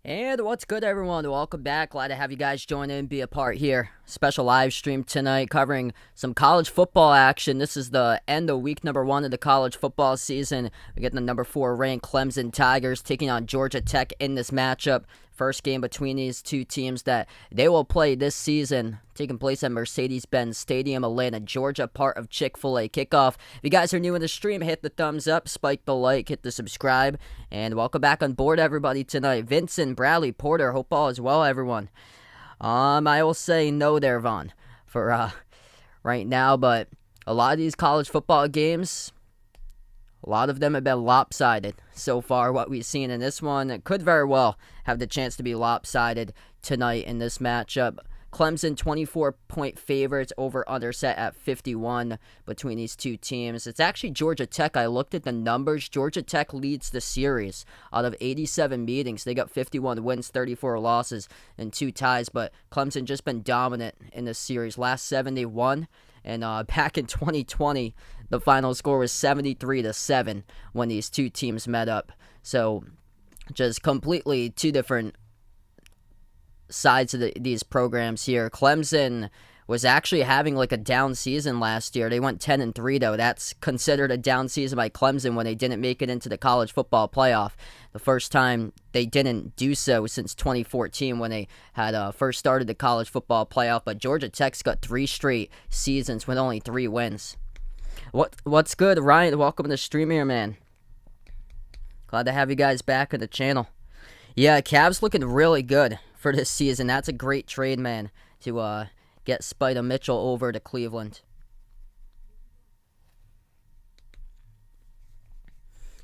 And what's good, everyone? Welcome back. Glad to have you guys join in, be a part here. Special live stream tonight covering some college football action. This is the end of week number 1 of the college football season. We get the number 4 ranked Clemson Tigers taking on Georgia Tech in this matchup. First game between these two teams that they will play this season, taking place at Mercedes-Benz Stadium, Atlanta, Georgia, part of Chick-fil-A Kickoff. If you guys are new in the stream, hit the thumbs up, spike the like, hit the subscribe, and welcome back on board, everybody, tonight. Vincent, Bradley, Porter, hope all is well, everyone. I will say no there, Vaughn, for right now, but a lot of these college football games, a lot of them have been lopsided so far. What we've seen in this one, it could very well have the chance to be lopsided tonight in this matchup. Clemson 24-point favorites, over under set at 51 between these two teams. It's actually Georgia Tech. I looked at the numbers. Georgia Tech leads the series out of 87 meetings. They got 51 wins, 34 losses, and 2 ties, but Clemson just been dominant in this series. Last 7 they won, and back in 2020, the final score was 73-7 when these two teams met up. So just completely two different sides of these programs here. Clemson was actually having like a down season last year. They went 10-3 though. That's considered a down season by Clemson when they didn't make it into the college football playoff. The first time they didn't do so since 2014 when they had first started the college football playoff. But Georgia Tech's got 3 straight seasons with only 3 wins. What's good, Ryan? Welcome to the stream here, man. Glad to have you guys back on the channel. Yeah, Cavs looking really good for this season. That's a great trade, man, to get Spider Mitchell over to Cleveland.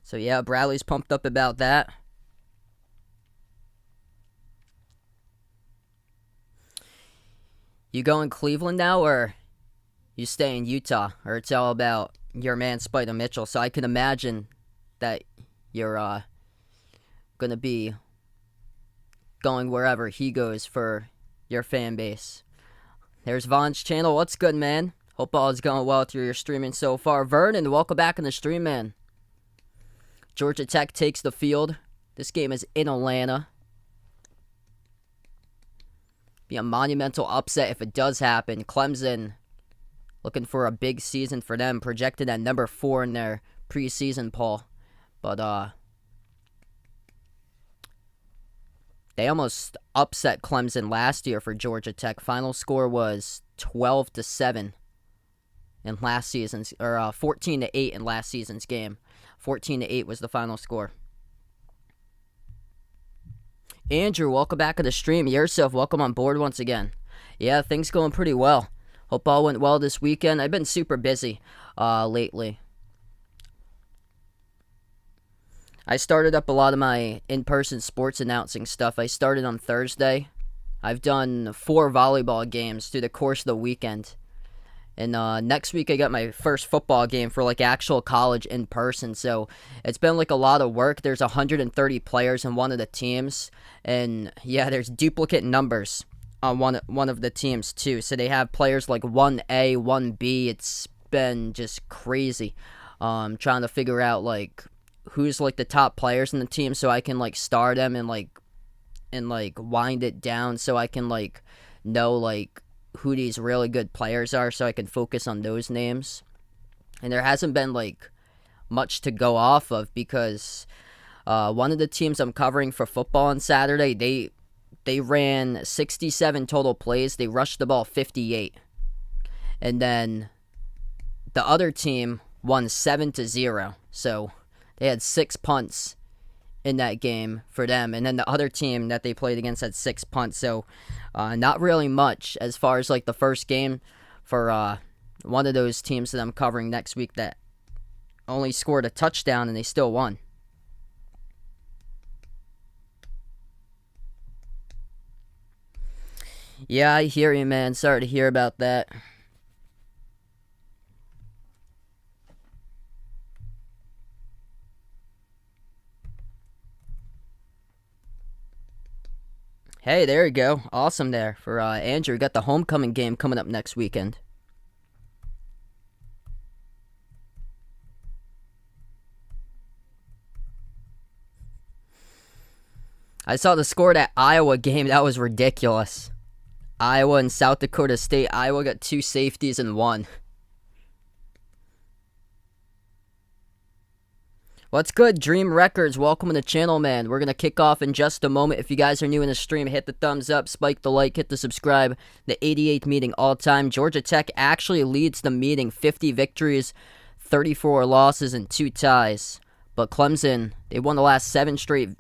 So yeah, Bradley's pumped up about that. You going Cleveland now, or you stay in Utah, or it's all about your man Spider Mitchell? So I can imagine that you're gonna be going wherever he goes for your fan base. There's Vaughn's channel. What's good, man? Hope all is going well through your streaming so far. Vernon, welcome back in the stream, man. Georgia Tech takes the field. This game is in Atlanta. Be a monumental upset if it does happen. Clemson looking for a big season for them, projected at number 4 in their preseason poll. But they almost upset Clemson last year for Georgia Tech. Final score was 12-7 in last season's, or 14-8 in last season's game. 14-8 was the final score. Andrew, welcome back to the stream. Yourself, welcome on board once again. Yeah, things going pretty well. Hope all went well this weekend. I've been super busy lately. I started up a lot of my in-person sports announcing stuff. I started on Thursday. I've done 4 volleyball games through the course of the weekend. And next week I got my first football game for like actual college in person. So it's been like a lot of work. There's 130 players in one of the teams. And yeah, there's duplicate numbers on one of the teams too. So they have players like 1A, 1B. It's been just crazy. Trying to figure out like who's like the top players in the team so I can like star them and wind it down so I can like know like who these really good players are so I can focus on those names. And there hasn't been like much to go off of because one of the teams I'm covering for football on Saturday, they ran 67 total plays. They rushed the ball 58. And then the other team won 7-0. So they had 6 punts in that game for them. And then the other team that they played against had 6 punts. So not really much as far as like the first game for one of those teams that I'm covering next week that only scored a touchdown and they still won. Yeah, I hear you, man. Sorry to hear about that. Hey, there you go. Awesome there for Andrew. Got the homecoming game coming up next weekend. I saw the score of that Iowa game. That was ridiculous. Iowa and South Dakota State. Iowa got 2 safeties and 1. What's good, Dream Records? Welcome to the channel, man. We're going to kick off in just a moment. If you guys are new in the stream, hit the thumbs up, spike the like, hit the subscribe. The 88th meeting all-time. Georgia Tech actually leads the meeting. 50 victories, 34 losses, and 2 ties. But Clemson, they won the last 7 straight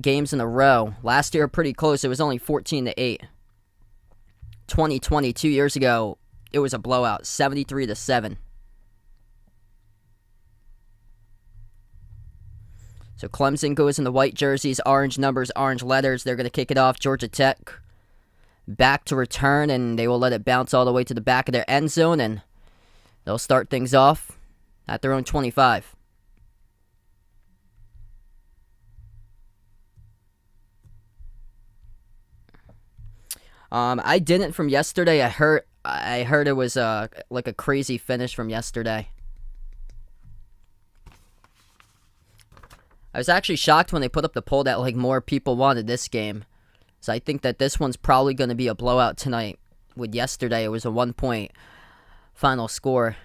games in a row. Last year, pretty close. It was only 14-8. 2020, 2 years ago, it was a blowout, 73-7. So Clemson goes in the white jerseys, orange numbers, orange letters. They're going to kick it off. Georgia Tech back to return, and they will let it bounce all the way to the back of their end zone, and they'll start things off at their own 25. I didn't from yesterday. I heard it was like a crazy finish from yesterday. I was actually shocked when they put up the poll that like more people wanted this game. So I think that this one's probably going to be a blowout tonight. With yesterday, it was a 1-point final score.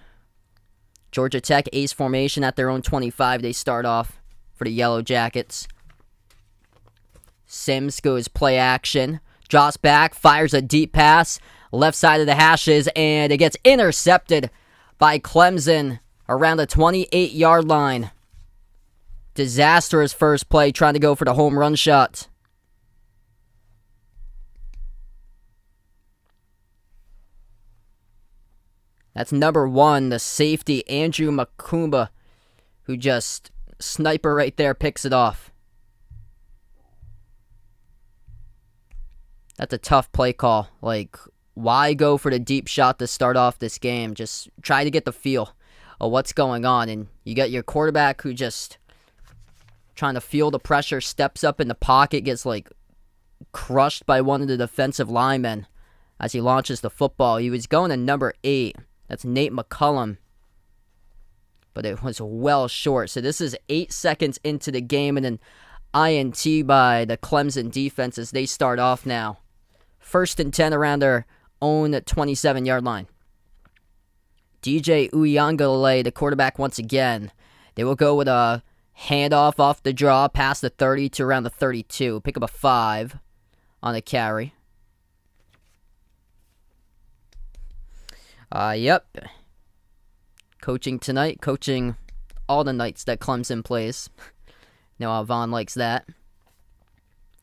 Georgia Tech ace formation at their own 25. They start off for the Yellow Jackets. Sims goes play action. Drops back, fires a deep pass. Left side of the hashes, and it gets intercepted by Clemson around the 28-yard line. Disastrous first play, trying to go for the home run shot. That's number 1, the safety, Andrew Makumba, who just, sniper right there, picks it off. That's a tough play call. Like, why go for the deep shot to start off this game? Just try to get the feel of what's going on. And you got your quarterback who just trying to feel the pressure, steps up in the pocket, gets like crushed by one of the defensive linemen as he launches the football. He was going to number 8. That's Nate McCullum. But it was well short. So this is 8 seconds into the game, and an INT by the Clemson defense as they start off now. 1st and 10 around their own 27-yard line. DJ Uiagalelei, the quarterback once again. They will go with a handoff off the draw, past the 30 to around the 32. Pick up a 5 on a carry. Yep. Coaching tonight. Coaching all the nights that Clemson plays. Know how Vaughn likes that.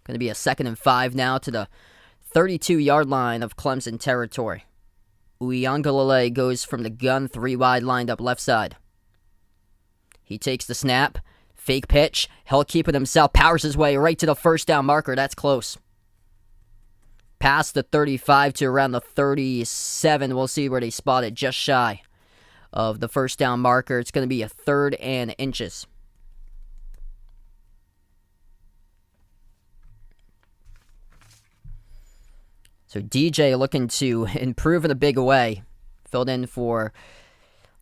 Going to be a 2nd and 5 now to the 32-yard line of Clemson territory. Uiagalelei goes from the gun, 3 wide, lined up left side. He takes the snap. Fake pitch. He'll keep it himself. Powers his way right to the first down marker. That's close. Past the 35 to around the 37. We'll see where they spot it. Just shy of the first down marker. It's going to be a 3rd and inches. So DJ looking to improve in a big way. Filled in for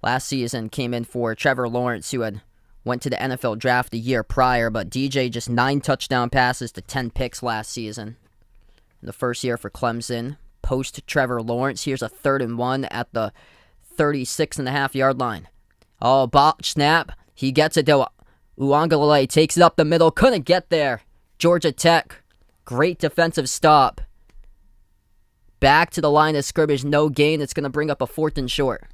last season. Came in for Trevor Lawrence, who had went to the NFL draft the year prior, but DJ just 9 touchdown passes to 10 picks last season. In the first year for Clemson. Post Trevor Lawrence. Here's a 3rd and 1 at the 36.5-yard line. Oh, botch snap. He gets it though. Uiagalelei takes it up the middle. Couldn't get there. Georgia Tech. Great defensive stop. Back to the line of scrimmage. No gain. It's going to bring up a 4th and short.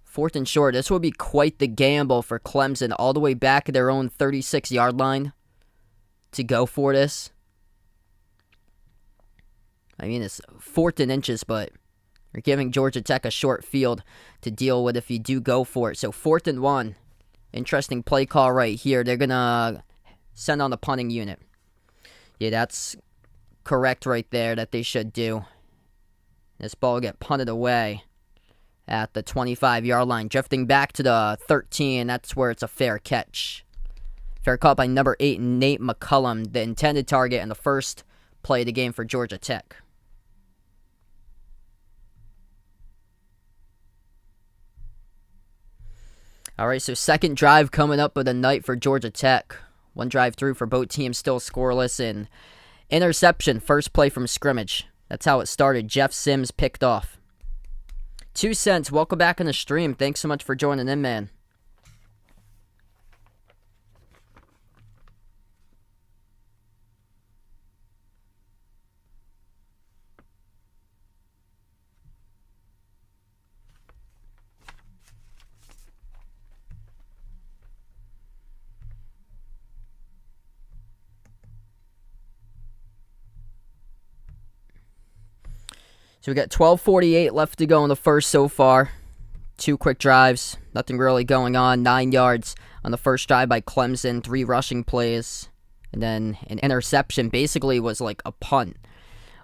4th and short. This will be quite the gamble for Clemson. All the way back at their own 36-yard line to go for this. I mean, it's 4th and inches, but you're giving Georgia Tech a short field to deal with if you do go for it. So 4th and 1. Interesting play call right here. They're going to send on the punting unit. Yeah, that's correct right there that they should do. This ball will get punted away at the 25-yard line. Drifting back to the 13. That's where it's a fair catch. Fair caught by number 8, Nate McCullum, the intended target and the first play of the game for Georgia Tech. All right, so second drive coming up of the night for Georgia Tech. One drive through for both teams, still scoreless, and interception, first play from scrimmage. That's how it started. Jeff Sims picked off. 2 cents, welcome back on the stream. Thanks so much for joining in, man. So we got 12:48 left to go in the first so far. 2 quick drives. Nothing really going on. 9 yards on the first drive by Clemson. 3 rushing plays. And then an interception. Basically was like a punt.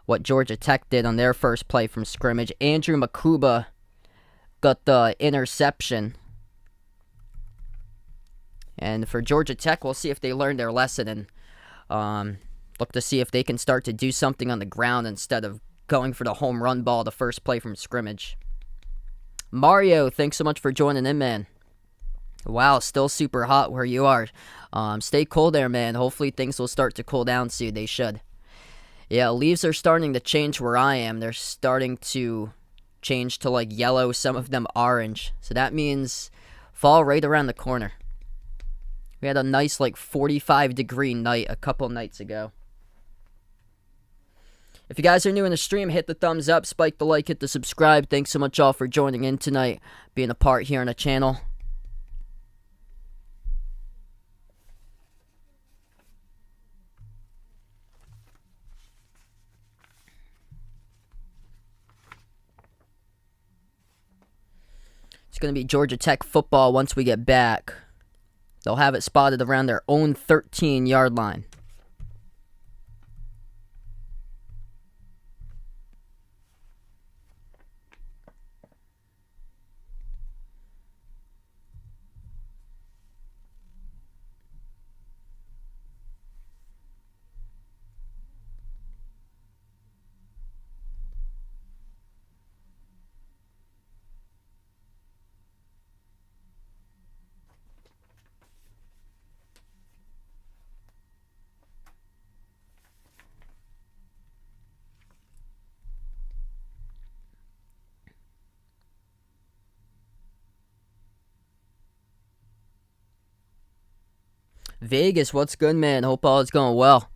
What Georgia Tech did on their first play from scrimmage. Andrew Makuba got the interception. And for Georgia Tech, we'll see if they learned their lesson. And look to see if they can start to do something on the ground instead of going for the home run ball, the first play from scrimmage. Mario, thanks so much for joining in, man. Wow, still super hot where you are. Stay cool there, man. Hopefully things will start to cool down soon. They should. Yeah, leaves are starting to change where I am. They're starting to change to like yellow, some of them orange. So that means fall right around the corner. We had a nice like 45-degree night a couple nights ago. If you guys are new in the stream, hit the thumbs up, spike the like, hit the subscribe. Thanks so much all for joining in tonight, being a part here on the channel. It's going to be Georgia Tech football once we get back. They'll have it spotted around their own 13-yard line. Vegas, what's good, man? Hope all is going well.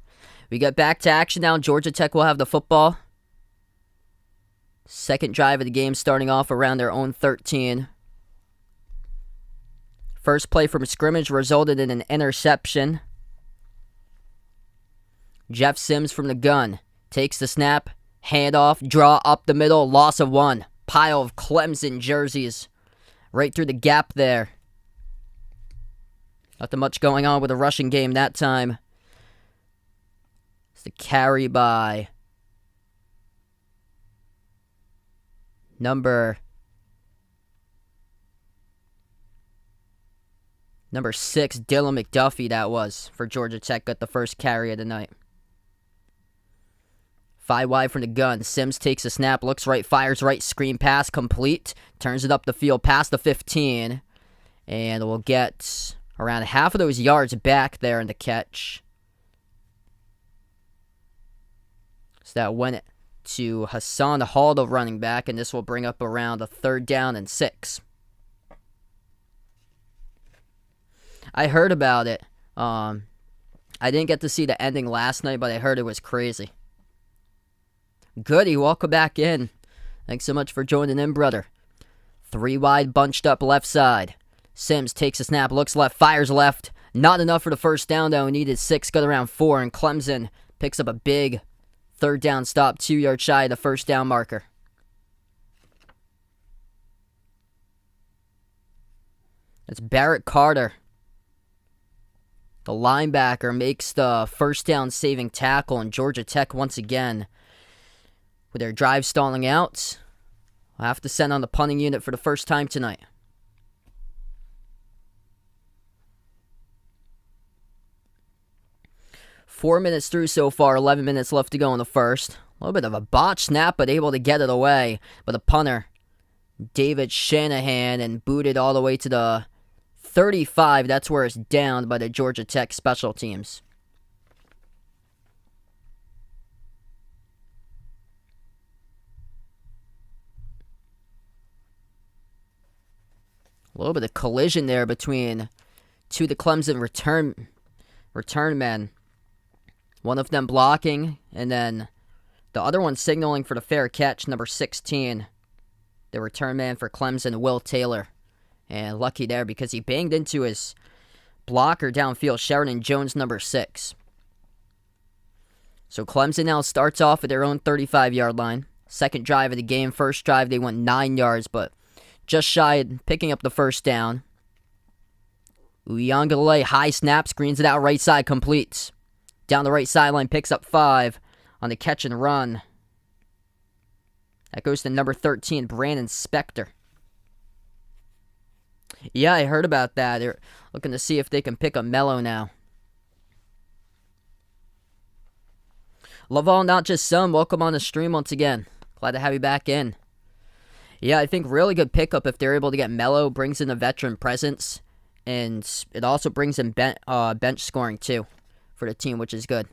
We get back to action now. Georgia Tech will have the football. Second drive of the game starting off around their own 13. First play from scrimmage resulted in an interception. Jeff Sims from the gun takes the snap, handoff, draw up the middle, loss of 1. Pile of Clemson jerseys right through the gap there. Nothing much going on with the rushing game that time. It's the carry by number 6, Dylan McDuffie, that was, for Georgia Tech. Got the first carry of the night. 5 wide from the gun. Sims takes a snap, looks right, fires right, screen pass, complete. Turns it up the field past the 15. And we'll get around half of those yards back there in the catch. So that went to Hassan Hall, the running back, and this will bring up around a 3rd down and 6. I heard about it. I didn't get to see the ending last night, but I heard it was crazy. Goody, welcome back in. Thanks so much for joining in, brother. 3 wide, bunched up left side. Sims takes a snap, looks left, fires left. Not enough for the first down, though. He needed 6, got around 4, and Clemson picks up a big 3rd down stop, 2 yards shy of the first down marker. That's Barrett Carter. The linebacker makes the first down saving tackle, and Georgia Tech once again, with their drive stalling out, will have to send on the punting unit for the first time tonight. Four minutes through so far, 11 minutes left to go in the first. A little bit of a botch snap, but able to get it away. But the punter, David Shanahan, and booted all the way to the 35. That's where it's down by the Georgia Tech special teams. A little bit of collision there between two of the Clemson return men. One of them blocking, and then the other one signaling for the fair catch, number 16. The return man for Clemson, Will Taylor. And lucky there because he banged into his blocker downfield, Sheridan Jones, number 6. So Clemson now starts off at their own 35-yard line. Second drive of the game. First drive, they went 9 yards, but just shy of picking up the first down. Uiagalelei, high snap, screens it out right side, completes. Down the right sideline, picks up 5 on the catch and run. That goes to number 13, Brandon Spector. Yeah, I heard about that. They're looking to see if they can pick up Mello now. Love all, not just some. Welcome on the stream once again. Glad to have you back in. Yeah, I think really good pickup if they're able to get Mello. Brings in a veteran presence. And it also brings in bench scoring, too, for the team, which is good.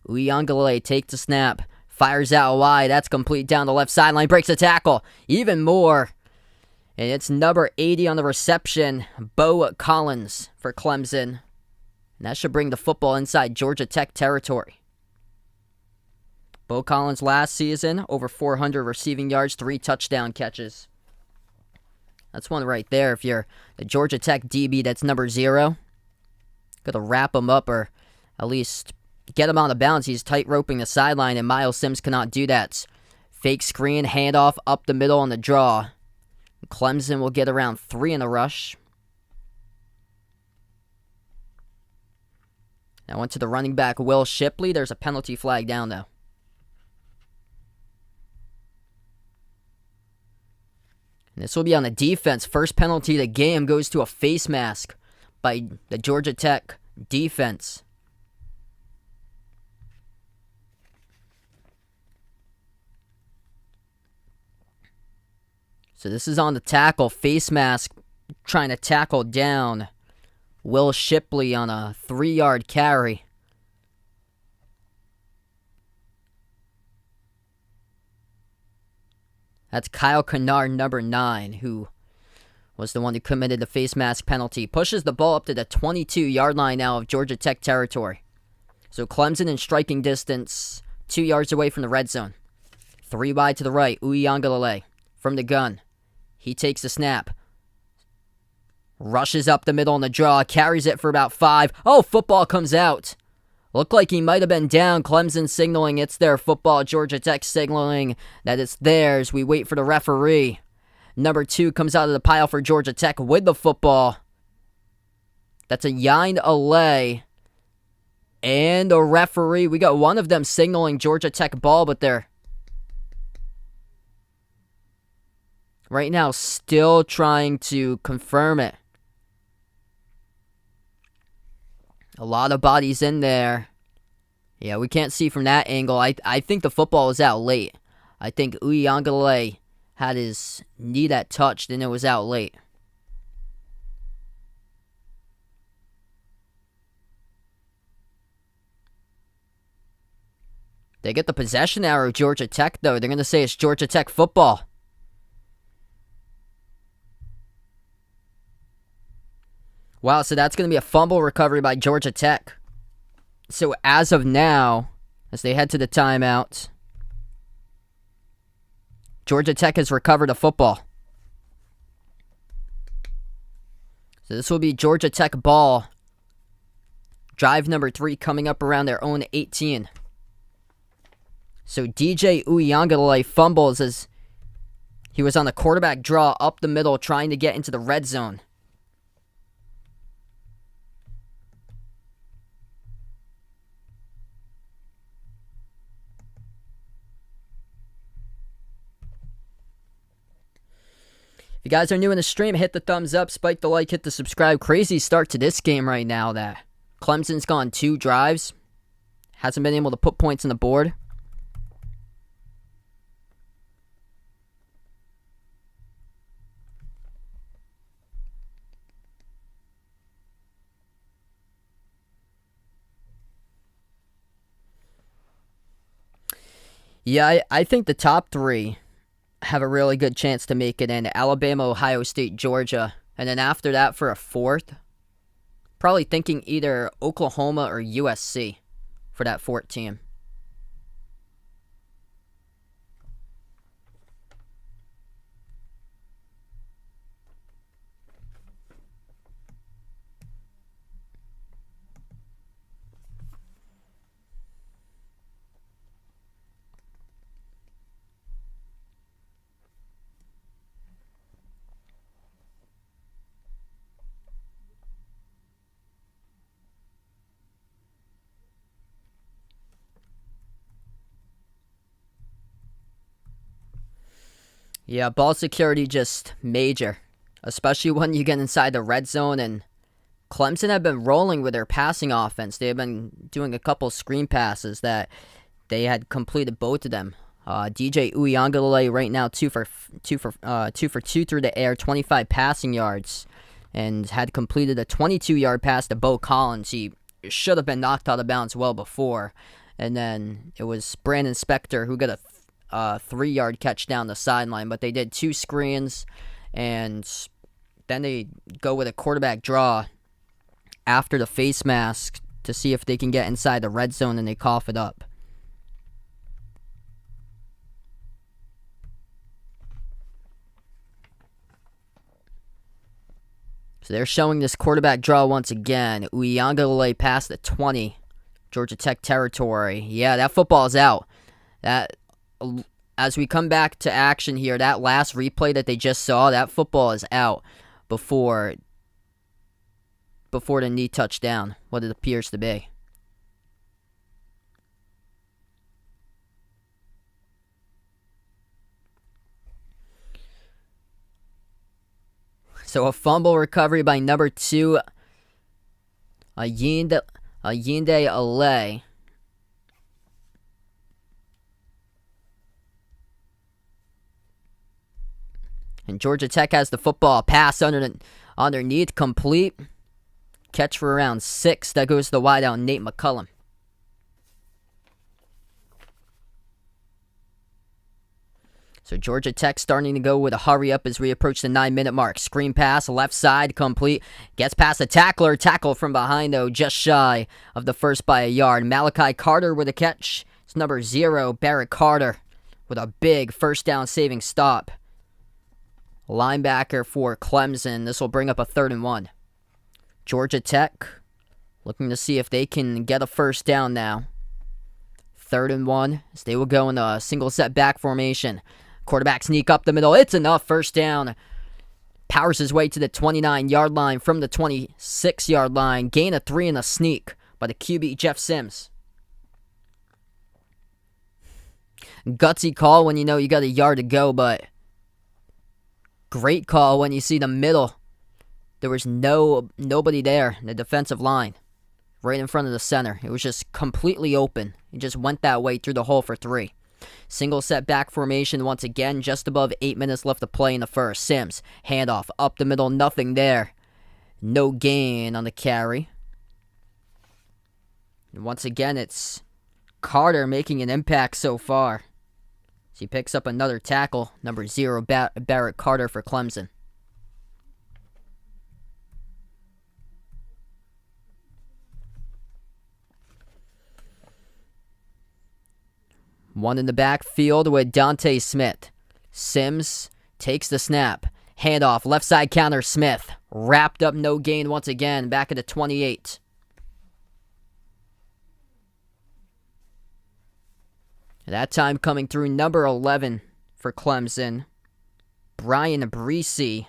Uiagalelei takes the snap. Fires out wide. That's complete down the left sideline. Breaks the tackle. Even more. And it's number 80 on the reception. Bo Collins for Clemson. And that should bring the football inside Georgia Tech territory. Bo Collins last season, over 400 receiving yards, 3 touchdown catches. That's one right there. If you're the Georgia Tech DB, that's number 0. Got to wrap him up or at least get him on the bounce. He's tight roping the sideline, and Miles Sims cannot do that. Fake screen, handoff up the middle on the draw. Clemson will get around 3 in the rush. Now went to the running back, Will Shipley. There's a penalty flag down, though. And this will be on the defense. First penalty of the game goes to a face mask by the Georgia Tech defense. So this is on the tackle. Face mask trying to tackle down Will Shipley on a 3-yard carry. That's Kyle Kennard, number 9, who was the one who committed the face mask penalty. Pushes the ball up to the 22-yard line now of Georgia Tech territory. So Clemson in striking distance, 2 yards away from the red zone. 3 wide to the right, Uiagalelei from the gun. He takes the snap. Rushes up the middle on the draw, carries it for about 5. Oh, football comes out. Looked like he might have been down. Clemson signaling it's their football. Georgia Tech signaling that it's theirs. We wait for the referee. Number 2 comes out of the pile for Georgia Tech with the football. That's a Uiagalelei. And a referee. We got one of them signaling Georgia Tech ball, but they're right now still trying to confirm it. A lot of bodies in there. Yeah, we can't see from that angle. I think the football was out late. I think Uiagalelei had his knee that touched and it was out late. They get the possession arrow, Georgia Tech, though. They're going to say it's Georgia Tech football. Wow, so that's going to be a fumble recovery by Georgia Tech. So as of now, as they head to the timeout, Georgia Tech has recovered a football. So this will be Georgia Tech ball. Drive number 3 coming up around their own 18. So DJ Uiagalelei fumbles as he was on the quarterback draw up the middle trying to get into the red zone. If you guys are new in the stream, hit the thumbs up, spike the like, hit the subscribe. Crazy start to this game right now that Clemson's gone 2 drives. Hasn't been able to put points on the board. Yeah, I think the top three have a really good chance to make it in: Alabama, Ohio State, Georgia. And then after that, for a fourth, probably thinking either Oklahoma or USC for that fourth team. Yeah, ball security just major, especially when you get inside the red zone. And Clemson have been rolling with their passing offense. They have been doing a couple screen passes that they had completed both of them. DJ Uiagalelei right now two for two through the air, 25 passing yards, and had completed a 22-yard pass to Bo Collins. He should have been knocked out of bounds well before. And then it was Brandon Spector who got a 3-yard catch down the sideline, but they did two screens, and then they go with a quarterback draw after the face mask to see if they can get inside the red zone, and they cough it up. So they're showing this quarterback draw once again. Uiagalelei past the 20, Georgia Tech territory. Yeah, that football is out. That, as we come back to action here, that last replay that they just saw, that football is out before the knee touchdown, what it appears to be. So a fumble recovery by number 2, Ayinde Alei. And Georgia Tech has the football. Pass underneath, complete. Catch for around 6. That goes to the wideout, Nate McCullum. So Georgia Tech starting to go with a hurry up as we approach the 9-minute mark. Screen pass, left side, complete. Gets past a tackler. Tackle from behind, though, just shy of the first by a yard. Malachi Carter with a catch. It's number 0, Barrett Carter, with a big first down saving stop. Linebacker for Clemson. This will bring up a 3rd and 1. Georgia Tech looking to see if they can get a first down now. 3rd and 1 as they will go in a single set back formation. Quarterback sneak up the middle. It's enough. First down. Powers his way to the 29-yard line from the 26-yard line. Gain of 3 in a sneak by the QB, Jeff Sims. Gutsy call when you know you got a yard to go, but great call when you see the middle. There was nobody there in the defensive line, right in front of the center. It was just completely open. He just went that way through the hole for 3. Single set back formation once again, just above 8 minutes left to play in the first. Sims, handoff, up the middle, nothing there. No gain on the carry. And once again, it's Carter making an impact so far. He picks up another tackle, number 0, Barrett Carter for Clemson. One in the backfield with Dante Smith. Sims takes the snap. Handoff, left side counter, Smith. Wrapped up, no gain once again, back at the 28. That time coming through, number 11 for Clemson, Brian Breesy,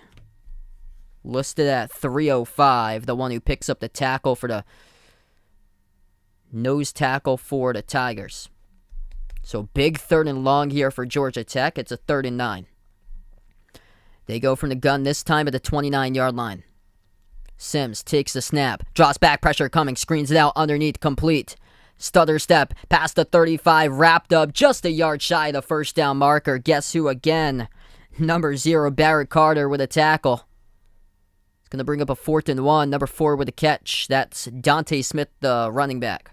listed at 305, the one who picks up the tackle for the nose tackle for the Tigers. So big 3rd and long here for Georgia Tech. It's a 3rd and 9. They go from the gun this time at the 29-yard line. Sims takes the snap, draws back, pressure coming, screens it out underneath, complete. Stutter step, past the 35, wrapped up just a yard shy of the first down marker. Guess who again? Number 0, Barrett Carter with a tackle. It's going to bring up a 4th and 1. Number 4 with a catch. That's Dante Smith, the running back.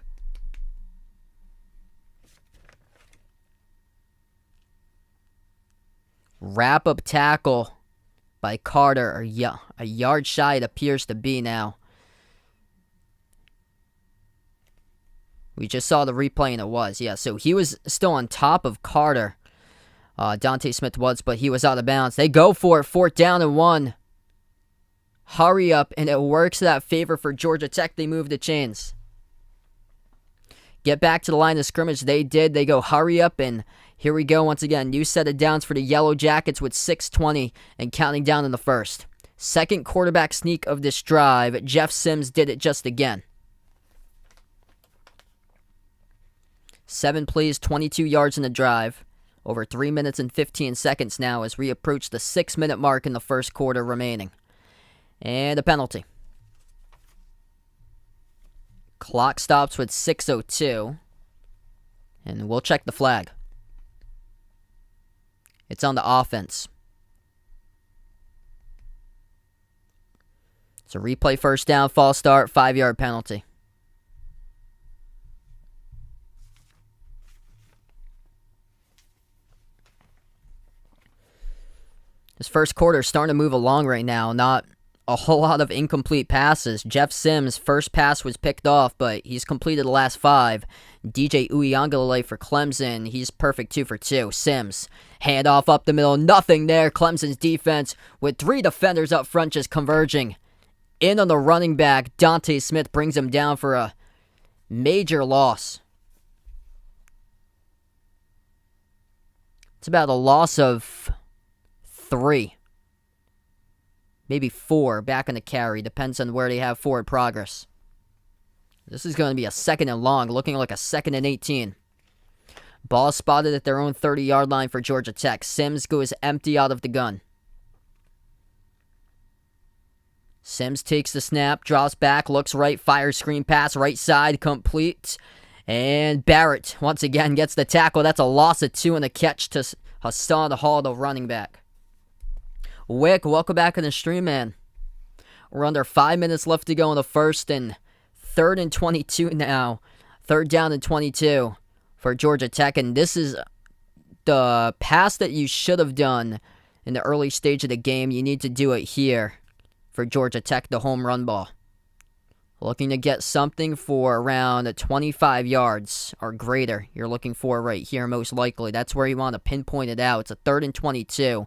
Wrap-up tackle by Carter. Or a yard shy it appears to be now. We just saw the replay and it was. Yeah, so he was still on top of Carter. Dante Smith was, but he was out of bounds. They go for it. 4th down and 1. Hurry up, and it works that favor for Georgia Tech. They move the chains. Get back to the line of scrimmage. They did. They go hurry up, and here we go once again. New set of downs for the Yellow Jackets with 6:20 and counting down in the first. Second quarterback sneak of this drive. Jeff Sims did it just again. 7 plays, 22 yards in the drive. Over 3 minutes and 15 seconds now as we approach the 6-minute mark in the first quarter remaining. And a penalty. Clock stops with 6:02. And we'll check the flag. It's on the offense. It's a replay first down, false start, 5-yard penalty. This first quarter is starting to move along right now. Not a whole lot of incomplete passes. Jeff Sims' first pass was picked off, but he's completed the last 5. DJ Uiagalelei for Clemson. He's perfect 2 for 2. Sims, handoff up the middle. Nothing there. Clemson's defense with 3 defenders up front just converging. In on the running back. Dante Smith brings him down for a major loss. It's about a loss of 3. Maybe 4 back in the carry. Depends on where they have forward progress. This is going to be a 2nd and long, looking like a 2nd and 18. Ball spotted at their own 30-yard line for Georgia Tech. Sims goes empty out of the gun. Sims takes the snap, drops back, looks right, fires screen pass, right side, complete. And Barrett, once again, gets the tackle. That's a loss of 2 and a catch to Hassan Hall, the running back. Wick, welcome back in the stream, man. We're under 5 minutes left to go in the first, and 3rd and 22 now. 3rd down and 22 for Georgia Tech, and this is the pass that you should have done in the early stage of the game. You need to do it here for Georgia Tech, the home run ball. Looking to get something for around 25 yards or greater. You're looking for right here, most likely. That's where you want to pinpoint it out. It's a 3rd and 22.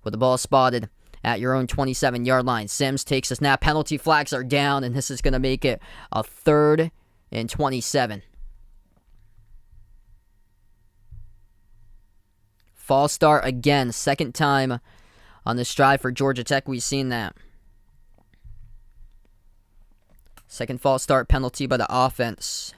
With the ball spotted at your own 27-yard line. Sims takes a snap. Penalty flags are down, and this is going to make it a 3rd and 27. False start again. 2nd time on this drive for Georgia Tech. We've seen that. 2nd false start penalty by the offense.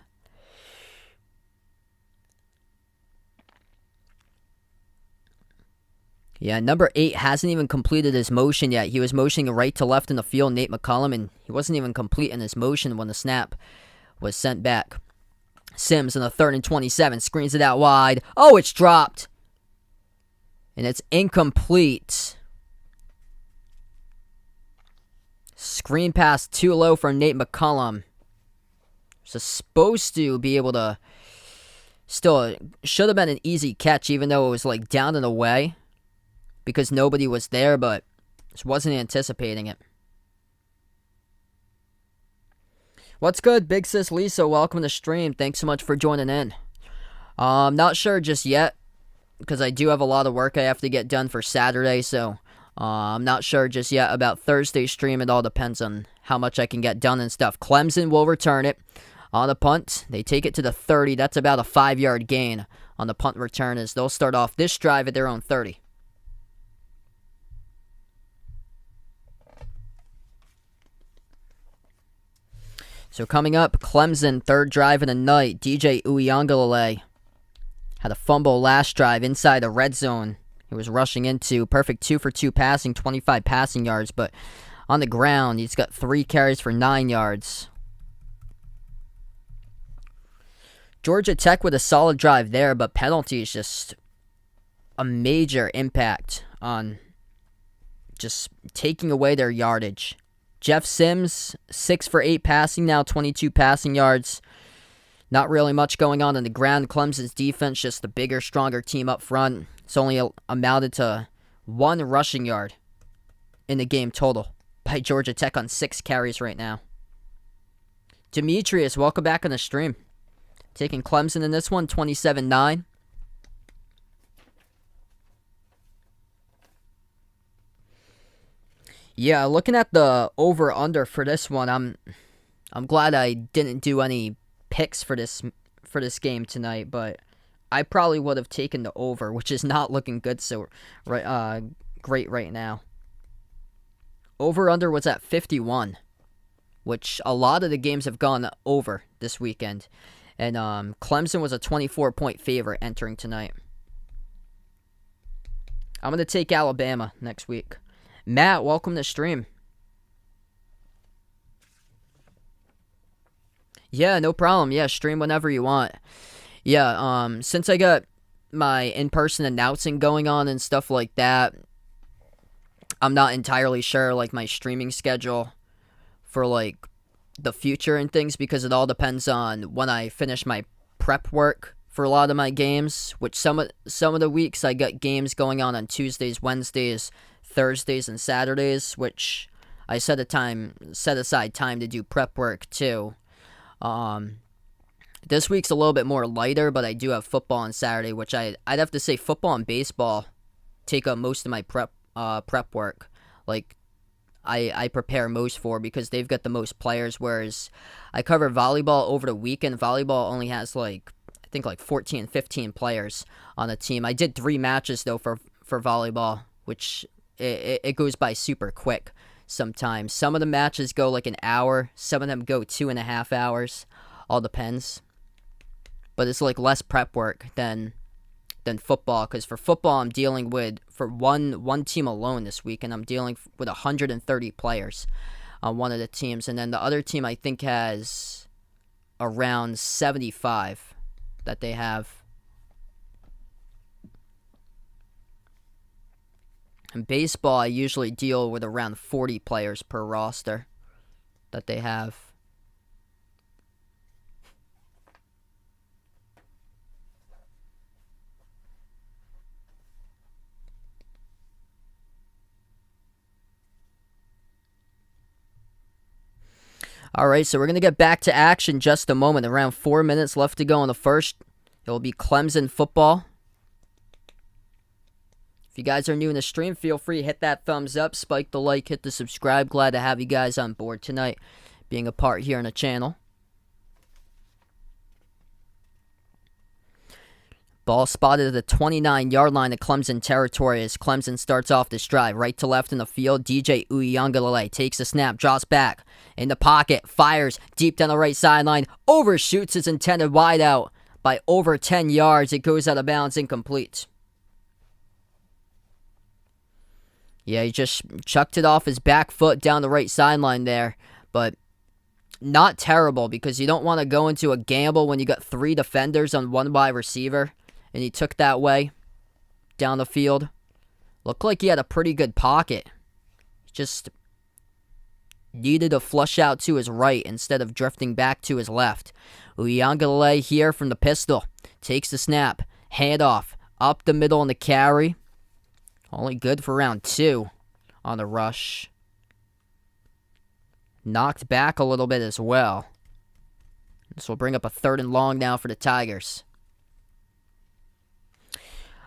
Yeah, number 8 hasn't even completed his motion yet. He was motioning right to left in the field, Nate McCullum, and he wasn't even complete in his motion when the snap was sent back. Sims in the 3rd and 27, screens it out wide. Oh, it's dropped. And it's incomplete. Screen pass too low for Nate McCullum. So supposed to be able to... Still, should have been an easy catch, even though it was like down and away. Because nobody was there, but just wasn't anticipating it. What's good, Big Sis Lisa? Welcome to the stream. Thanks so much for joining in. I'm not sure just yet, because I do have a lot of work I have to get done for Saturday, so I'm not sure just yet about Thursday's stream. It all depends on how much I can get done and stuff. Clemson will return it on the punt. They take it to the 30. That's about a 5-yard gain on the punt return as they'll start off this drive at their own 30. So coming up, Clemson, 3rd drive of the night. DJ Uiagalelei had a fumble last drive inside the red zone. He was rushing into perfect 2 for 2 passing, 25 passing yards, but on the ground, he's got 3 carries for 9 yards. Georgia Tech with a solid drive there, but penalties just a major impact on just taking away their yardage. Jeff Sims, 6 for 8 passing now, 22 passing yards. Not really much going on the ground. Clemson's defense, just the bigger, stronger team up front. It's only amounted to 1 rushing yard in the game total by Georgia Tech on 6 carries right now. Demetrius, welcome back on the stream. Taking Clemson in this one, 27-9. Yeah, looking at the over-under for this one, I'm glad I didn't do any picks for this game tonight, but I probably would have taken the over, which is not looking good great right now. Over-under was at 51, which a lot of the games have gone over this weekend. And Clemson was a 24-point favorite entering tonight. I'm going to take Alabama next week. Matt, welcome to the stream. Yeah, no problem. Yeah, stream whenever you want. Yeah, since I got my in-person announcing going on and stuff like that, I'm not entirely sure, like, my streaming schedule for, like, the future and things, because it all depends on when I finish my prep work for a lot of my games, which some of the weeks I got games going on Tuesdays, Wednesdays, Thursdays, and Saturdays, which I set aside time to do prep work too. This week's a little bit more lighter, but I do have football on Saturday, which I'd have to say football and baseball take up most of my prep work. Like, I prepare most for, because they've got the most players, whereas I cover volleyball over the weekend. Volleyball only has I think 14, 15 players on a team. I did 3 matches though for volleyball, which it goes by super quick sometimes. Some of the matches go like an hour, some of them go 2.5 hours, all depends. But it's like less prep work than football, because for football I'm dealing with, for one team alone this week, and I'm dealing with 130 players on one of the teams, and then the other team I think has around 75 that they have. In baseball, I usually deal with around 40 players per roster that they have. All right, so we're going to get back to action just a moment. Around 4 minutes left to go in the first. It will be Clemson football. If you guys are new in the stream, feel free to hit that thumbs up, spike the like, hit the subscribe. Glad to have you guys on board tonight, being a part here on the channel. Ball spotted at the 29-yard line of Clemson territory as Clemson starts off this drive. Right to left in the field, DJ Uiagalelei takes a snap, drops back in the pocket, fires deep down the right sideline, overshoots his intended wideout by over 10 yards. It goes out of bounds, incomplete. Yeah, he just chucked it off his back foot down the right sideline there, but not terrible, because you don't want to go into a gamble when you got 3 defenders on 1 wide receiver. And he took that way down the field. Looked like he had a pretty good pocket. Just needed to flush out to his right instead of drifting back to his left. Uiagalelei here from the pistol. Takes the snap. Handoff. Up the middle on the carry. Only good for round 2 on the rush. Knocked back a little bit as well. This will bring up a 3rd and long now for the Tigers.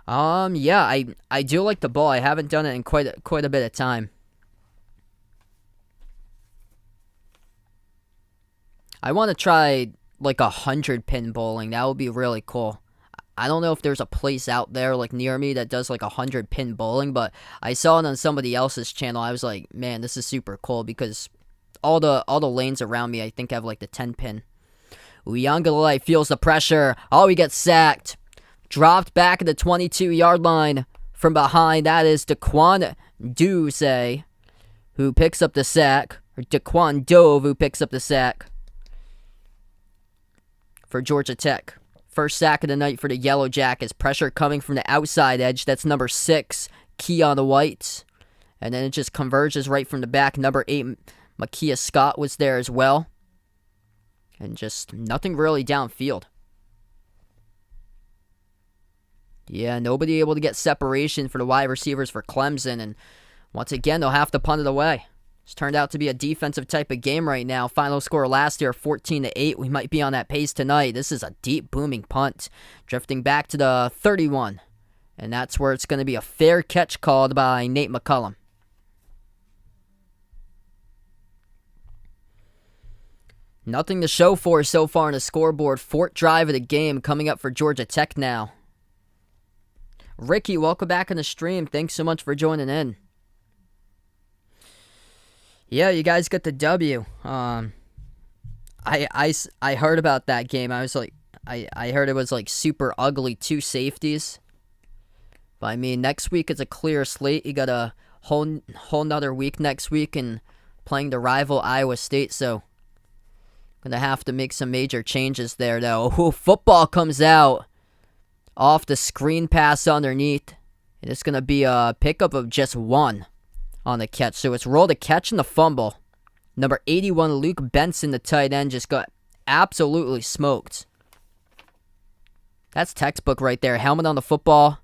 Yeah, I do like the ball. I haven't done it in quite a bit of time. I want to try like 100-pin bowling. That would be really cool. I don't know if there's a place out there like near me that does like 100-pin bowling, but I saw it on somebody else's channel. I was like, man, this is super cool, because all the lanes around me I think have like the 10-pin. Uiagalelei feels the pressure. Oh, he gets sacked. Dropped back at the 22-yard line from behind. That is Daquan Dove, who picks up the sack. Or Daquan Dove, who picks up the sack for Georgia Tech. First sack of the night for the Yellow Jackets. Pressure coming from the outside edge. That's number 6, Keon White. And then it just converges right from the back. Number 8, Makia Scott was there as well. And just nothing really downfield. Yeah, nobody able to get separation for the wide receivers for Clemson, and once again, they'll have to punt it away. It's turned out to be a defensive type of game right now. Final score last year, 14-8. We might be on that pace tonight. This is a deep, booming punt. Drifting back to the 31. And that's where it's going to be a fair catch called by Nate McCullum. Nothing to show for so far on the scoreboard. Fourth drive of the game coming up for Georgia Tech now. Ricky, welcome back on the stream. Thanks so much for joining in. Yeah, you guys got the W. I heard about that game. I was like, I heard it was like super ugly, 2 safeties. But I mean, next week it's a clear slate. You got a whole nother week next week and playing the rival Iowa State. So gonna have to make some major changes there, though. Ooh, football comes out off the screen pass underneath, and it's gonna be a pickup of just 1. On the catch. So it's roll the catch and the fumble. Number 81, Luke Benson, the tight end, just got absolutely smoked. That's textbook right there. Helmet on the football.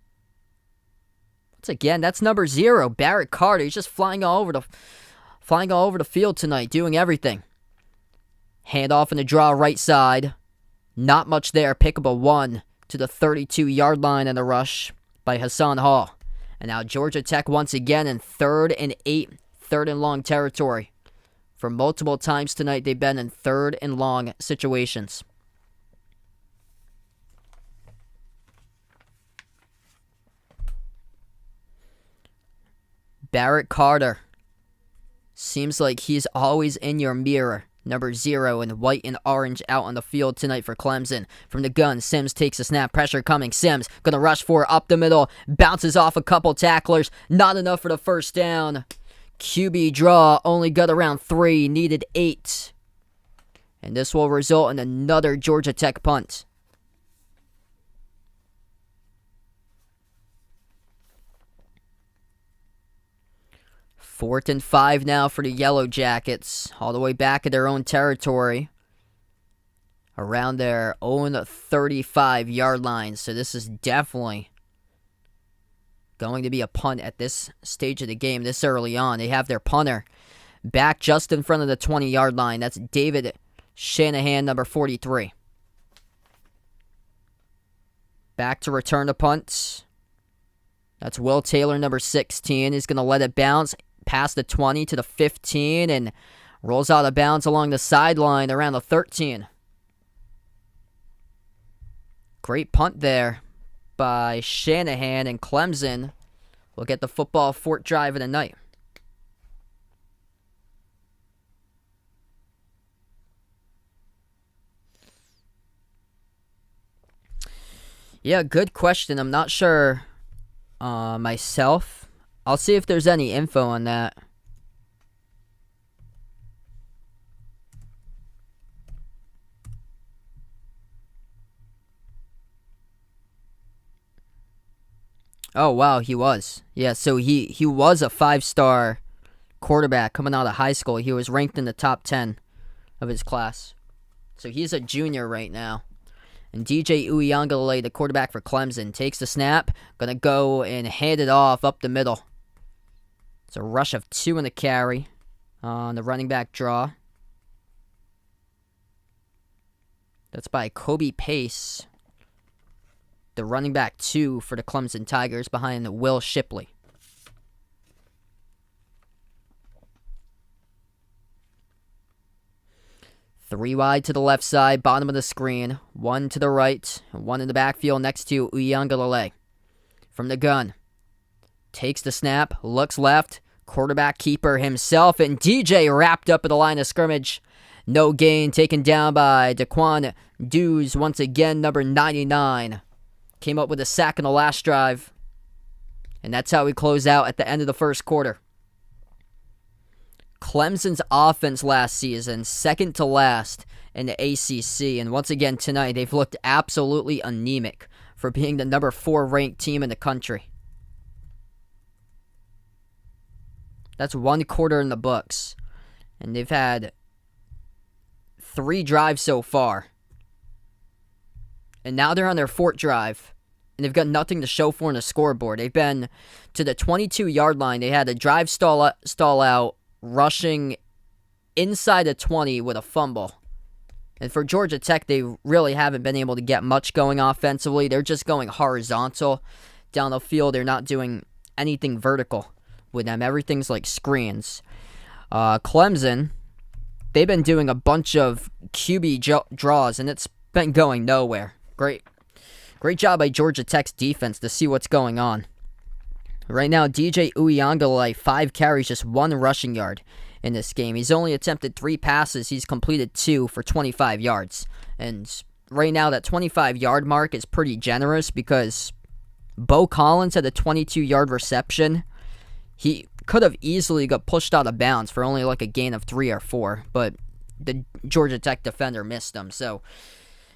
Once again, that's number 0, Barrett Carter. He's just flying all over the field tonight, doing everything. Handoff in the draw right side. Not much there. Pick up a 1 to the 32-yard line in the rush by Hassan Hall. And now Georgia Tech once again in 3rd and 8, 3rd and long territory. For multiple times tonight, they've been in 3rd and long situations. Barrett Carter. Seems like he's always in your mirror. Number 0 in white and orange out on the field tonight for Clemson. From the gun, Sims takes a snap. Pressure coming. Sims gonna rush for it up the middle. Bounces off a couple tacklers. Not enough for the first down. QB draw. Only got around 3. Needed 8. And this will result in another Georgia Tech punt. Fourth and 5 now for the Yellow Jackets. All the way back at their own territory. Around their own 35-yard line. So this is definitely going to be a punt at this stage of the game, this early on. They have their punter back just in front of the 20-yard line. That's David Shanahan, number 43. Back to return the punt. That's Will Taylor, number 16. He's going to let it bounce past the 20 to the 15 and rolls out of bounds along the sideline around the 13. Great punt there by Shanahan, and Clemson will get the football 4th drive of the night. Yeah, good question. I'm not sure myself. I'll see if there's any info on that. Oh, wow, he was. Yeah, so he was a 5-star quarterback coming out of high school. He was ranked in the top 10 of his class. So he's a junior right now. And DJ Uiagalelei, the quarterback for Clemson, takes the snap. Gonna go and hand it off up the middle. It's a rush of 2 in the carry on the running back draw. That's by Kobe Pace, the running back 2 for the Clemson Tigers, behind Will Shipley. Three wide to the left side, bottom of the screen. 1 to the right, 1 in the backfield next to Uiagalelei. From the gun. Takes the snap, looks left. Quarterback keeper himself, and DJ wrapped up at the line of scrimmage. No gain, taken down by Daquan Dews, once again, number 99. Came up with a sack in the last drive. And that's how we close out at the end of the first quarter. Clemson's offense last season, second to last in the ACC. And once again tonight, they've looked absolutely anemic for being the number 4 ranked team in the country. That's 1 quarter in the books. And they've had 3 drives so far. And now they're on their 4th drive. and they've got nothing to show for in the scoreboard. They've been to the 22-yard line. They had a drive stall out, rushing inside the 20 with a fumble. And for Georgia Tech, they really haven't been able to get much going offensively. They're just going horizontal down the field. They're not doing anything vertical with them. Everything's like screens. Clemson, they've been doing a bunch of QB draws, and it's been going nowhere. Great job by Georgia Tech's defense to see what's going on. Right now, DJ Uiagalelei, 5 carries, just 1 rushing yard in this game. He's only attempted 3 passes. He's completed 2 for 25 yards. And right now, that 25-yard mark is pretty generous because Bo Collins had a 22-yard reception. He could have easily got pushed out of bounds for only like a gain of 3 or 4, but the Georgia Tech defender missed him. So,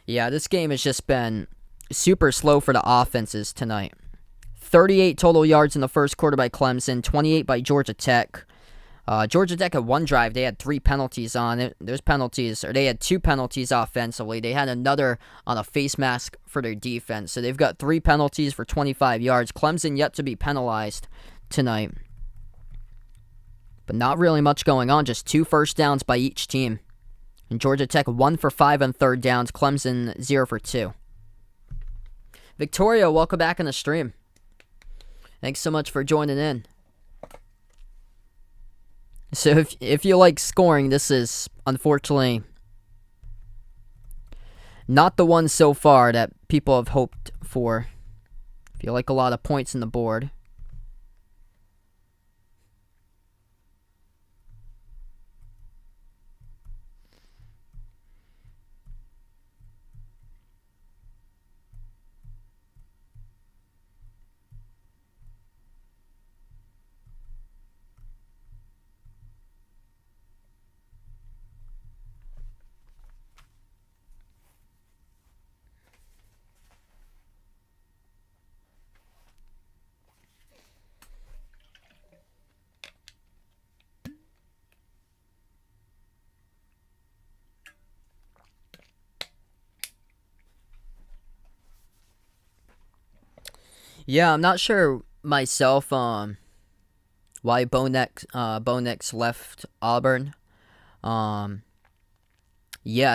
yeah, this game has just been super slow for the offenses tonight. 38 total yards in the first quarter by Clemson, 28 by Georgia Tech. Georgia Tech had 1 drive. They had 3 penalties on it. They had 2 penalties offensively. They had another on a face mask for their defense. So they've got 3 penalties for 25 yards. Clemson yet to be penalized tonight. But not really much going on. Just 2 first downs by each team. And Georgia Tech 1 for 5 on third downs. Clemson 0 for 2. Victoria, welcome back on the stream. Thanks so much for joining in. So if you like scoring, this is unfortunately not the one so far that people have hoped for. If you like a lot of points in the board. Yeah, I'm not sure myself why Bo Nix left Auburn. Yeah,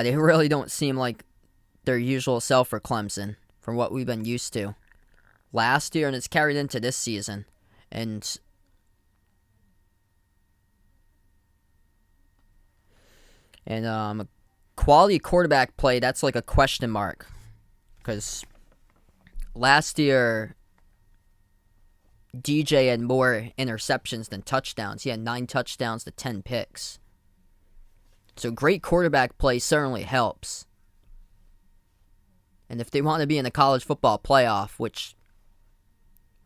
they really don't seem like their usual self for Clemson from what we've been used to last year, and it's carried into this season. And quality quarterback play, that's like a question mark. Because last year, DJ had more interceptions than touchdowns. He had 9 touchdowns to 10 picks. So great quarterback play certainly helps. And if they want to be in the college football playoff, which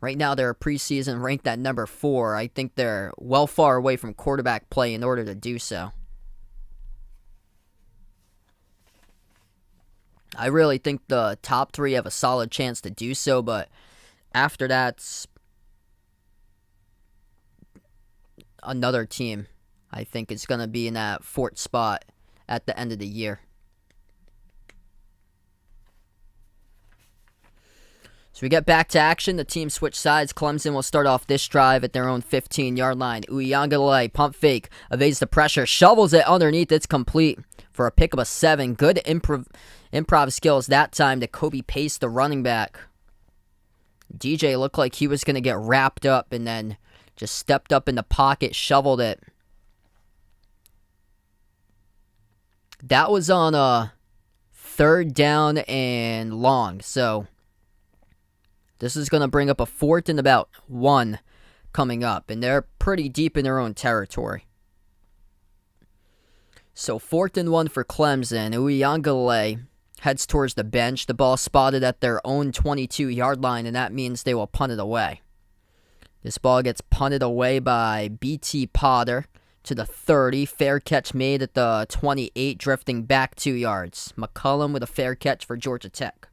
right now they're preseason ranked at number 4, I think they're well far away from quarterback play in order to do so. I really think the top 3 have a solid chance to do so, but after that's another team, I think, is going to be in that 4th spot at the end of the year. So we get back to action. The team switch sides. Clemson will start off this drive at their own 15-yard line. Uiagalelei, pump fake, evades the pressure, shovels it underneath. It's complete for a pick of a 7. Good improv skills that time to Kobe Pace, the running back. DJ looked like he was going to get wrapped up and then just stepped up in the pocket, shoveled it. That was on a 3rd down and long. So this is going to bring up a 4th and about 1 coming up. And they're pretty deep in their own territory. So 4th and 1 for Clemson. Uiagalelei heads towards the bench. The ball spotted at their own 22-yard line, and that means they will punt it away. This ball gets punted away by B.T. Potter to the 30. Fair catch made at the 28, drifting back 2 yards. McCullum with a fair catch for Georgia Tech.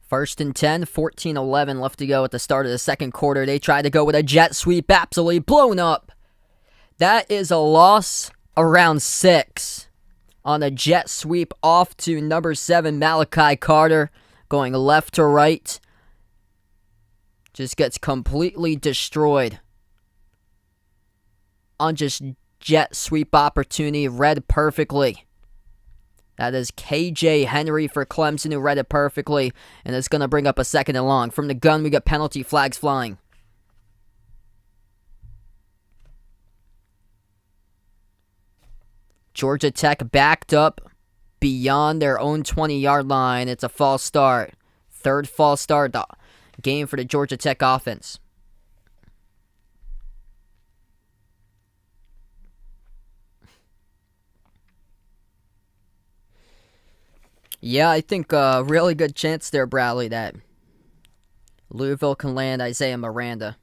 First and 10, 14-11 left to go at the start of the second quarter. They try to go with a jet sweep, absolutely blown up. That is a loss around 6 on a jet sweep off to number 7, Malachi Carter, going left to right. Just gets completely destroyed on just jet sweep opportunity, read perfectly. That is KJ Henry for Clemson, who read it perfectly, and it's going to bring up a second and long. From the gun, we got penalty flags flying. Georgia Tech backed up beyond their own 20-yard line. It's a false start. Third false start game for the Georgia Tech offense. Yeah, I think a really good chance there, Bradley, that Louisville can land Isaiah Miranda.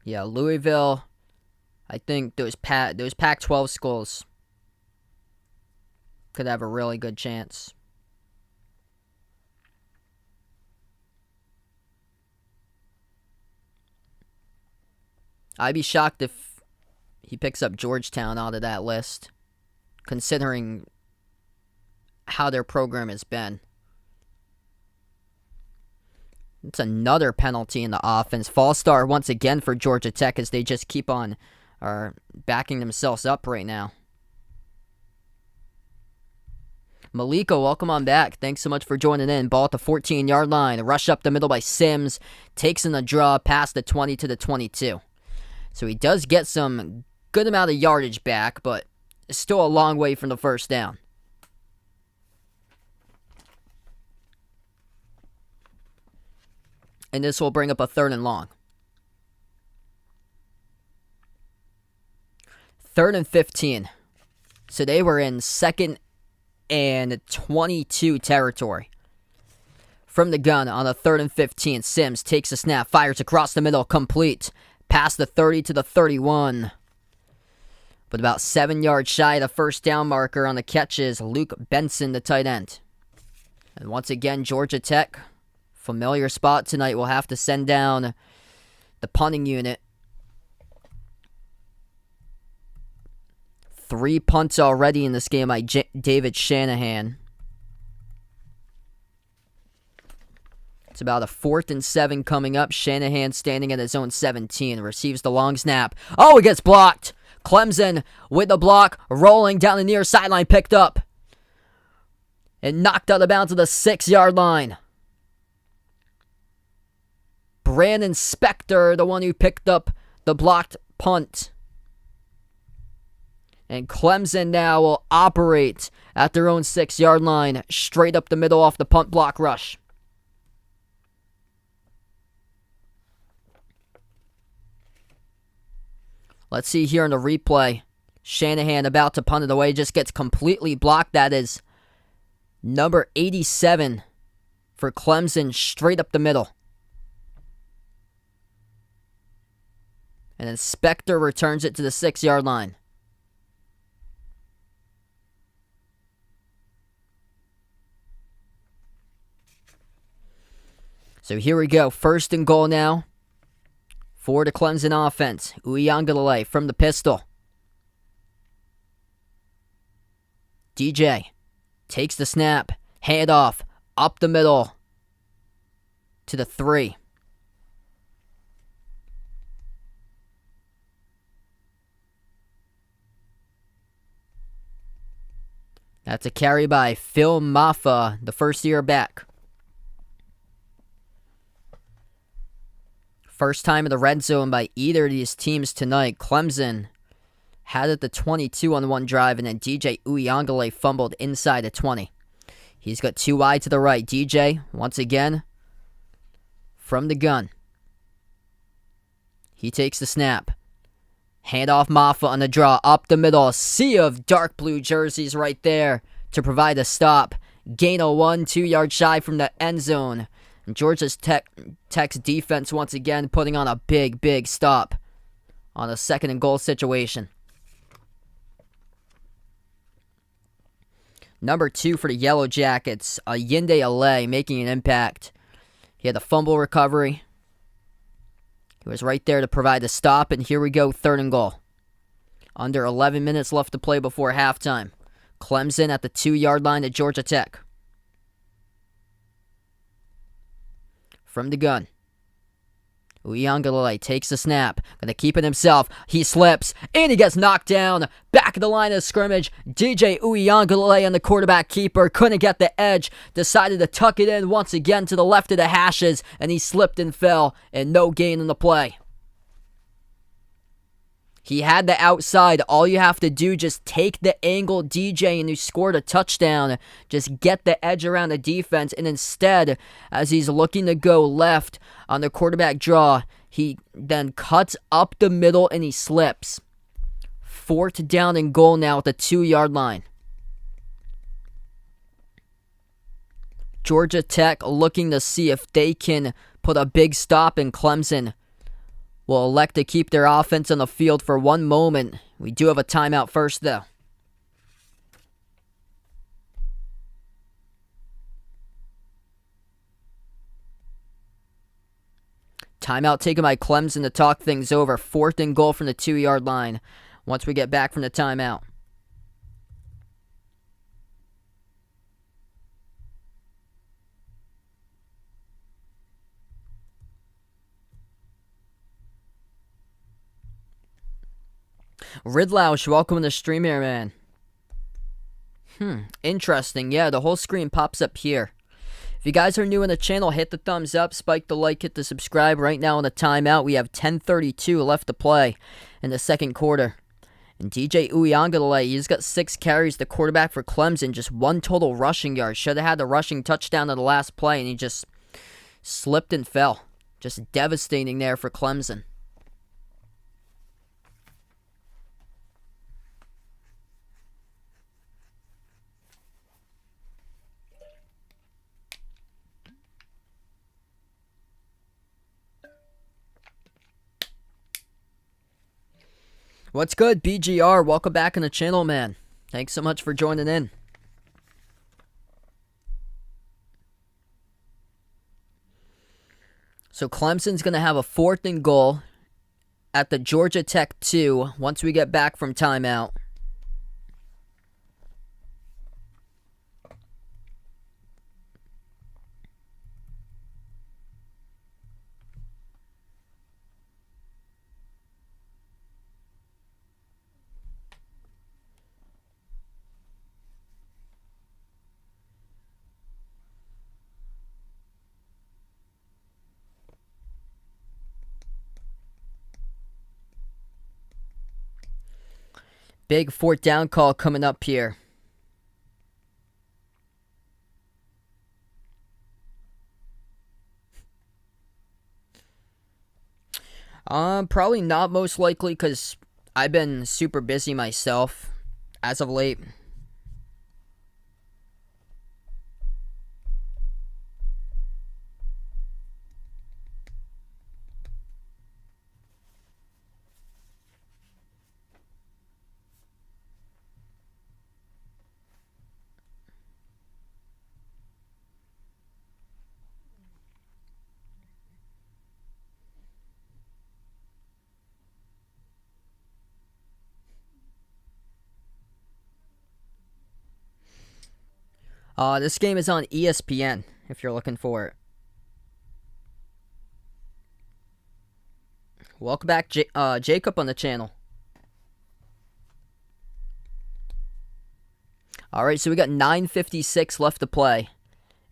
Yeah, Louisville, I think those Pac-12 schools could have a really good chance. I'd be shocked if he picks up Georgetown out of that list, considering how their program has been. It's another penalty in the offense. False start once again for Georgia Tech as they just keep on backing themselves up right now. Malika, welcome on back. Thanks so much for joining in. Ball at the 14-yard line. Rush up the middle by Sims. Takes in the draw past the 20 to the 22. So he does get some good amount of yardage back, but it's still a long way from the first down. And this will bring up a third and long. 3rd and 15. So they were in 2nd and 22 territory. From the gun on a 3rd and 15, Sims takes a snap, fires across the middle, complete. Past the 30 to the 31. But about 7 yards shy of the first down marker on the catch is Luke Benson, the tight end. And once again, Georgia Tech, familiar spot tonight, will have to send down the punting unit. 3 punts already in this game by David Shanahan. It's about a 4th and 7 coming up. Shanahan standing at his own 17. Receives the long snap. Oh, it gets blocked. Clemson with the block. Rolling down the near sideline. Picked up. And knocked out of bounds at the 6-yard line. Brandon Spector, the one who picked up the blocked punt. And Clemson now will operate at their own 6-yard line, straight up the middle off the punt block rush. Let's see here in the replay. Shanahan about to punt it away, just gets completely blocked. That is number 87 for Clemson, straight up the middle. And then Spector returns it to the 6-yard line. So here we go. 1st and goal now for the Clemson offense. Uiagalelei from the pistol. DJ takes the snap. Hand off. Up the middle to the 3. That's a carry by Phil Maffa, the first-year back. First time in the red zone by either of these teams tonight. Clemson had it the 22 on one drive, and then DJ Uiagalelei fumbled inside the 20. He's got 2 wide to the right. DJ, once again, from the gun. He takes the snap. Hand off Maffa on the draw. Up the middle. A sea of dark blue jerseys right there to provide a stop. Gain of 1, 2 yards shy from the end zone. And Georgia Tech's defense once again putting on a big, big stop on a 2nd and goal situation. Number 2 for the Yellow Jackets, Yinde Alei making an impact. He had the fumble recovery. He was right there to provide the stop, and here we go, 3rd and goal. Under 11 minutes left to play before halftime. Clemson at the 2-yard line at Georgia Tech. From the gun. Uiagalelei takes the snap. Gonna keep it himself. He slips, and he gets knocked down. Back of the line of scrimmage. DJ Uiagalelei and the quarterback keeper couldn't get the edge. Decided to tuck it in once again to the left of the hashes, and he slipped and fell, and no gain in the play. He had the outside. All you have to do, just take the angle, DJ, and you scored a touchdown. Just get the edge around the defense. And instead, as he's looking to go left on the quarterback draw, he then cuts up the middle and he slips. 4th down and goal now at the 2-yard line. Georgia Tech looking to see if they can put a big stop in Clemson. Will elect to keep their offense on the field for one moment. We do have a timeout first, though. Timeout taken by Clemson to talk things over. 4th and goal from the 2-yard line once we get back from the timeout. Ridlausch, welcome to the stream here, man. Interesting. Yeah, the whole screen pops up here. If you guys are new in the channel, hit the thumbs up, spike the like, hit the subscribe. Right now in the timeout, we have 10:32 left to play in the second quarter. And DJ Uiagalelei, he's got 6 carries, the quarterback for Clemson, just 1 total rushing yard. Should have had the rushing touchdown on the last play, and he just slipped and fell. Just devastating there for Clemson. What's good, BGR? Welcome back in the channel, man. Thanks so much for joining in. So Clemson's going to have a 4th and goal at the Georgia Tech 2 once we get back from timeout. Big 4th down call coming up here. Probably not, most likely, because I've been super busy myself as of late. This game is on ESPN, if you're looking for it. Welcome back, Jacob, on the channel. Alright, so we got 9:56 left to play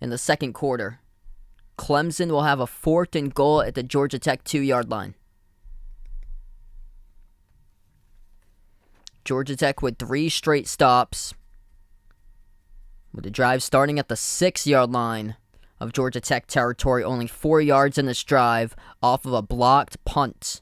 in the second quarter. Clemson will have a 4th and goal at the Georgia Tech 2-yard line. Georgia Tech with 3 straight stops, with the drive starting at the 6-yard line of Georgia Tech territory. Only 4 yards in this drive off of a blocked punt.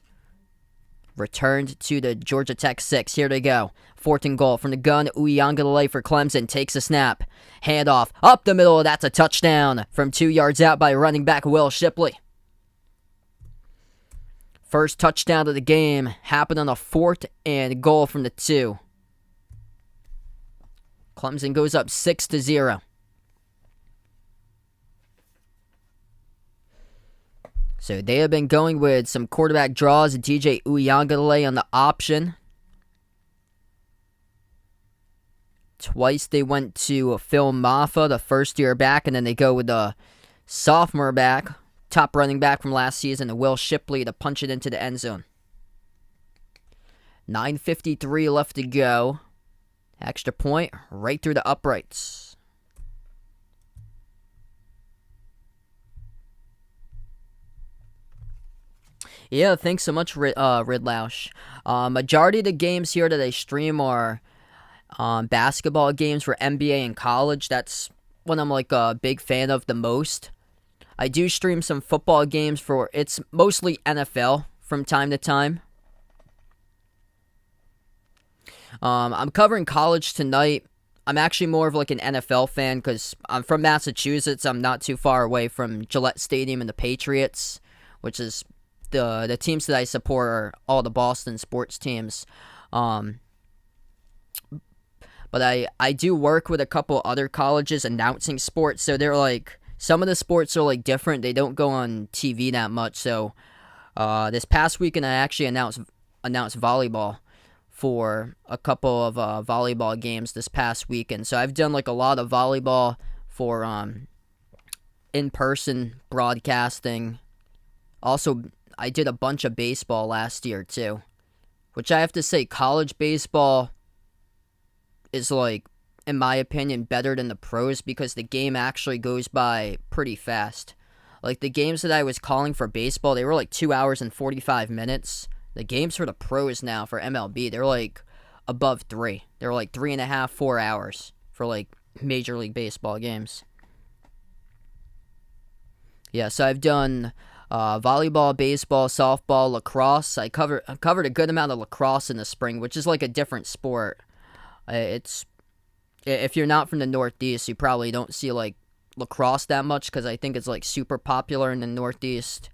Returned to the Georgia Tech 6. Here they go. 4th and goal from the gun. Uiagalelei for Clemson takes a snap. Handoff up the middle. That's a touchdown from 2 yards out by running back Will Shipley. First touchdown of the game happened on a 4th and goal from the 2. Clemson goes up 6-0. So they have been going with some quarterback draws. DJ Uiagalelei on the option. Twice they went to Phil Maffa, the first-year back, and then they go with the sophomore back, top running back from last season, Will Shipley, to punch it into the end zone. 9:53 left to go. Extra point right through the uprights. Yeah, thanks so much, Ridlausch. Majority of the games here that I stream are basketball games for NBA and college. That's what I'm like a big fan of the most. I do stream some football games it's mostly NFL from time to time. I'm covering college tonight. I'm actually more of like an NFL fan because I'm from Massachusetts. I'm not too far away from Gillette Stadium and the Patriots, which is the teams that I support are all the Boston sports teams. But I do work with a couple other colleges announcing sports, so they're like, some of the sports are like different. They don't go on TV that much. So this past weekend I actually announced volleyball for a couple of volleyball games this past weekend. So I've done like a lot of volleyball for in-person broadcasting. Also, I did a bunch of baseball last year too, which I have to say, college baseball is like, in my opinion, better than the pros because the game actually goes by pretty fast. Like the games that I was calling for baseball, they were like 2 hours and 45 minutes. The games for the pros now for MLB, they're like above 3. They're like 3.5, 4 hours for like Major League Baseball games. Yeah, so I've done volleyball, baseball, softball, lacrosse. I covered a good amount of lacrosse in the spring, which is like a different sport. If you're not from the Northeast, you probably don't see like lacrosse that much because I think it's like super popular in the Northeast.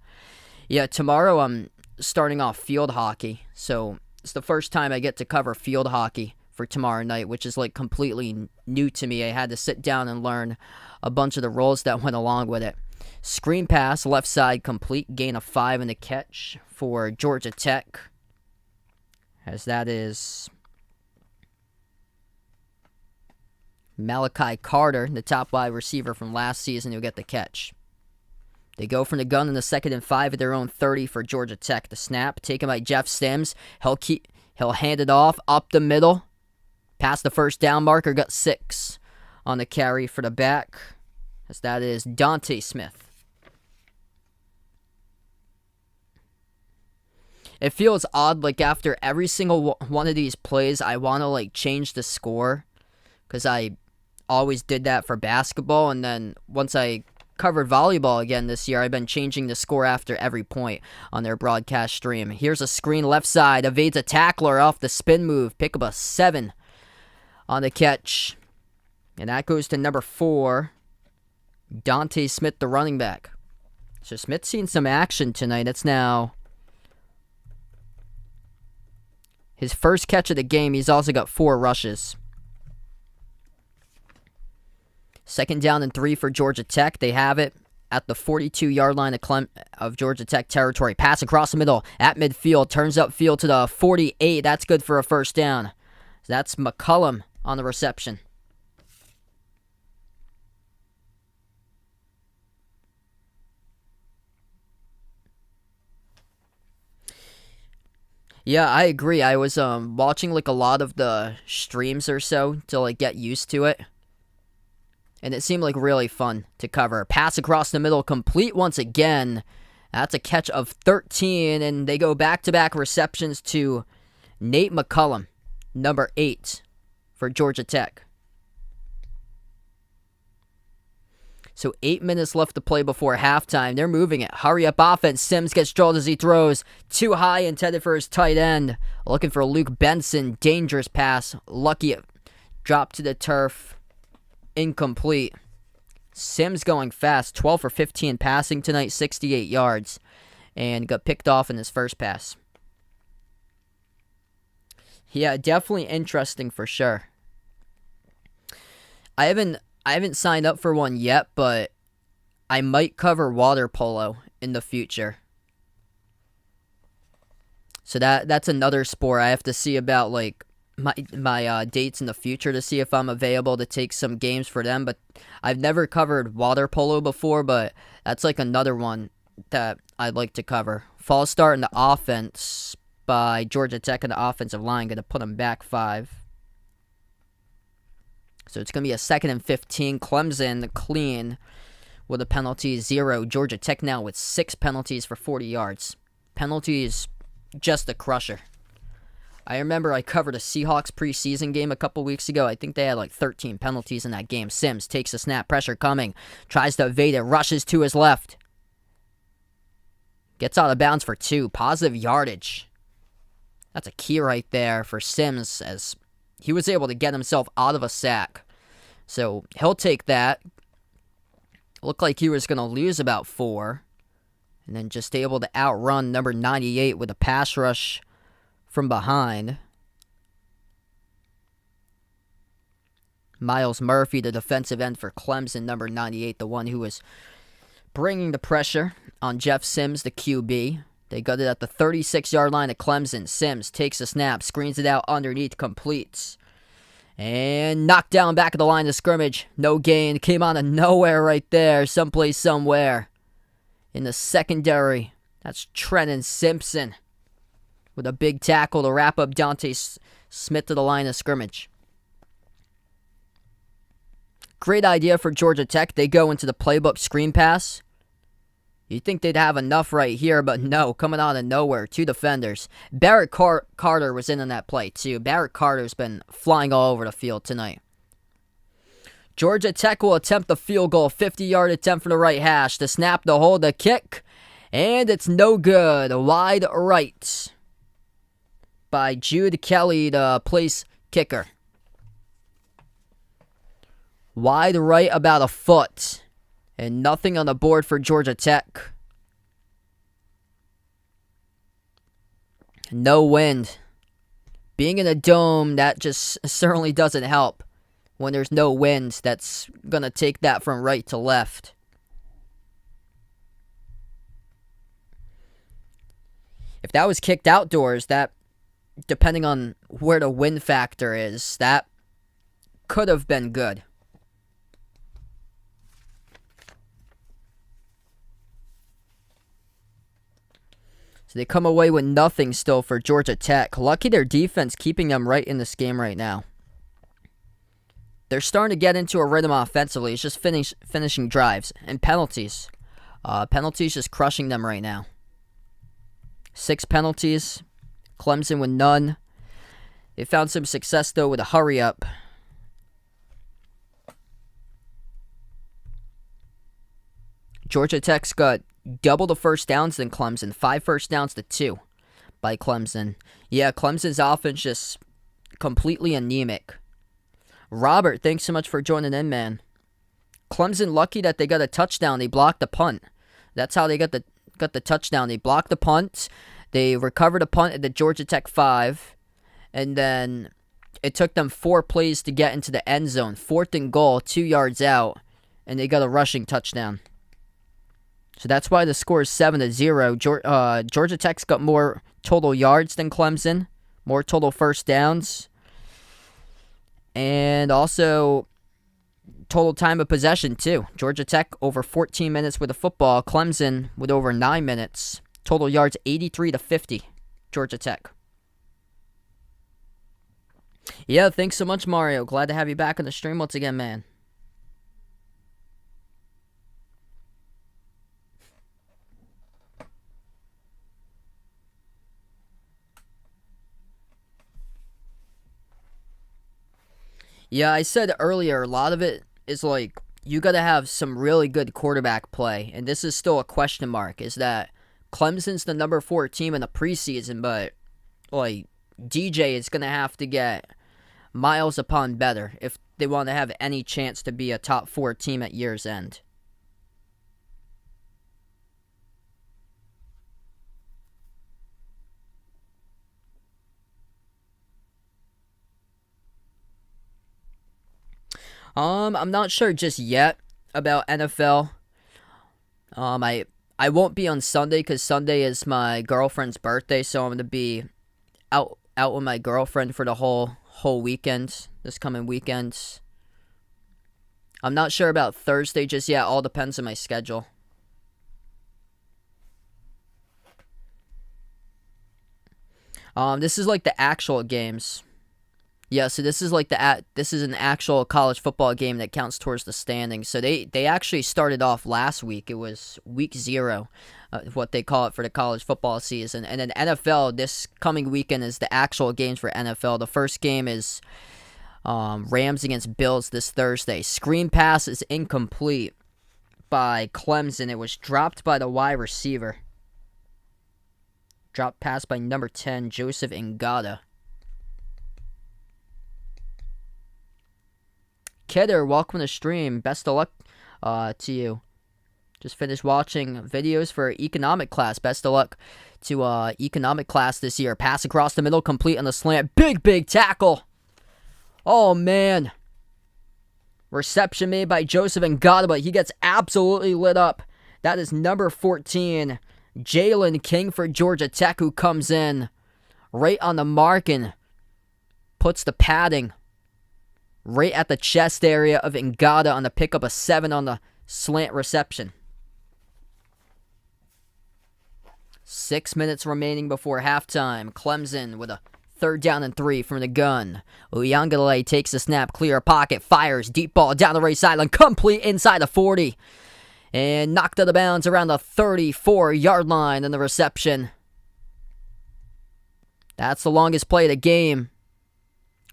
Yeah, tomorrow I'm starting off field hockey, so it's the first time I get to cover field hockey for tomorrow night, which is like completely new to me. I had to sit down and learn a bunch of the rules that went along with it. Screen pass, left side complete, gain of 5 in the catch for Georgia Tech, as that is Malachi Carter, the top wide receiver from last season, who get the catch. They go from the gun in the 2nd and 5 at their own 30 for Georgia Tech. The snap taken by Jeff Sims. He'll hand it off up the middle. Past the first down marker, got 6 on the carry for the back, as that is Dante Smith. It feels odd, like after every single one of these plays, I want to like change the score, because I always did that for basketball, and then once I covered volleyball again this year, I've been changing the score after every point on their broadcast stream. Here's a screen left side, evades a tackler off the spin move, pick up a 7 on the catch, and that goes to number 4, Dante Smith, the running back. So Smith's seen some action tonight. It's now his first catch of the game. He's also got 4 rushes. 2nd down and 3 for Georgia Tech. They have it at the 42-yard line of Georgia Tech territory. Pass across the middle at midfield. Turns upfield to the 48. That's good for a first down. That's McCullum on the reception. Yeah, I agree. I was watching like a lot of the streams or so to like get used to it, and it seemed like really fun to cover. Pass across the middle, complete once again. That's a catch of 13, and they go back-to-back receptions to Nate McCullum, number 8 for Georgia Tech. So 8 minutes left to play before halftime. They're moving it. Hurry up offense. Sims gets drilled as he throws. Too high, intended for his tight end. Looking for Luke Benson. Dangerous pass. Lucky it dropped to the turf. Incomplete. Sims going fast. 12 for 15 passing tonight. 68 yards. And got picked off in his first pass. Yeah, definitely interesting for sure. I haven't signed up for one yet, but I might cover water polo in the future. So that's another sport I have to see about, like, my dates in the future to see if I'm available to take some games for them. But I've never covered water polo before, but that's like another one that I'd like to cover. False start in the offense by Georgia Tech, and the offensive line going to put them back 5. So it's going to be a 2nd and 15. Clemson clean with a penalty, 0. Georgia Tech now with 6 penalties for 40 yards. Penalties, just a crusher. I remember I covered a Seahawks preseason game a couple weeks ago. I think they had like 13 penalties in that game. Sims takes a snap, pressure coming, tries to evade it, rushes to his left. Gets out of bounds for 2. Positive yardage. That's a key right there for Sims, as he was able to get himself out of a sack. So he'll take that. Looked like he was going to lose about 4. And then just able to outrun number 98 with a pass rush from behind. Miles Murphy, the defensive end for Clemson, number 98, the one who was bringing the pressure on Jeff Sims, the QB. They got it at the 36-yard line of Clemson. Sims takes a snap, screens it out underneath, completes. And knocked down back of the line of scrimmage. No gain. Came out of nowhere right there. Someplace, somewhere. In the secondary, that's Trenton Simpson with a big tackle to wrap up Dante Smith to the line of scrimmage. Great idea for Georgia Tech. They go into the playbook screen pass. You'd think they'd have enough right here, but no, coming out of nowhere. 2 defenders. Barrett Carter was in that play, too. Barrett Carter's been flying all over the field tonight. Georgia Tech will attempt the field goal. 50-yard attempt from the right hash. The snap, the hold, the kick. And it's no good. Wide right by Jude Kelly, the place kicker. Wide right about a foot. And nothing on the board for Georgia Tech. No wind. Being in a dome, that just certainly doesn't help. When there's no wind, that's going to take that from right to left. If that was kicked outdoors, that, depending on where the wind factor is, that could have been good. So they come away with nothing still for Georgia Tech. Lucky their defense keeping them right in this game right now. They're starting to get into a rhythm offensively. It's just finishing drives. And penalties. Penalties just crushing them right now. 6 penalties. Clemson with none. They found some success, though, with a hurry-up. Georgia Tech's got double the first downs than Clemson. 5 first downs to 2 by Clemson. Yeah, Clemson's offense just completely anemic. Robert, thanks so much for joining in, man. Clemson lucky that they got a touchdown. They blocked the punt. That's how they got the touchdown. They blocked the punt. They recovered a punt at the Georgia Tech 5. And then it took them 4 plays to get into the end zone. 4th and goal, 2 yards out. And they got a rushing touchdown. So that's why the score is 7-0. Georgia Tech's got more total yards than Clemson. More total first downs. And also total time of possession, too. Georgia Tech over 14 minutes with the football. Clemson with over 9 minutes. Total yards 83-50. Georgia Tech. Yeah, thanks so much, Mario. Glad to have you back on the stream once again, man. Yeah, I said earlier, a lot of it is like, you got to have some really good quarterback play. And this is still a question mark, is that Clemson's the number 4 team in the preseason, but like DJ is going to have to get miles upon better if they want to have any chance to be a top 4 team at year's end. I'm not sure just yet about NFL. I I won't be on Sunday because Sunday is my girlfriend's birthday, so I'm going to be out with my girlfriend for the whole weekend, this coming weekend. I'm not sure about Thursday just yet. All depends on my schedule. This is like the actual games. Yeah, so this is like this is an actual college football game that counts towards the standings. So they actually started off last week. It was week 0, what they call it for the college football season. And then NFL this coming weekend is the actual games for NFL. The first game is Rams against Bills this Thursday. Screen pass is incomplete by Clemson. It was dropped by the wide receiver. Drop pass by number 10, Joseph Ngata. Kidder, welcome to the stream. Best of luck to you. Just finished watching videos for economic class. Best of luck to economic class this year. Pass across the middle, complete on the slant. Big tackle. Oh, man. Reception made by Joseph Ngata, but he gets absolutely lit up. That is number 14. Jalen King for Georgia Tech, who comes in right on the mark and puts the padding right at the chest area of Ngata on the pickup of 7 on the slant reception. 6 minutes remaining before halftime. Clemson with a 3rd down and 3 from the gun. Uyunglele takes the snap, clear pocket, fires, deep ball down the right sideline, complete inside the 40. And knocked out of bounds around the 34-yard line in the reception. That's the longest play of the game.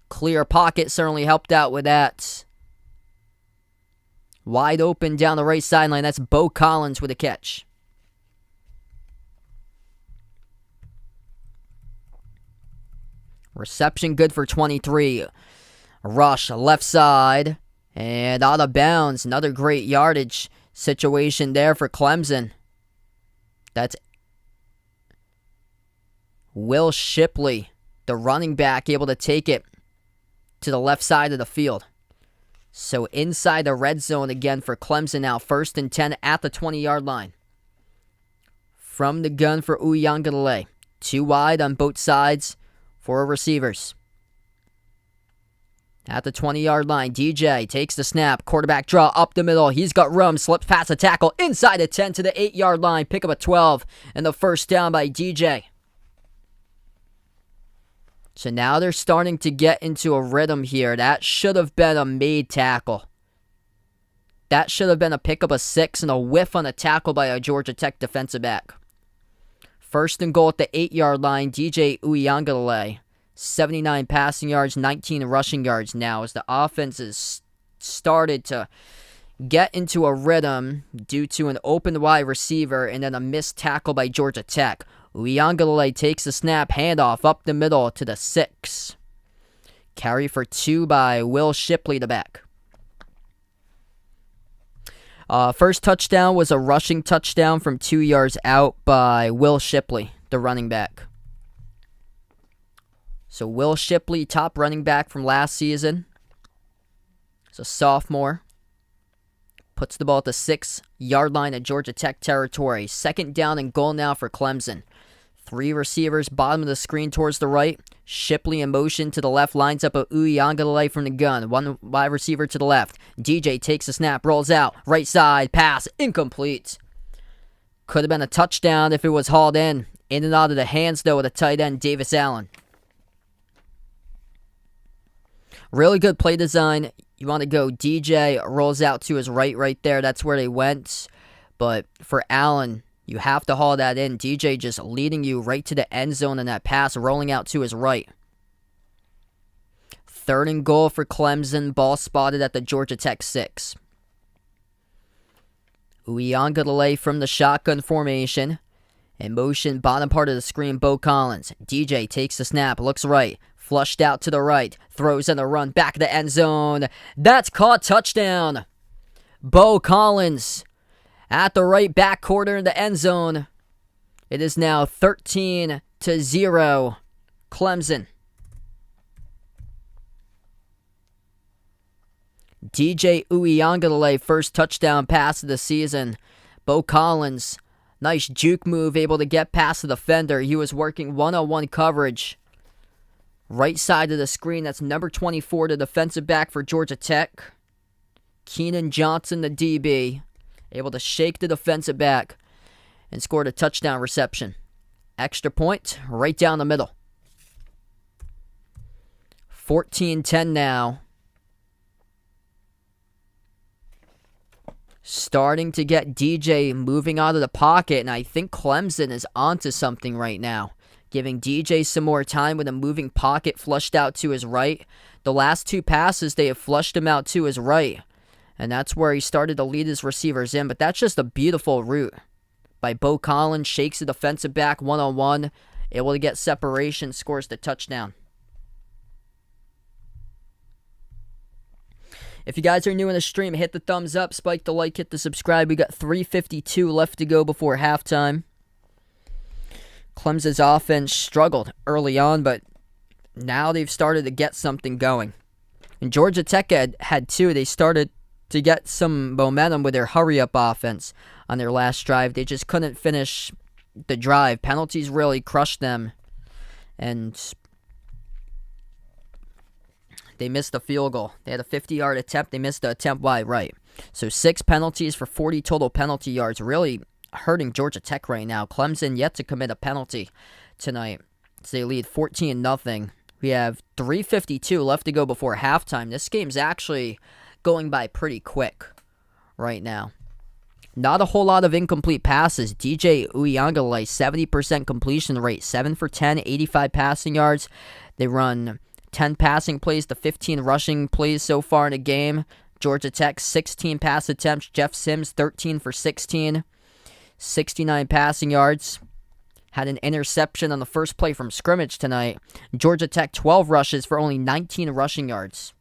Clear pocket certainly helped out with that. Wide open down the right sideline. That's Bo Collins with a catch. Reception good for 23. Rush left side. And out of bounds. Another great yardage situation there for Clemson. That's Will Shipley, the running back, able to take it to the left side of the field. So inside the red zone again for Clemson now. 1st and 10 at the 20-yard line. From the gun for Uyunglele. 2 wide on both sides for receivers. At the 20-yard line, DJ takes the snap. Quarterback draw up the middle. He's got room. Slips past a tackle. Inside the 10 to the 8-yard line. Pick up a 12. And the 1st down by DJ. So now they're starting to get into a rhythm here. That should have been a made tackle. That should have been a pickup of 6 and a whiff on a tackle by a Georgia Tech defensive back. 1st and goal at the 8-yard line. DJ Uyunglele. 79 passing yards, 19 rushing yards now as the offense has started to get into a rhythm due to an open wide receiver and then a missed tackle by Georgia Tech. Uyunglele takes the snap, handoff up the middle to the 6. Carry for 2 by Will Shipley, the back. First touchdown was a rushing touchdown from 2 yards out by Will Shipley, the running back. So Will Shipley, top running back from last season. He's a sophomore. Puts the ball at the 6-yard line of Georgia Tech territory. 2nd down and goal now for Clemson. 3 receivers, bottom of the screen towards the right. Shipley in motion to the left, lines up a Uyunglele from the gun. 1 wide receiver to the left. DJ takes a snap, rolls out. Right side, pass, incomplete. Could have been a touchdown if it was hauled in. In and out of the hands, though, of the tight end, Davis Allen. Really good play design. You want to go DJ, rolls out to his right there. That's where they went. But for Allen, you have to haul that in. DJ just leading you right to the end zone in that pass, rolling out to his right. 3rd and goal for Clemson. Ball spotted at the Georgia Tech 6. Uyunglele from the shotgun formation. In motion, bottom part of the screen, Bo Collins. DJ takes the snap, looks right. Flushed out to the right. Throws in the run. Back of the end zone. That's caught. Touchdown. Bo Collins at the right back corner in the end zone. It is now 13-0. Clemson. DJ Uyunglele, first touchdown pass of the season. Bo Collins, Nice juke move, able to get past the defender. He was working one-on-one coverage. Right side of the screen, that's number 24, the defensive back for Georgia Tech. Keenan Johnson, the DB, able to shake the defensive back and scored a touchdown reception. Extra point, right down the middle. 14-10 now. Starting to get DJ moving out of the pocket, and I think Clemson is onto something right now. Giving DJ some more time with a moving pocket flushed out to his right. The last two passes, they have flushed him out to his right. And that's where he started to lead his receivers in. But that's just a beautiful route by Bo Collins. Shakes the defensive back one-on-one. Able to get separation, scores the touchdown. If you guys are new in the stream, hit the thumbs up, spike the like, hit the subscribe. We got 3:52 left to go before halftime. Clemson's offense struggled early on, but now they've started to get something going. And Georgia Tech had too. They started to get some momentum with their hurry-up offense on their last drive. They just couldn't finish the drive. Penalties really crushed them, and they missed a field goal. They had a 50-yard attempt. They missed the attempt wide right. So 6 penalties for 40 total penalty yards. Really hurting Georgia Tech right now. Clemson yet to commit a penalty tonight. So they lead 14-0. We have 3:52 left to go before halftime. This game's actually going by pretty quick right now. Not a whole lot of incomplete passes. DJ Uiagalelei, 70% completion rate, 7 for 10, 85 passing yards. They run 10 passing plays to 15 rushing plays so far in the game. Georgia Tech, 16 pass attempts. Jeff Sims, 13 for 16, 69 passing yards. Had an interception on the first play from scrimmage tonight. Georgia Tech, 12 rushes for only 19 rushing yards.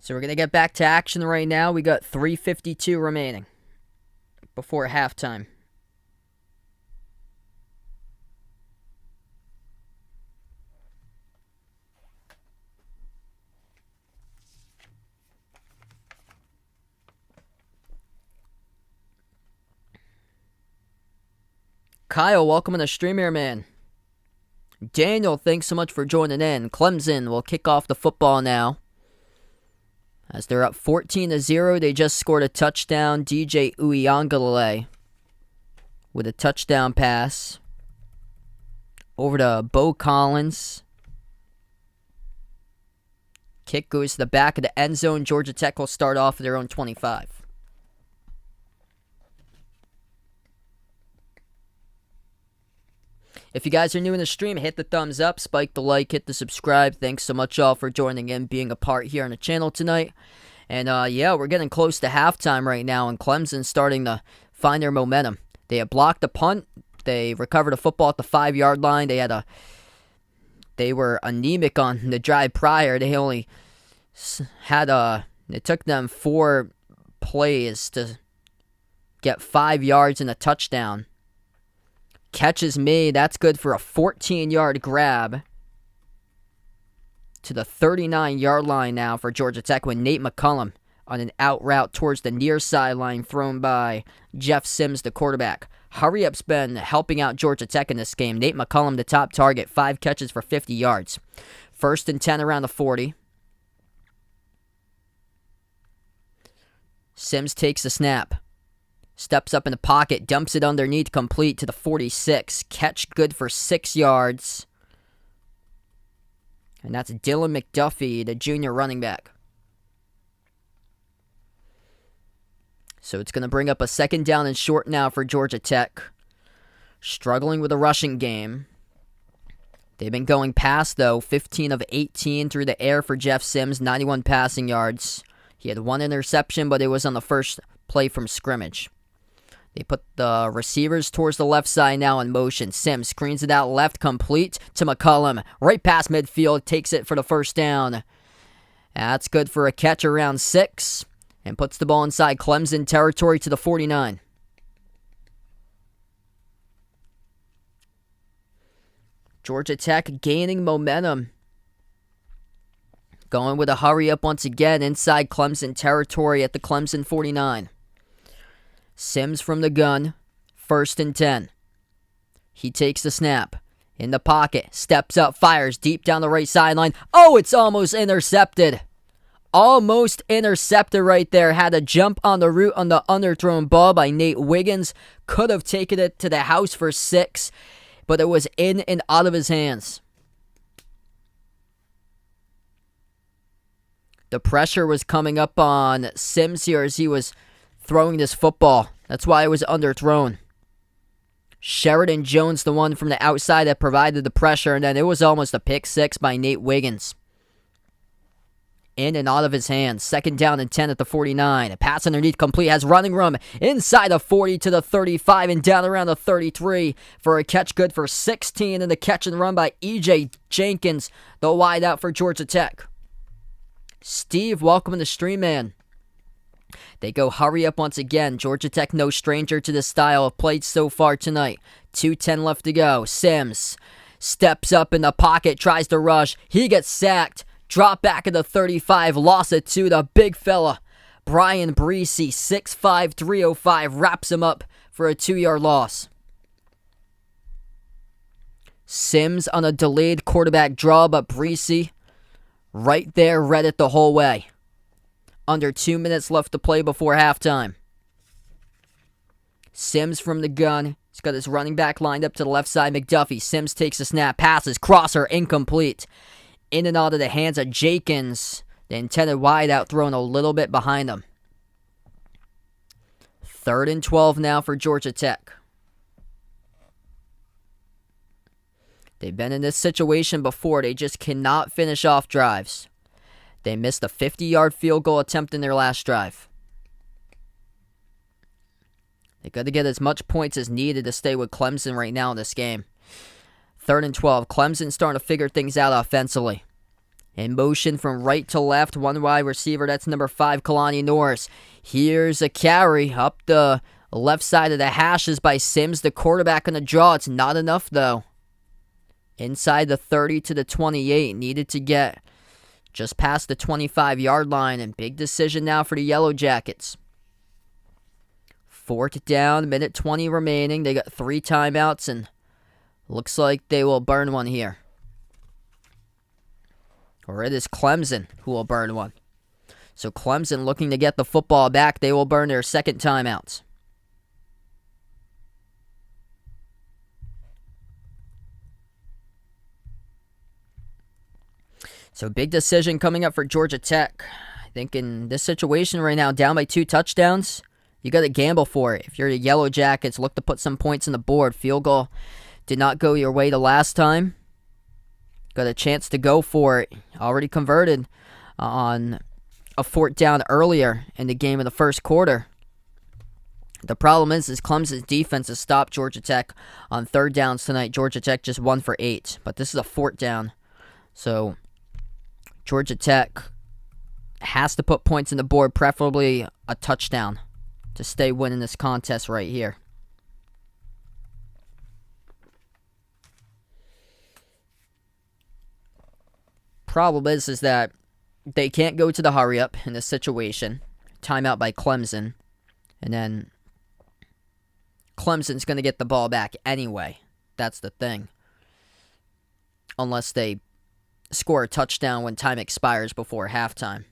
So we're going to get back to action right now. We got 3:52 remaining before halftime. Kyle, welcome to the stream here, man. Daniel, thanks so much for joining in. Clemson will kick off the football now. As they're up 14-0, they just scored a touchdown. DJ Uiagalelei with a touchdown pass over to Bo Collins. Kick goes to the back of the end zone. Georgia Tech will start off at their own 25. If you guys are new in the stream, hit the thumbs up, spike the like, hit the subscribe. Thanks so much all for joining in, being a part here on the channel tonight. And yeah, we're getting close to halftime right now, and Clemson's starting to find their momentum. They had blocked a punt. They recovered a football at the 5-yard line. They were anemic on the drive prior. They only had it took them 4 plays to get 5 yards and a touchdown. Catch is made. That's good for a 14-yard grab to the 39-yard line now for Georgia Tech with Nate McCullum on an out route towards the near sideline thrown by Jeff Sims, the quarterback. Hurry-up's been helping out Georgia Tech in this game. Nate McCullum, the top target, 5 catches for 50 yards. 1st and 10 around the 40. Sims takes the snap. Steps up in the pocket, dumps it underneath, complete to the 46. Catch good for 6 yards. And that's Dylan McDuffie, the junior running back. So it's going to bring up a 2nd down and short now for Georgia Tech. Struggling with a rushing game. They've been going past, though. 15 of 18 through the air for Jeff Sims, 91 passing yards. He had 1 interception, but it was on the first play from scrimmage. They put the receivers towards the left side now in motion. Sims screens it out left, complete to McCullum. Right past midfield, takes it for the 1st down. That's good for a catch around 6. And puts the ball inside Clemson territory to the 49. Georgia Tech gaining momentum. Going with a hurry up once again inside Clemson territory at the Clemson 49. Sims from the gun, 1st and 10. He takes the snap. In the pocket, steps up, fires deep down the right sideline. Oh, it's almost intercepted. Almost intercepted right there. Had a jump on the route on the underthrown ball by Nate Wiggins. Could have taken it to the house for 6, but it was in and out of his hands. The pressure was coming up on Sims here as he was throwing this football. That's why it was underthrown. Sheridan Jones, the one from the outside that provided the pressure, and then it was almost a pick 6 by Nate Wiggins. In and out of his hands. 2nd down and 10 at the 49. A pass underneath complete. Has running room inside the 40 to the 35 and down around the 33 for a catch good for 16. And the catch and run by E.J. Jenkins, the wide out for Georgia Tech. Steve, welcome to the stream, man. They go hurry up once again. Georgia Tech no stranger to this style of play so far tonight. 2:10 left to go. Sims steps up in the pocket, tries to rush. He gets sacked. Drop back at the 35, lost it to the big fella. Brian Breesy, 6'5", 305, wraps him up for a 2-yard loss. Sims on a delayed quarterback draw, but Breesy right there read it the whole way. Under 2 minutes left to play before halftime. Sims from the gun. He's got his running back lined up to the left side, McDuffie. Sims takes a snap, passes, crosser, incomplete. In and out of the hands of Jenkins. The intended wide out thrown a little bit behind him. 3rd and 12 now for Georgia Tech. They've been in this situation before. They just cannot finish off drives. They missed a 50-yard field goal attempt in their last drive. They got to get as much points as needed to stay with Clemson right now in this game. 3rd and 12. Clemson starting to figure things out offensively. In motion from right to left. One wide receiver. That's number 5, Kalani Norris. Here's a carry up the left side of the hashes by Sims, the quarterback on the draw. It's not enough, though. Inside the 30 to the 28. Needed to get just past the 25-yard line. And big decision now for the Yellow Jackets. 4th down. Minute 20 remaining. They got 3 timeouts and looks like they will burn one here. Or it is Clemson who will burn one. So Clemson looking to get the football back. They will burn their 2nd timeouts. So big decision coming up for Georgia Tech. I think in this situation right now, down by 2 touchdowns, you got to gamble for it. If you're the Yellow Jackets, look to put some points on the board. Field goal did not go your way the last time. Got a chance to go for it. Already converted on a 4th down earlier in the game in the first quarter. The problem is Clemson's defense has stopped Georgia Tech on 3rd downs tonight. Georgia Tech just 1 for 8. But this is a 4th down. So Georgia Tech has to put points on the board, preferably a touchdown, to stay winning this contest right here. Problem is that they can't go to the hurry up in this situation. Timeout by Clemson. And then Clemson's going to get the ball back anyway. That's the thing. Unless they score a touchdown when time expires before halftime.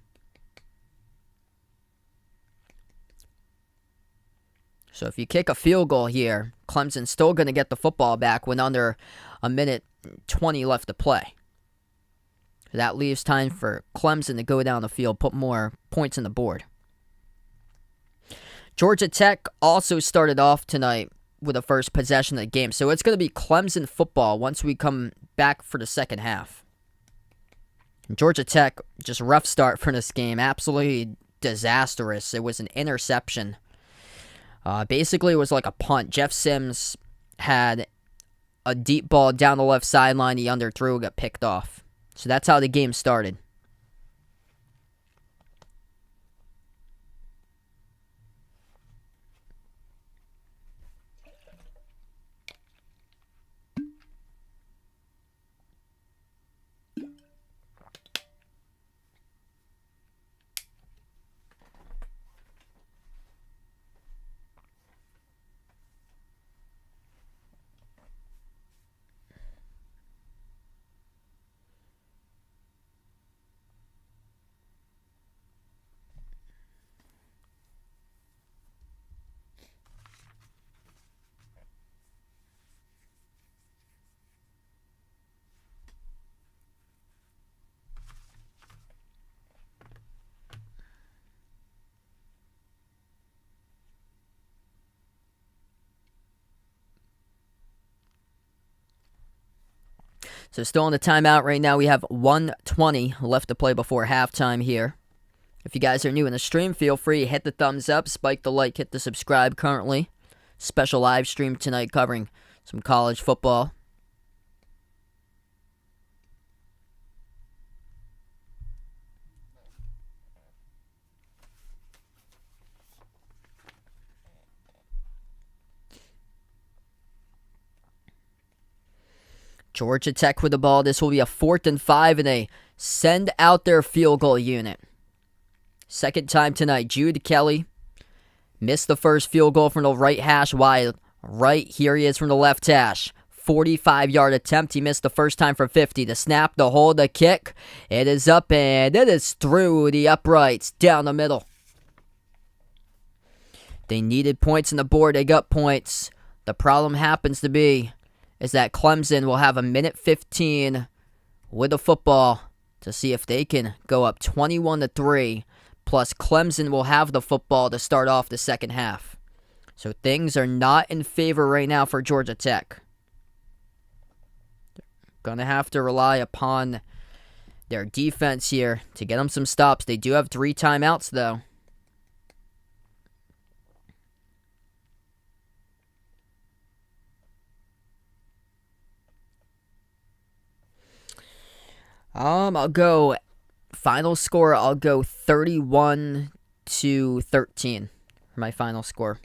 So if you kick a field goal here, Clemson's still going to get the football back when under a minute 20 left to play. That leaves time for Clemson to go down the field, put more points on the board. Georgia Tech also started off tonight with the first possession of the game. So it's going to be Clemson football once we come back for the second half. Georgia Tech, just rough start for this game. Absolutely disastrous. It was an interception. Basically, it was like a punt. Jeff Sims had a deep ball down the left sideline. He underthrew, got picked off. So that's how the game started. So still in the timeout right now. We have 1:20 left to play before halftime here. If you guys are new in the stream, feel free to hit the thumbs up, spike the like, hit the subscribe currently. Special live stream tonight covering some college football. Georgia Tech with the ball. This will be a 4th and 5, and they send out their field goal unit. Second time tonight, Jude Kelly missed the first field goal from the right hash wide. Right, here he is from the left hash. 45-yard attempt. He missed the first time for 50. The snap, the hold, the kick. It is up, and it is through the uprights, down the middle. They needed points on the board. They got points. The problem happens to be is that Clemson will have a minute 15 with the football to see if they can go up 21-3. Plus, Clemson will have the football to start off the second half. So things are not in favor right now for Georgia Tech. They're going to have to rely upon their defense here to get them some stops. They do have 3 timeouts, though. I'll go final score. I'll go 31-13 for my final score.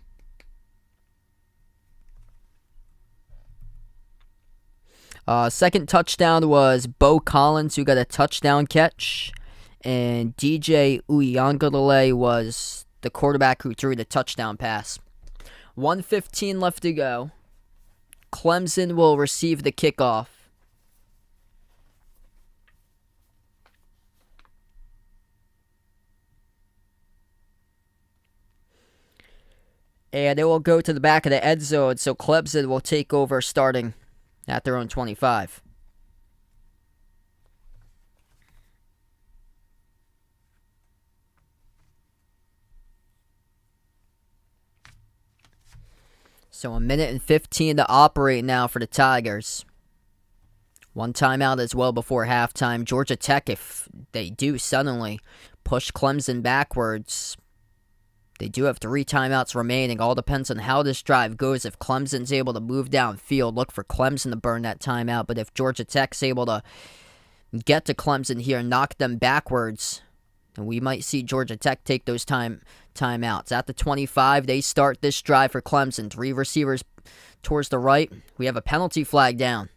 Second touchdown was Bo Collins, who got a touchdown catch, and DJ Uiagalelei was the quarterback who threw the touchdown pass. 1:15 left to go. Clemson will receive the kickoff. And it will go to the back of the end zone, so Clemson will take over starting at their own 25. So 1:15 to operate now for the Tigers. 1 timeout as well before halftime. Georgia Tech, if they do suddenly push Clemson backwards, they do have 3 timeouts remaining. All depends on how this drive goes. If Clemson's able to move downfield, look for Clemson to burn that timeout. But if Georgia Tech's able to get to Clemson here and knock them backwards, then we might see Georgia Tech take those timeouts. At the 25, they start this drive for Clemson. 3 receivers towards the right. We have a penalty flag down.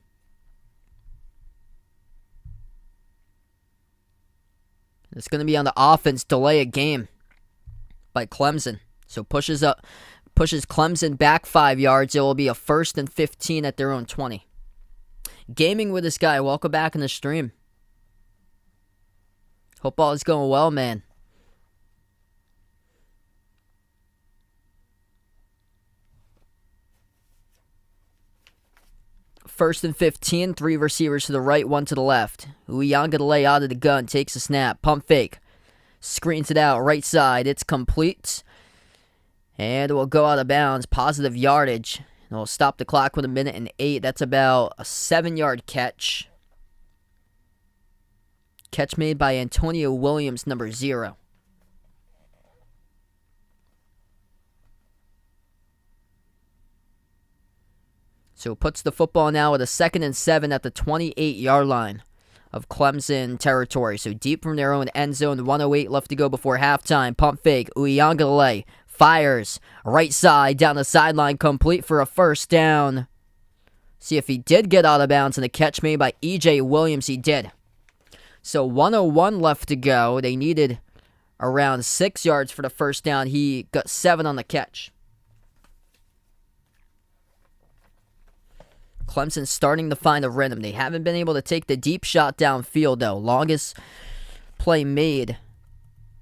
It's going to be on the offense, delay a game by Clemson. So pushes Clemson back 5 yards. It will be a 1st and 15 at their own 20. Gaming with this guy. Welcome back in the stream. Hope all is going well, man. First and 15, 3 receivers to the right, 1 to the left. Uiagalelei out of the gun, takes a snap, pump fake. Screens it out, right side, it's complete. And it will go out of bounds, positive yardage. And we'll stop the clock with 1:08. That's about a 7-yard catch. Catch made by Antonio Williams, number 0. So it puts the football now at a 2nd and 7 at the 28-yard line of Clemson territory. So deep from their own end zone, 1:08 left to go before halftime. Pump fake, Uiagalelei fires, right side, down the sideline, complete for a first down. See if he did get out of bounds, and the catch made by E.J. Williams, he did. So 1:01 left to go. They needed around 6 yards for the first down. He got 7 on the catch. Clemson's starting to find a rhythm. They haven't been able to take the deep shot downfield, though. Longest play made,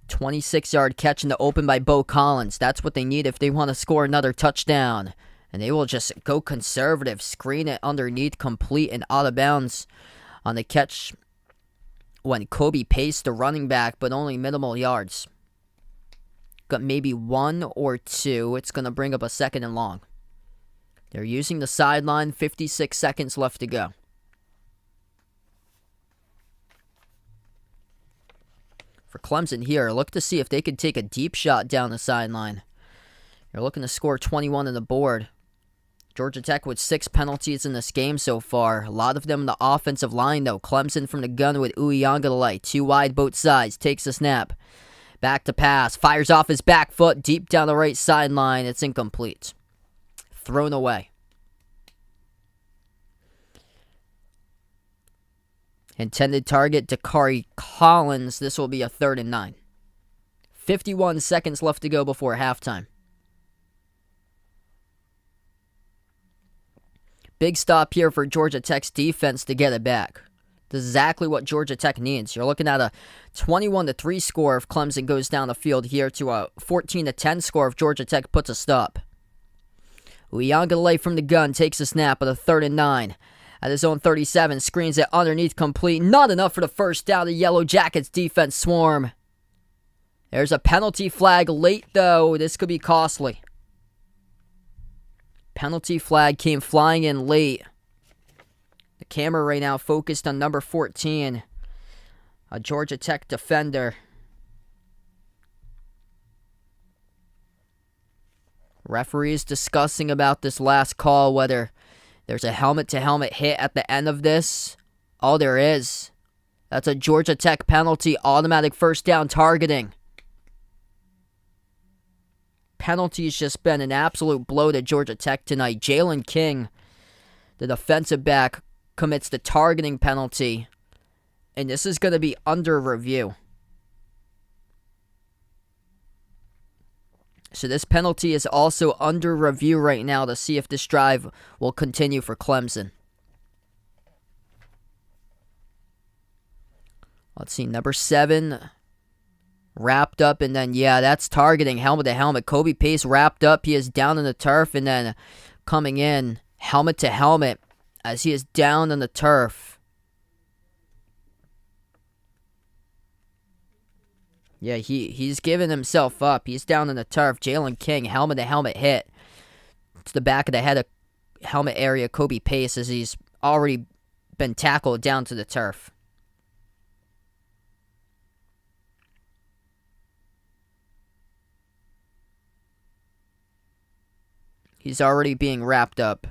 26-yard catch in the open by Bo Collins. That's what they need if they want to score another touchdown. And they will just go conservative, screen it underneath, complete and out of bounds on the catch when Kobe paced the running back, but only minimal yards. Got maybe 1 or 2. It's going to bring up a 2nd and long. They're using the sideline, 56 seconds left to go. For Clemson here, look to see if they could take a deep shot down the sideline. They're looking to score 21 on the board. Georgia Tech with 6 penalties in this game so far. A lot of them in the offensive line, though. Clemson from the gun with Uiagalelei. 2 wide, both sides. Takes a snap. Back to pass. Fires off his back foot deep down the right sideline. It's incomplete. Thrown away. Intended target, Dakari Collins. This will be a 3rd and 9. 51 seconds left to go before halftime. Big stop here for Georgia Tech's defense to get it back. This is exactly what Georgia Tech needs. You're looking at a 21-3 score if Clemson goes down the field here to a 14-10 score if Georgia Tech puts a stop. Uiagalelei from the gun takes a snap at a 3rd and 9. At his own 37, screens it underneath, complete. Not enough for the first down. The Yellow Jackets defense swarm. There's a penalty flag late, though. This could be costly. Penalty flag came flying in late. The camera right now focused on number 14, a Georgia Tech defender. Referees discussing about this last call, whether there's a helmet-to-helmet hit at the end of this. Oh, there is. That's a Georgia Tech penalty, automatic first down targeting. Penalty's just been an absolute blow to Georgia Tech tonight. Jalen King, the defensive back, commits the targeting penalty. And this is going to be under review. So this penalty is also under review right now to see if this drive will continue for Clemson. Let's see, number 7 wrapped up, and then, yeah, that's targeting, helmet-to-helmet. Kobe Pace wrapped up. He is down on the turf, and then coming in, helmet-to-helmet, as he is down on the turf. Yeah, he's giving himself up. He's down on the turf. Jalen King, helmet-to-helmet hit. It's the back of the head of helmet area, Kobe Pace, as he's already been tackled down to the turf. He's already being wrapped up.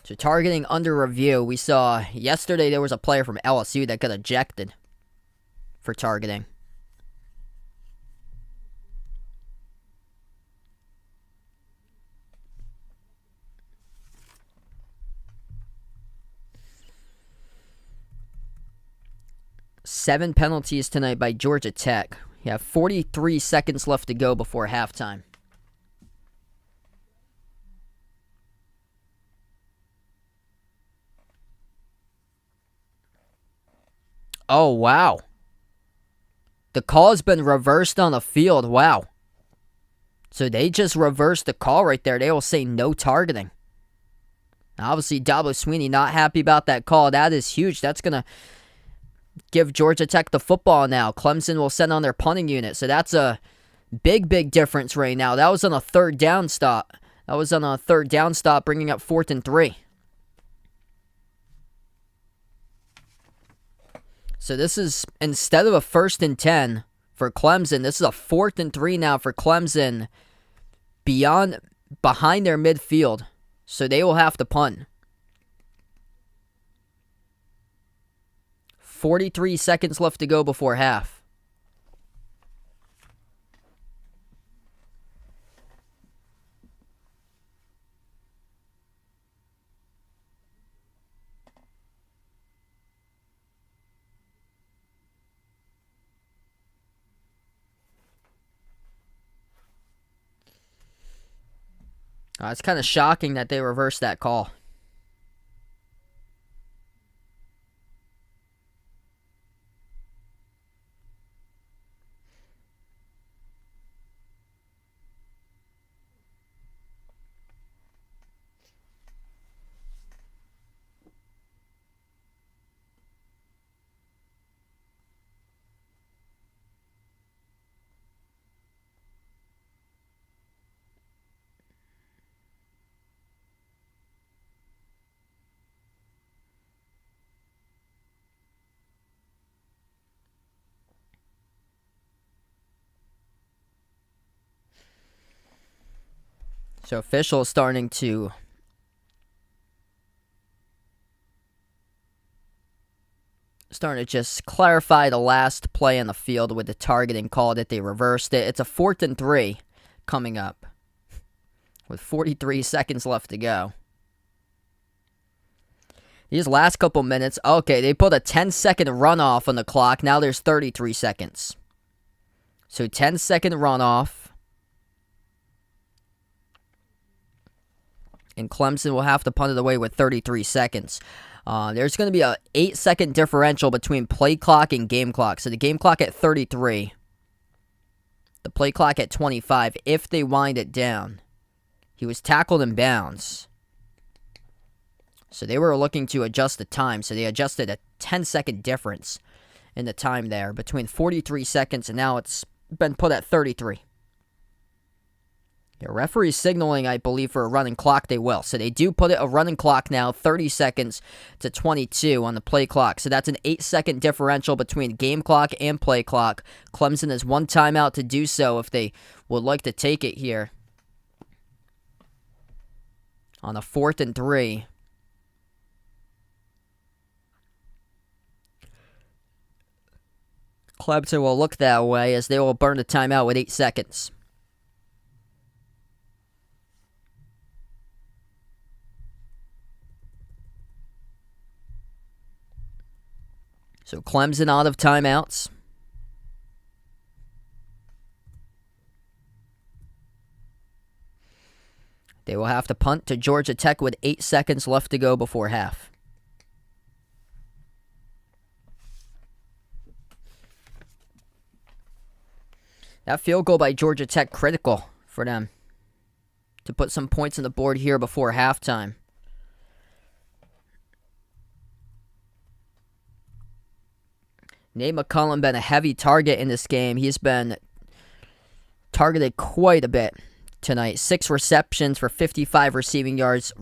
So targeting under review. We saw yesterday there was a player from LSU that got ejected for targeting. Seven penalties tonight by Georgia Tech. You have 43 seconds left to go before halftime. Oh, wow. The call has been reversed on the field. Wow. So they just reversed the call right there. They will say no targeting. Obviously, Dabo Sweeney not happy about that call. That is huge. That's going to give Georgia Tech the football now. Clemson will send on their punting unit. So that's a big, big difference right now. That was on a third down stop. Bringing up 4th and 3. So this is, instead of a 1st and 10 for Clemson, this is a 4th and 3 now for Clemson behind their midfield. So they will have to punt. 43 seconds left to go before half. It's kind of shocking that they reversed that call. So officials starting to just clarify the last play on the field with the targeting call that they reversed it. It's a 4th and 3 coming up with 43 seconds left to go. These last couple minutes, okay, they put a 10-second runoff on the clock. Now there's 33 seconds. So 10-second runoff. And Clemson will have to punt it away with 33 seconds. There's going to be an 8-second differential between play clock and game clock. So the game clock at 33. The play clock at 25 if they wind it down. He was tackled in bounds. So they were looking to adjust the time. So they adjusted a 10-second difference in the time there between 43 seconds and now it's been put at 33. The referee signaling, I believe, for a running clock. They will. So they do put it a running clock now, 30 seconds to 22 on the play clock. So that's an 8-second differential between game clock and play clock. Clemson has one timeout to do so if they would like to take it here. On a 4th and 3. Clemson will look that way as they will burn the timeout with 8 seconds. So Clemson out of timeouts. They will have to punt to Georgia Tech with 8 seconds left to go before half. That field goal by Georgia Tech critical for them to put some points on the board here before halftime. Nate McCullum been a heavy target in this game. He's been targeted quite a bit tonight. 6 receptions for 55 receiving yards,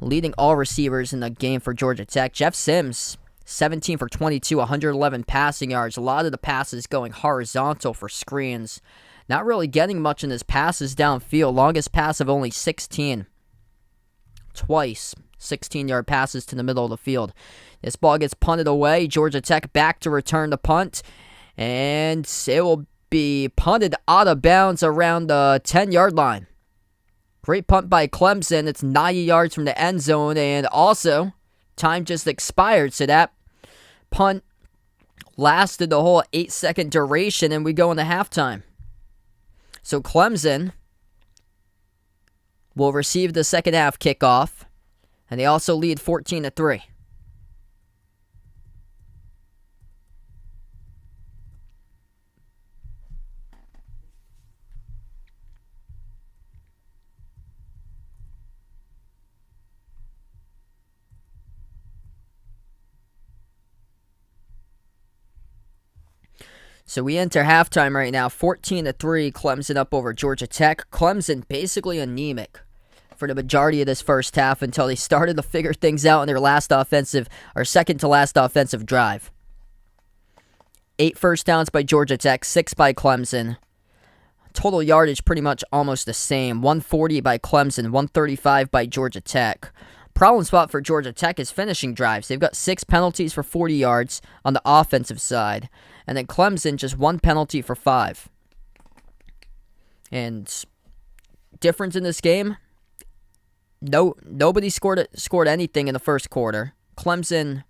leading all receivers in the game for Georgia Tech. Jeff Sims, 17 for 22, 111 passing yards. A lot of the passes going horizontal for screens. Not really getting much in his passes downfield. Longest pass of only 16. Twice. 16-yard passes to the middle of the field. This ball gets punted away. Georgia Tech back to return the punt. And it will be punted out of bounds around the 10-yard line. Great punt by Clemson. It's 90 yards from the end zone. And also, time just expired. So that punt lasted the whole 8-second duration. And we go into halftime. So Clemson will receive the second half kickoff. And they also lead 14-3. So we enter halftime right now, 14-3, Clemson up over Georgia Tech. Clemson basically anemic for the majority of this first half until they started to figure things out in their second to last offensive drive. 8 first downs by Georgia Tech, 6 by Clemson. Total yardage pretty much almost the same, 140 by Clemson, 135 by Georgia Tech. Problem spot for Georgia Tech is finishing drives. They've got 6 penalties for 40 yards on the offensive side. And then Clemson just 1 penalty for 5. And difference in this game, nobody scored anything in the first quarter. Clemson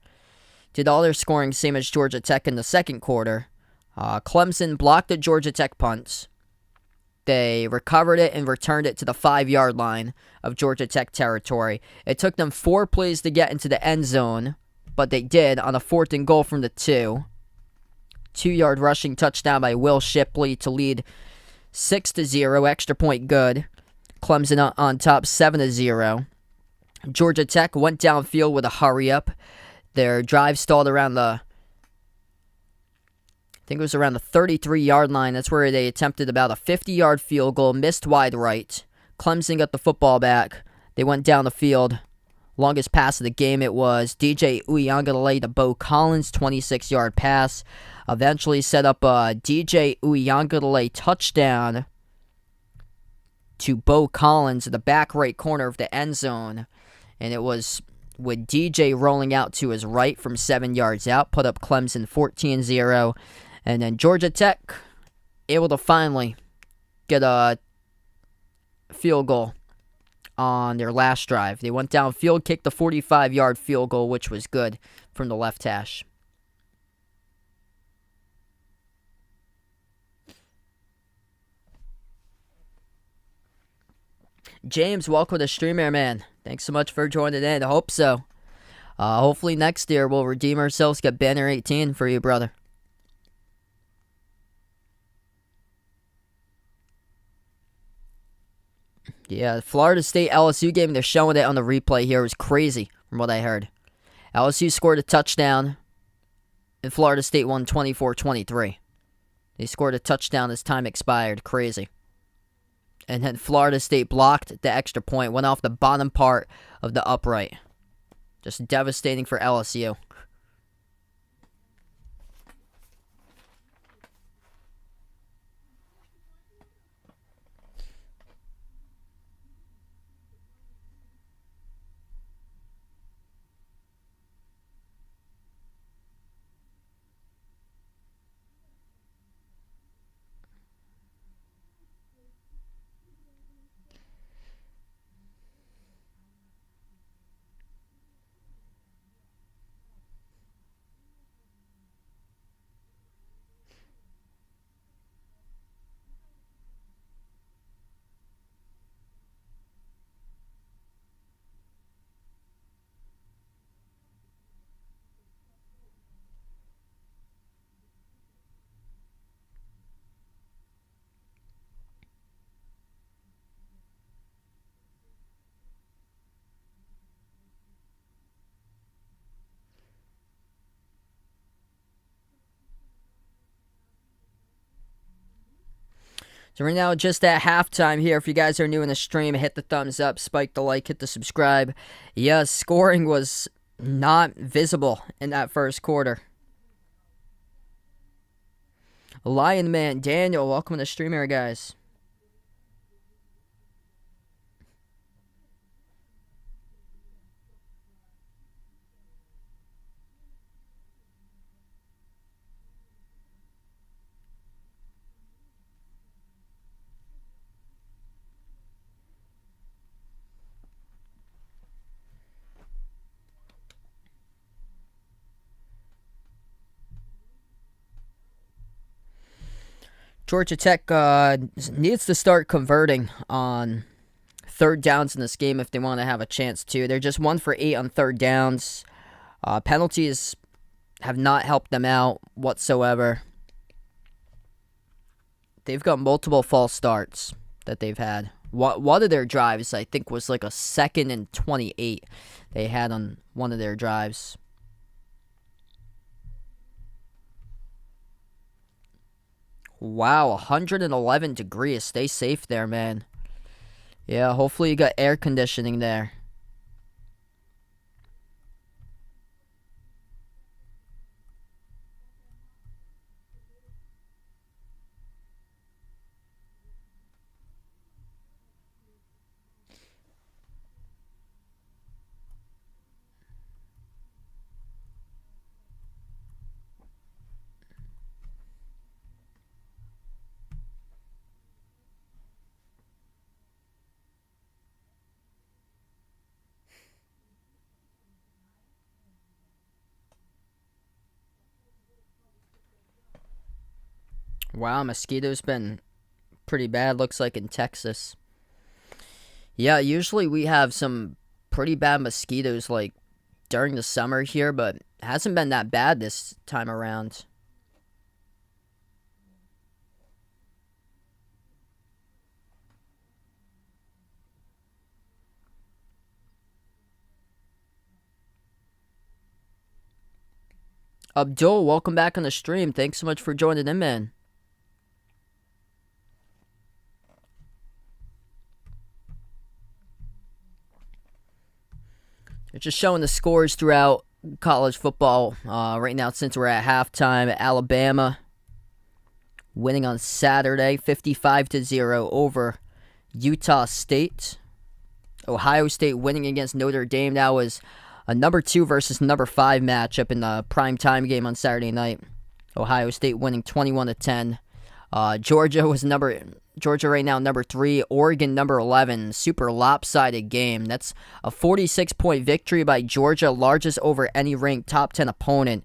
did all their scoring same as Georgia Tech in the second quarter. Clemson blocked the Georgia Tech punts. They recovered it and returned it to the 5-yard line of Georgia Tech territory. It took them 4 plays to get into the end zone, but they did on a 4th and goal from the 2. 2-yard rushing touchdown by Will Shipley to lead 6-0. Extra point good. Clemson on top 7-0. Georgia Tech went downfield with a hurry up. Their drive stalled around the 33-yard line. That's where they attempted about a 50-yard field goal, missed wide right. Clemson got the football back. They went down the field. Longest pass of the game, it was DJ Uiagalelei to Bo Collins, 26-yard pass. Eventually set up a DJ Uiagalelei touchdown to Bo Collins in the back right corner of the end zone. And it was with DJ rolling out to his right from 7 yards out, put up Clemson 14-0. And then Georgia Tech able to finally get a field goal on their last drive. They went downfield, kicked the 45-yard field goal, which was good from the left hash. James, welcome to Streamer, man. Thanks so much for joining in. I hope so. Hopefully next year we'll redeem ourselves, get banner 18 for you, brother. Yeah, the Florida State LSU game, they're showing it on the replay here. It was crazy from what I heard. LSU scored a touchdown, and Florida State won 24-23. They scored a touchdown as time expired. Crazy. And then Florida State blocked the extra point, went off the bottom part of the upright. Just devastating for LSU. So right now, just at halftime here, if you guys are new in the stream, hit the thumbs up, spike the like, hit the subscribe. Yes, scoring was not visible in that first quarter. Lion Man, Daniel, welcome to the stream here, guys. Georgia Tech needs to start converting on third downs in this game if they want to have a chance to. They're just 1 for 8 on third downs. Penalties have not helped them out whatsoever. They've got multiple false starts that they've had. One of their drives, I think, was like a 2nd and 28 they had on one of their drives. Wow, 111 degrees. Stay safe there, man. Yeah, hopefully you got air conditioning there. Wow, mosquitoes been pretty bad, looks like, in Texas. Yeah, usually we have some pretty bad mosquitoes, like, during the summer here, but it hasn't been that bad this time around. Abdul, welcome back on the stream. Thanks so much for joining in, man. They're just showing the scores throughout college football right now since we're at halftime. Alabama winning on Saturday 55-0 over Utah State. Ohio State winning against Notre Dame. That was a number 2 versus number 5 matchup in the primetime game on Saturday night. Ohio State winning 21-10. Georgia right now number 3, Oregon number 11. Super lopsided game. That's a 46-point victory by Georgia, largest over any ranked top 10 opponent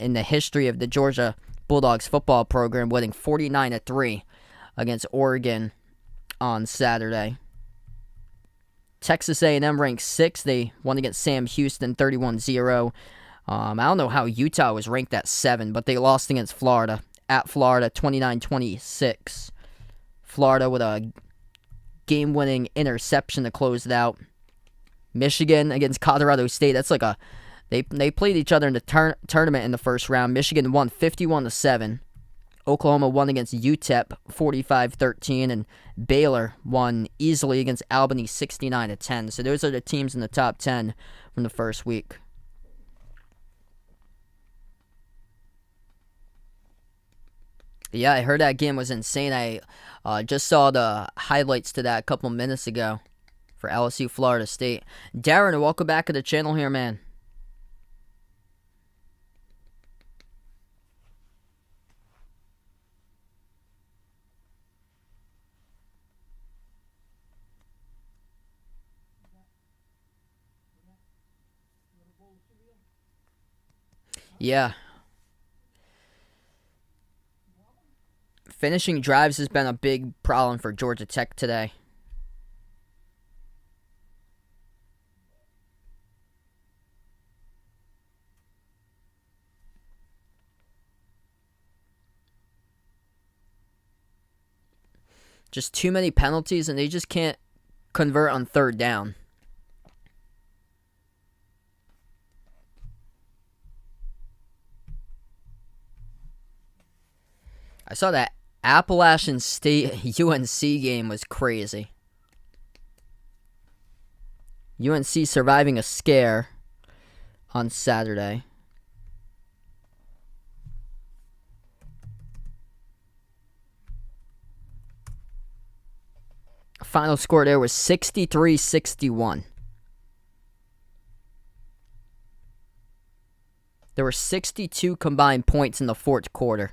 in the history of the Georgia Bulldogs football program, winning 49-3 against Oregon on Saturday. Texas A&M ranked 6th. They won against Sam Houston 31-0. I don't know how Utah was ranked at 7, but they lost against Florida. At Florida, 29-26. Florida with a game-winning interception to close it out. Michigan against Colorado State. That's like a... They played each other in the tournament in the first round. Michigan won 51-7. Oklahoma won against UTEP 45-13, and Baylor won easily against Albany 69-10. So those are the teams in the top 10 from the first week. Yeah, I heard that game was insane. I just saw the highlights to that a couple minutes ago for LSU Florida State. Darren, welcome back to the channel here, man. Yeah. Finishing drives has been a big problem for Georgia Tech today. Just too many penalties, and they just can't convert on third down. I saw that Appalachian State UNC game was crazy. UNC surviving a scare on Saturday. Final score there was 63-61. There were 62 combined points in the fourth quarter.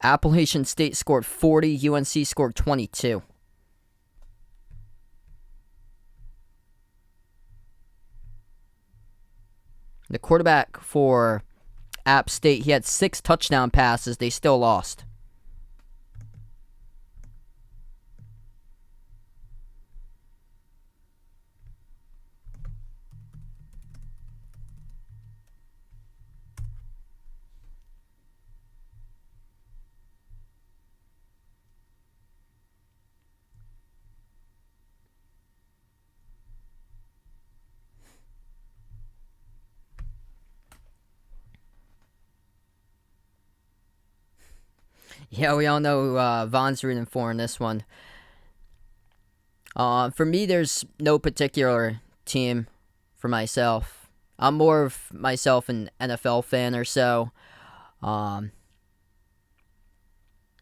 Appalachian State scored 40, UNC scored 22. The quarterback for App State, he had 6 touchdown passes. They still lost. Yeah, we all know who Vaughn's rooting for in this one. For me, there's no particular team for myself. I'm more of myself an NFL fan or so. Um,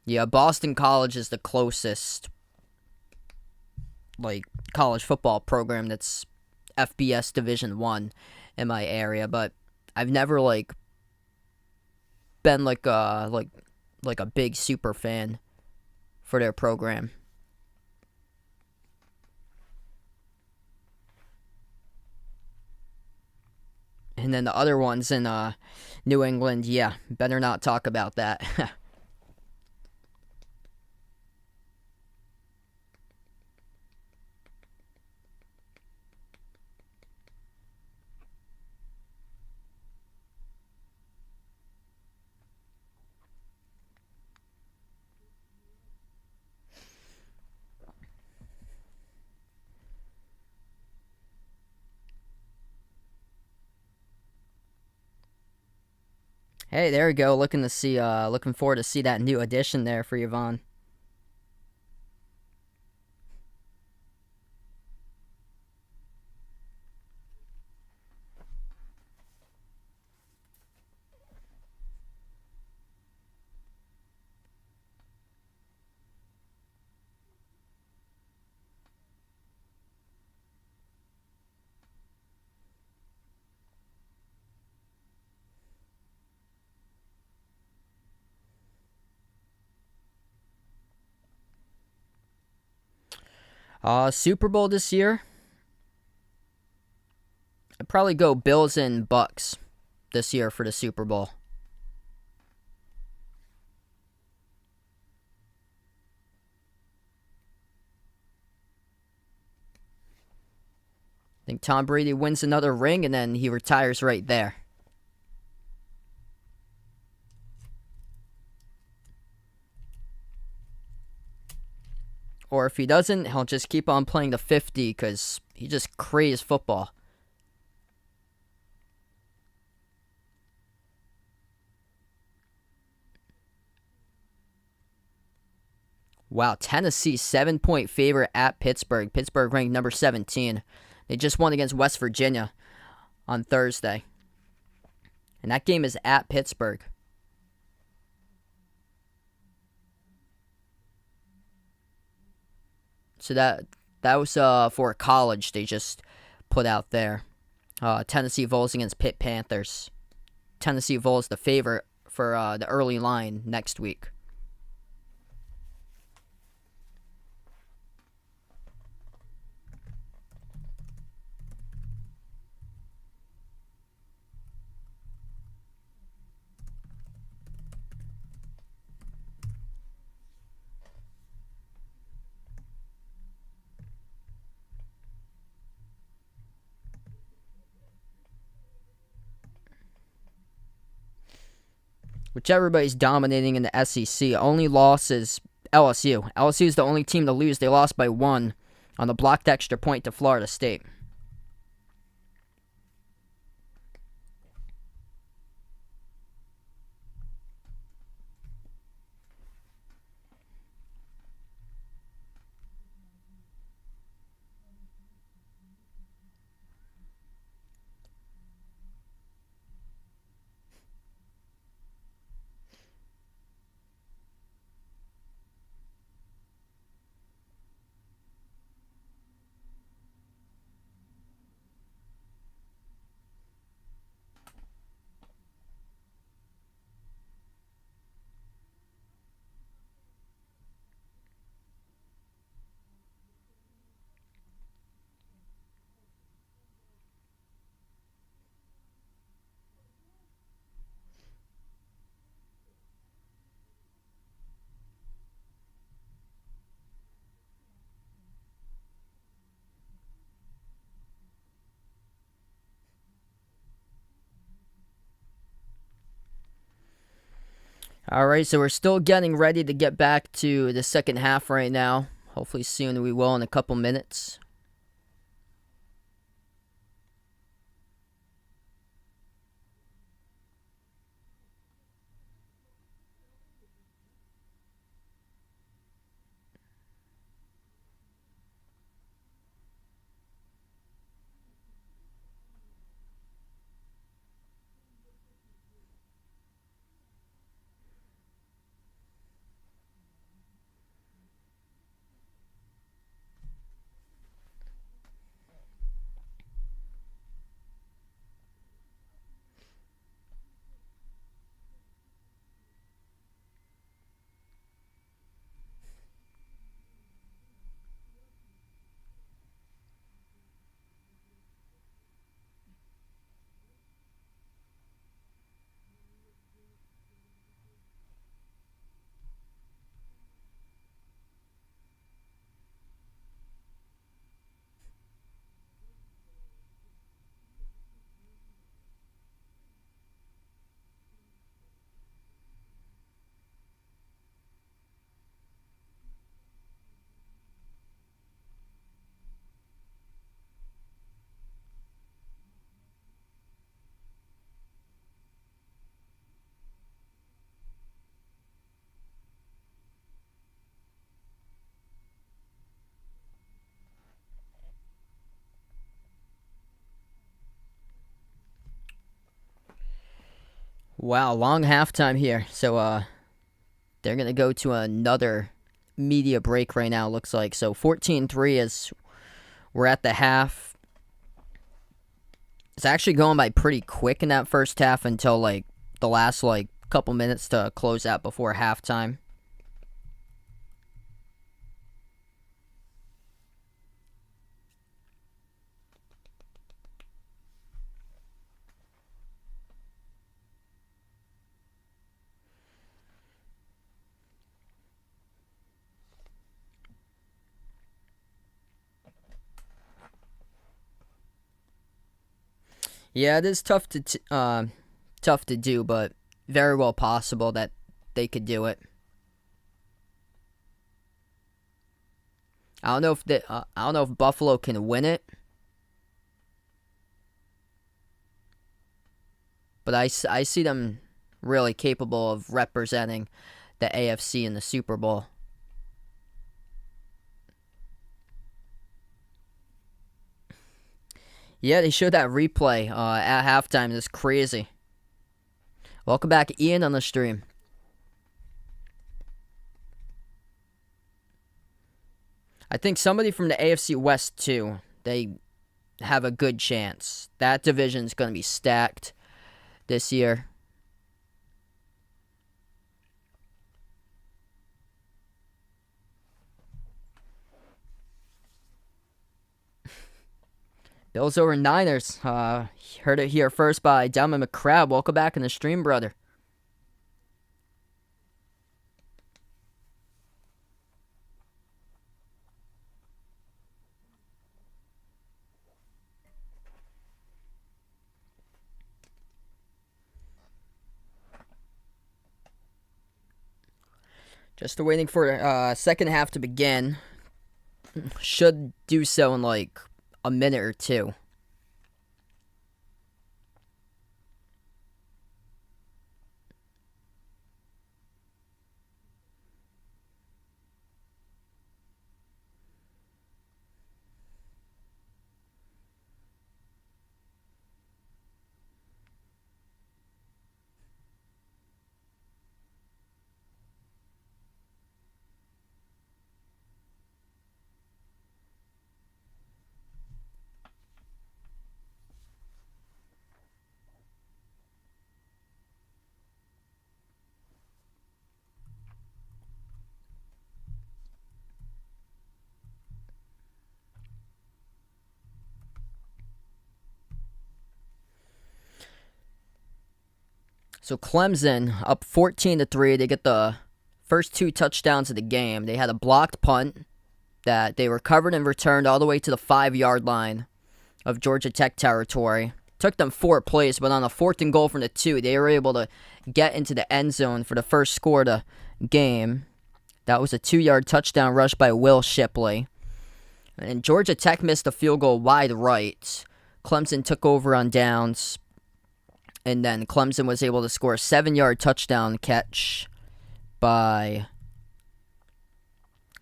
yeah, Boston College is the closest like college football program that's FBS Division 1 in my area, but I've never been like a big super fan for their program. And then the other ones in New England, yeah, better not talk about that. Hey, there we go. Looking forward to see that new addition there for Yvonne. Super Bowl this year. I'd probably go Bills and Bucks this year for the Super Bowl. I think Tom Brady wins another ring and then he retires right there. Or if he doesn't, he'll just keep on playing the 50 because he just crazed football. Wow, Tennessee 7-point favorite at Pittsburgh. Pittsburgh ranked number 17. They just won against West Virginia on Thursday. And that game is at Pittsburgh. So that was for college they just put out there. Tennessee Vols against Pitt Panthers. Tennessee Vols the favorite for the early line next week. Which everybody's dominating in the SEC. Only loss is LSU. LSU is the only team to lose. They lost by 1 on the blocked extra point to Florida State. All right, so we're still getting ready to get back to the second half right now. Hopefully soon we will in a couple minutes. Wow, long halftime here. So they're gonna go to another media break right now, looks like. So 14-3 as we're at the half. It's actually going by pretty quick in that first half until like the last like couple minutes to close out before halftime. Yeah, it is tough to do, but very well possible that they could do it. I don't know if Buffalo can win it, but I see them really capable of representing the AFC in the Super Bowl. Yeah, they showed that replay at halftime. It's crazy. Welcome back, Ian, on the stream. I think somebody from the AFC West, too, they have a good chance. That division's going to be stacked this year. Bills over Niners. Heard it here first by Diamond McCrab. Welcome back in the stream, brother. Just waiting for second half to begin. Should do so in like a minute or two. So Clemson up 14-3. They get the first two touchdowns of the game. They had a blocked punt that they recovered and returned all the way to the 5-yard line of Georgia Tech territory. Took them 4 plays, but on a 4th and goal from the 2, they were able to get into the end zone for the first score of the game. That was a 2-yard touchdown rush by Will Shipley. And Georgia Tech missed a field goal wide right. Clemson took over on downs. And then Clemson was able to score a 7-yard touchdown catch by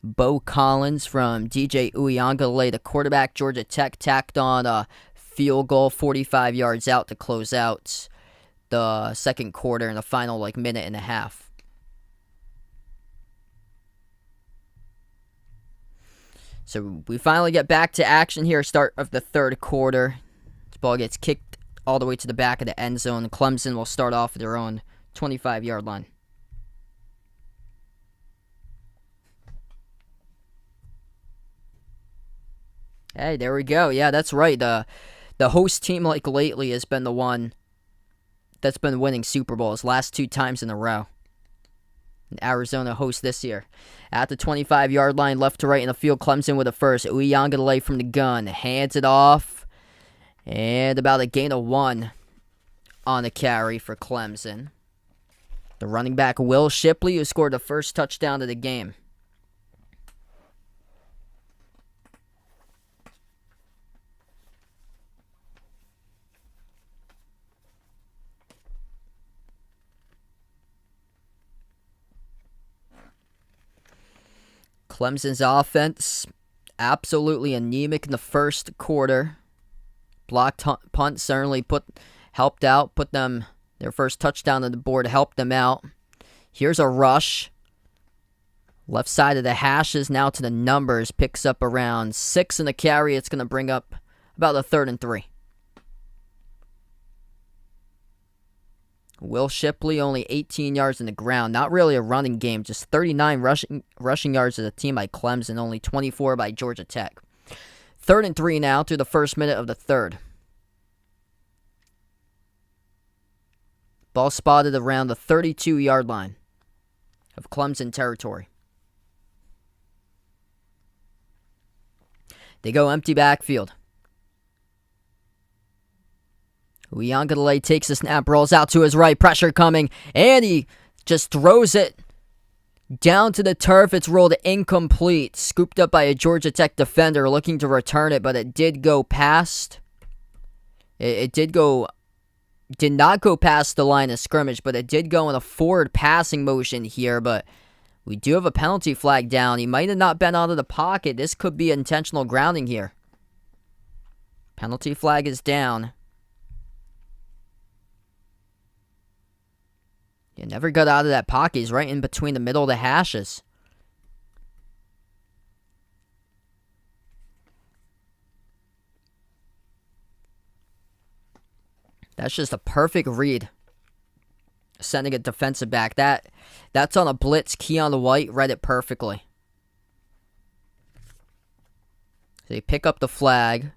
Bo Collins from DJ Uyunglele, the quarterback. Georgia Tech tacked on a field goal 45 yards out to close out the second quarter in the final minute and a half. So we finally get back to action here, start of the third quarter. This ball gets kicked all the way to the back of the end zone. Clemson will start off at their own 25-yard line. Hey, there we go. Yeah, that's right. The host team lately has been the one that's been winning Super Bowls last 2 times in a row. Arizona host this year. At the 25-yard line, left to right in the field, Clemson with a first. Uyunglele from the gun. Hands it off. And about a gain of 1 on the carry for Clemson. The running back, Will Shipley, who scored the first touchdown of the game. Clemson's offense, absolutely anemic in the first quarter. Blocked punt certainly helped out, put them Their first touchdown on the board helped them out. Here's a rush. Left side of the hashes now to the numbers. Picks up around 6 in the carry. It's going to bring up about a 3rd and 3. Will Shipley only 18 yards in the ground. Not really a running game. Just 39 rushing yards as a team by Clemson. Only 24 by Georgia Tech. 3rd and 3 now through the first minute of the third. Ball spotted around the 32-yard line of Clemson territory. They go empty backfield. Uiagalelei takes the snap, rolls out to his right, pressure coming, and he just throws it down to the turf. It's rolled incomplete. Scooped up by a Georgia Tech defender looking to return it, but it did go past. It did not go past the line of scrimmage, but it did go in a forward passing motion here, but we do have a penalty flag down. He might have not been out of the pocket. This could be intentional grounding here. Penalty flag is down. He never got out of that pocket. He's right in between the middle of the hashes. That's just a perfect read. Sending a defensive back. That's on a blitz. Keon White read it perfectly. So they pick up the flag.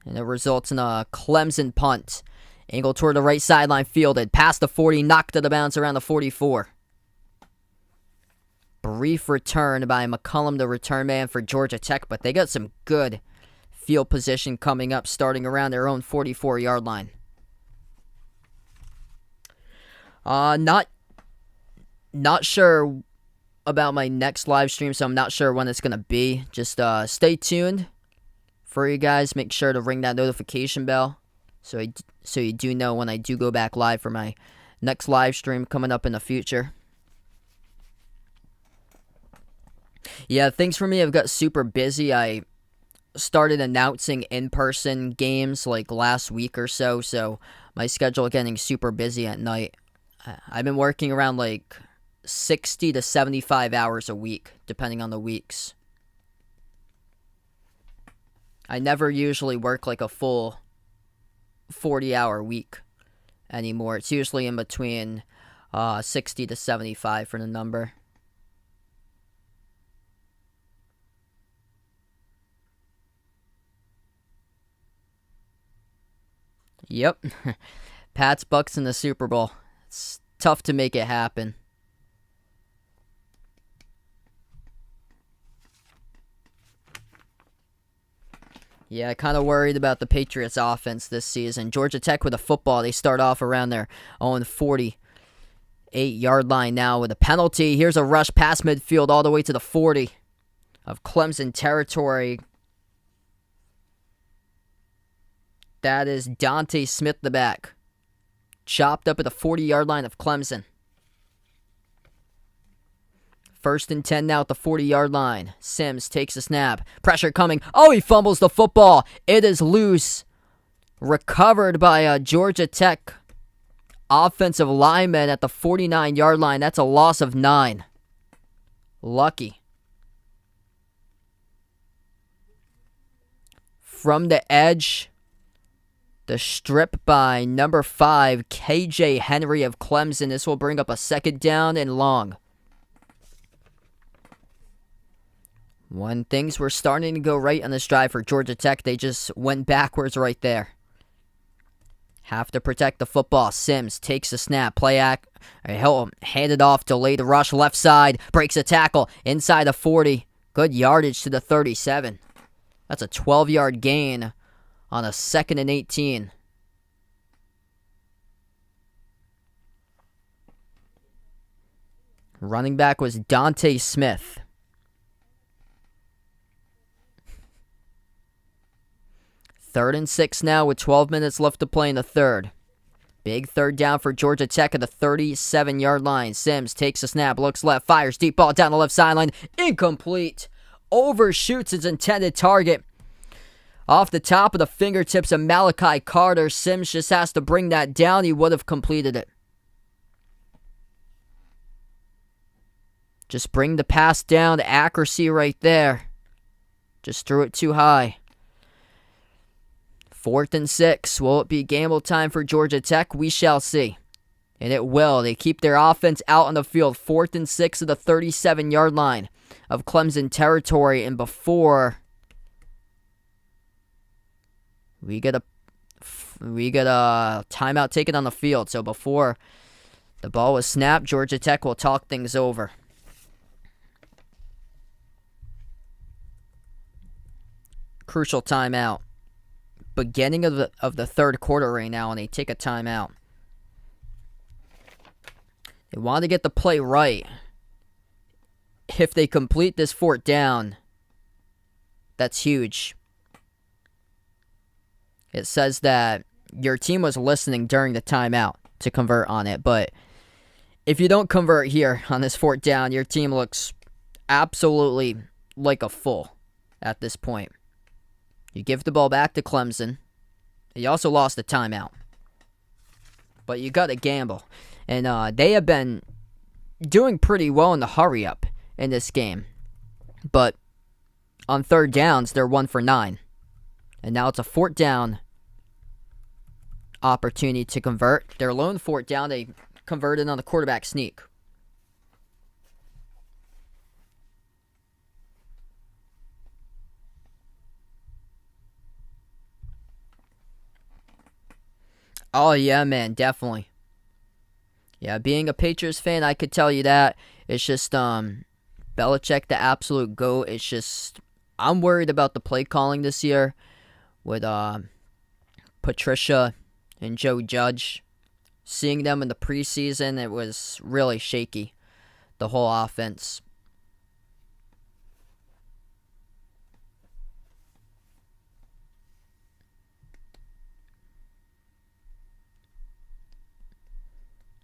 And it results in a Clemson punt. Angle toward the right sideline, fielded. Past the 40, knocked out of bounds around the 44. Brief return by McCullum, the return man for Georgia Tech. But they got some good field position coming up, starting around their own 44-yard line. Not sure about my next live stream, so I'm not sure when it's going to be. Just stay tuned for you guys. Make sure to ring that notification bell so you do know when I do go back live for my next live stream coming up in the future. Yeah, things for me have got super busy. I started announcing in-person games like last week or so my schedule getting super busy at night. I've been working around like 60 to 75 hours a week, depending on the weeks. I never usually work like a full 40-hour week anymore. It's usually in between 60 to 75 for the number. Yep. Pats Bucks in the Super Bowl. It's tough to make it happen. Yeah, kind of worried about the Patriots offense this season. Georgia Tech with a football. They start off around their own 48-yard line now with a penalty. Here's a rush past midfield all the way to the 40 of Clemson territory. That is Dante Smith, the back. Chopped up at the 40-yard line of Clemson. 1st and 10 now at the 40-yard line. Sims takes a snap. Pressure coming. Oh, he fumbles the football. It is loose. Recovered by a Georgia Tech offensive lineman at the 49-yard line. That's a loss of 9. Lucky. From the edge, the strip by number 5, KJ Henry of Clemson. This will bring up a 2nd down and long. When things were starting to go right on this drive for Georgia Tech, they just went backwards right there. Have to protect the football. Sims takes a snap. He'll hand it off. Delayed rush left side. Breaks a tackle. Inside the 40. Good yardage to the 37. That's a 12-yard gain on a 2nd and 18. Running back was Dante Smith. 3rd and 6 now with 12 minutes left to play in the third. Big 3rd down for Georgia Tech at the 37-yard line. Sims takes a snap, looks left, fires deep ball down the left sideline. Incomplete. Overshoots its intended target. Off the top of the fingertips of Malachi Carter. Sims just has to bring that down. He would have completed it. Just bring the pass down. The accuracy right there. Just threw it too high. 4th and 6. Will it be gamble time for Georgia Tech? We shall see. And it will. They keep their offense out on the field. 4th and 6 of the 37-yard line of Clemson territory. And before we get a timeout taken on the field. So before the ball was snapped, Georgia Tech will talk things over. Crucial timeout. Beginning of the third quarter right now, and they take a timeout. They want to get the play right. If they complete this 4th down, that's huge. It says that your team was listening during the timeout to convert on it, but if you don't convert here on this 4th down, your team looks absolutely like a fool at this point. You give the ball back to Clemson. You also lost the timeout. But you got to gamble. And they have been doing pretty well in the hurry-up in this game. But on 3rd downs, they're 1 for 9. And now it's a 4th down opportunity to convert. Their lone 4th down, they converted on the quarterback sneak. Oh, yeah, man, definitely. Yeah, being a Patriots fan, I could tell you that. It's just, Belichick, the absolute GOAT. It's just, I'm worried about the play calling this year with, Patricia and Joe Judge. Seeing them in the preseason, it was really shaky, the whole offense.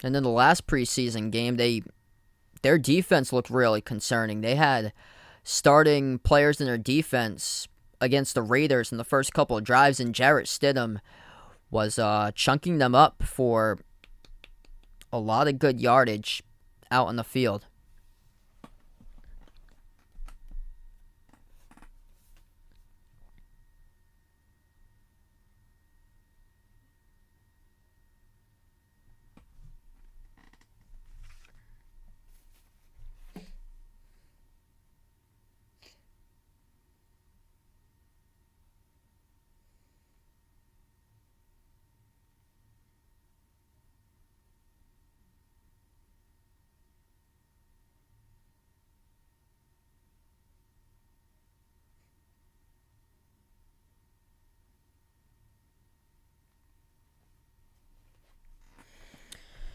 And then the last preseason game, their defense looked really concerning. They had starting players in their defense against the Raiders in the first couple of drives, and Jarrett Stidham was chunking them up for a lot of good yardage out on the field.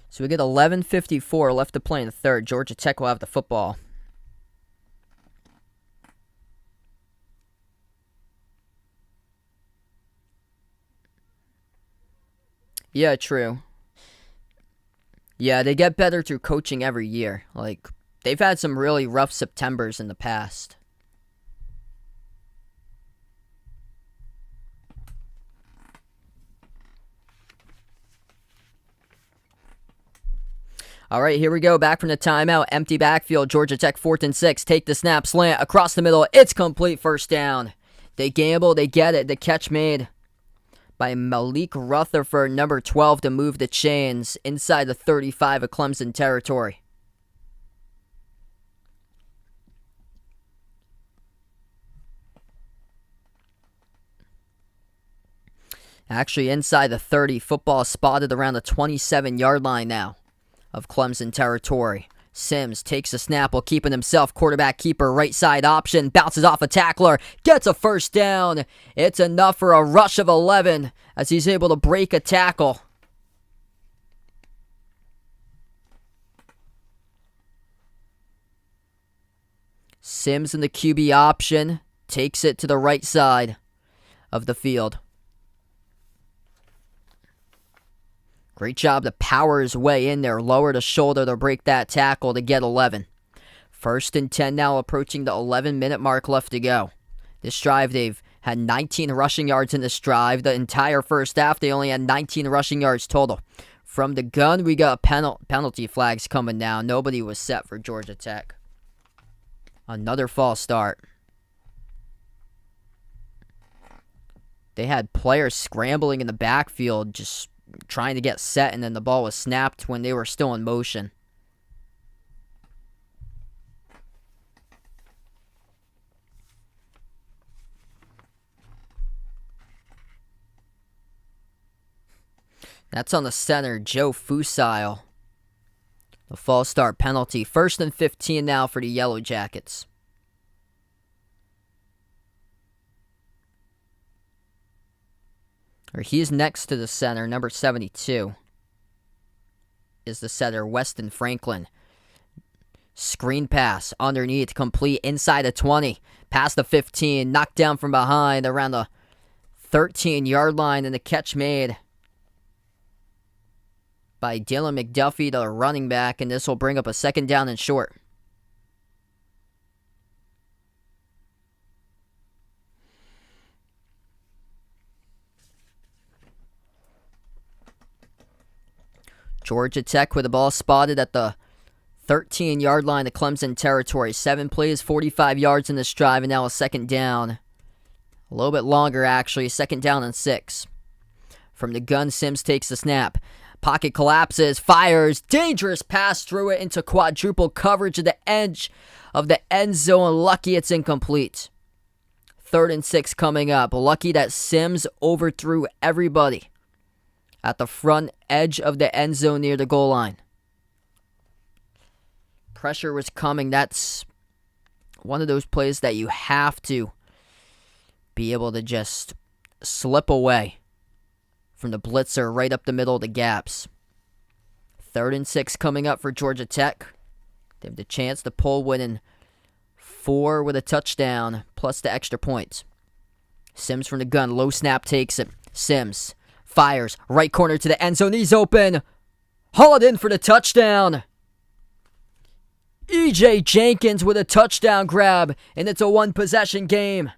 So we get 11:54 left to play in the third. Georgia Tech will have the football. Yeah, true. Yeah, they get better through coaching every year. Like, they've had some really rough Septembers in the past. All right, here we go. Back from the timeout. Empty backfield. Georgia Tech 4th and 6. Take the snap. Slant across the middle. It's complete. First down. They gamble. They get it. The catch made by Malik Rutherford, number 12, to move the chains inside the 35 of Clemson territory. Actually, inside the 30. Football spotted around the 27-yard line now of Clemson territory. Sims takes a snap while keeping himself quarterback keeper, right side option, bounces off a tackler, gets a first down. It's enough for a rush of 11 as he's able to break a tackle. Sims in the QB option takes it to the right side of the field. Great job to power his way in there. Lower the shoulder to break that tackle to get 11. 1st and 10 now, approaching the 11-minute mark left to go. This drive, they've had 19 rushing yards in this drive. The entire first half, they only had 19 rushing yards total. From the gun, we got penalty flags coming down. Nobody was set for Georgia Tech. Another false start. They had players scrambling in the backfield, just trying to get set, and then the ball was snapped when they were still in motion. That's on the center, Joe Fusile. The false start penalty. 1st and 15 now for the Yellow Jackets. He's next to the center, number 72. Is the center, Weston Franklin. Screen pass, underneath, complete, inside the 20. Past the 15, knocked down from behind around the 13-yard line, and the catch made by Dylan McDuffie, the running back, and this will bring up a 2nd down and short. Georgia Tech with the ball spotted at the 13-yard line of Clemson territory. 7 plays, 45 yards in this drive, and now a 2nd down. A little bit longer, actually. 2nd down and 6. From the gun, Sims takes the snap. Pocket collapses, fires, dangerous pass through it into quadruple coverage at the edge of the end zone. Lucky it's incomplete. 3rd and 6 coming up. Lucky that Sims overthrew everybody at the front edge of the end zone near the goal line. Pressure was coming. That's one of those plays that you have to be able to just slip away from the blitzer right up the middle of the gaps. 3rd and 6 coming up for Georgia Tech. They have the chance to pull within 4 with a touchdown, plus the extra points. Sims from the gun, low snap takes it. Sims fires, right corner to the end zone, he's open. Haul it in for the touchdown. E.J. Jenkins with a touchdown grab, and it's a 1-possession game.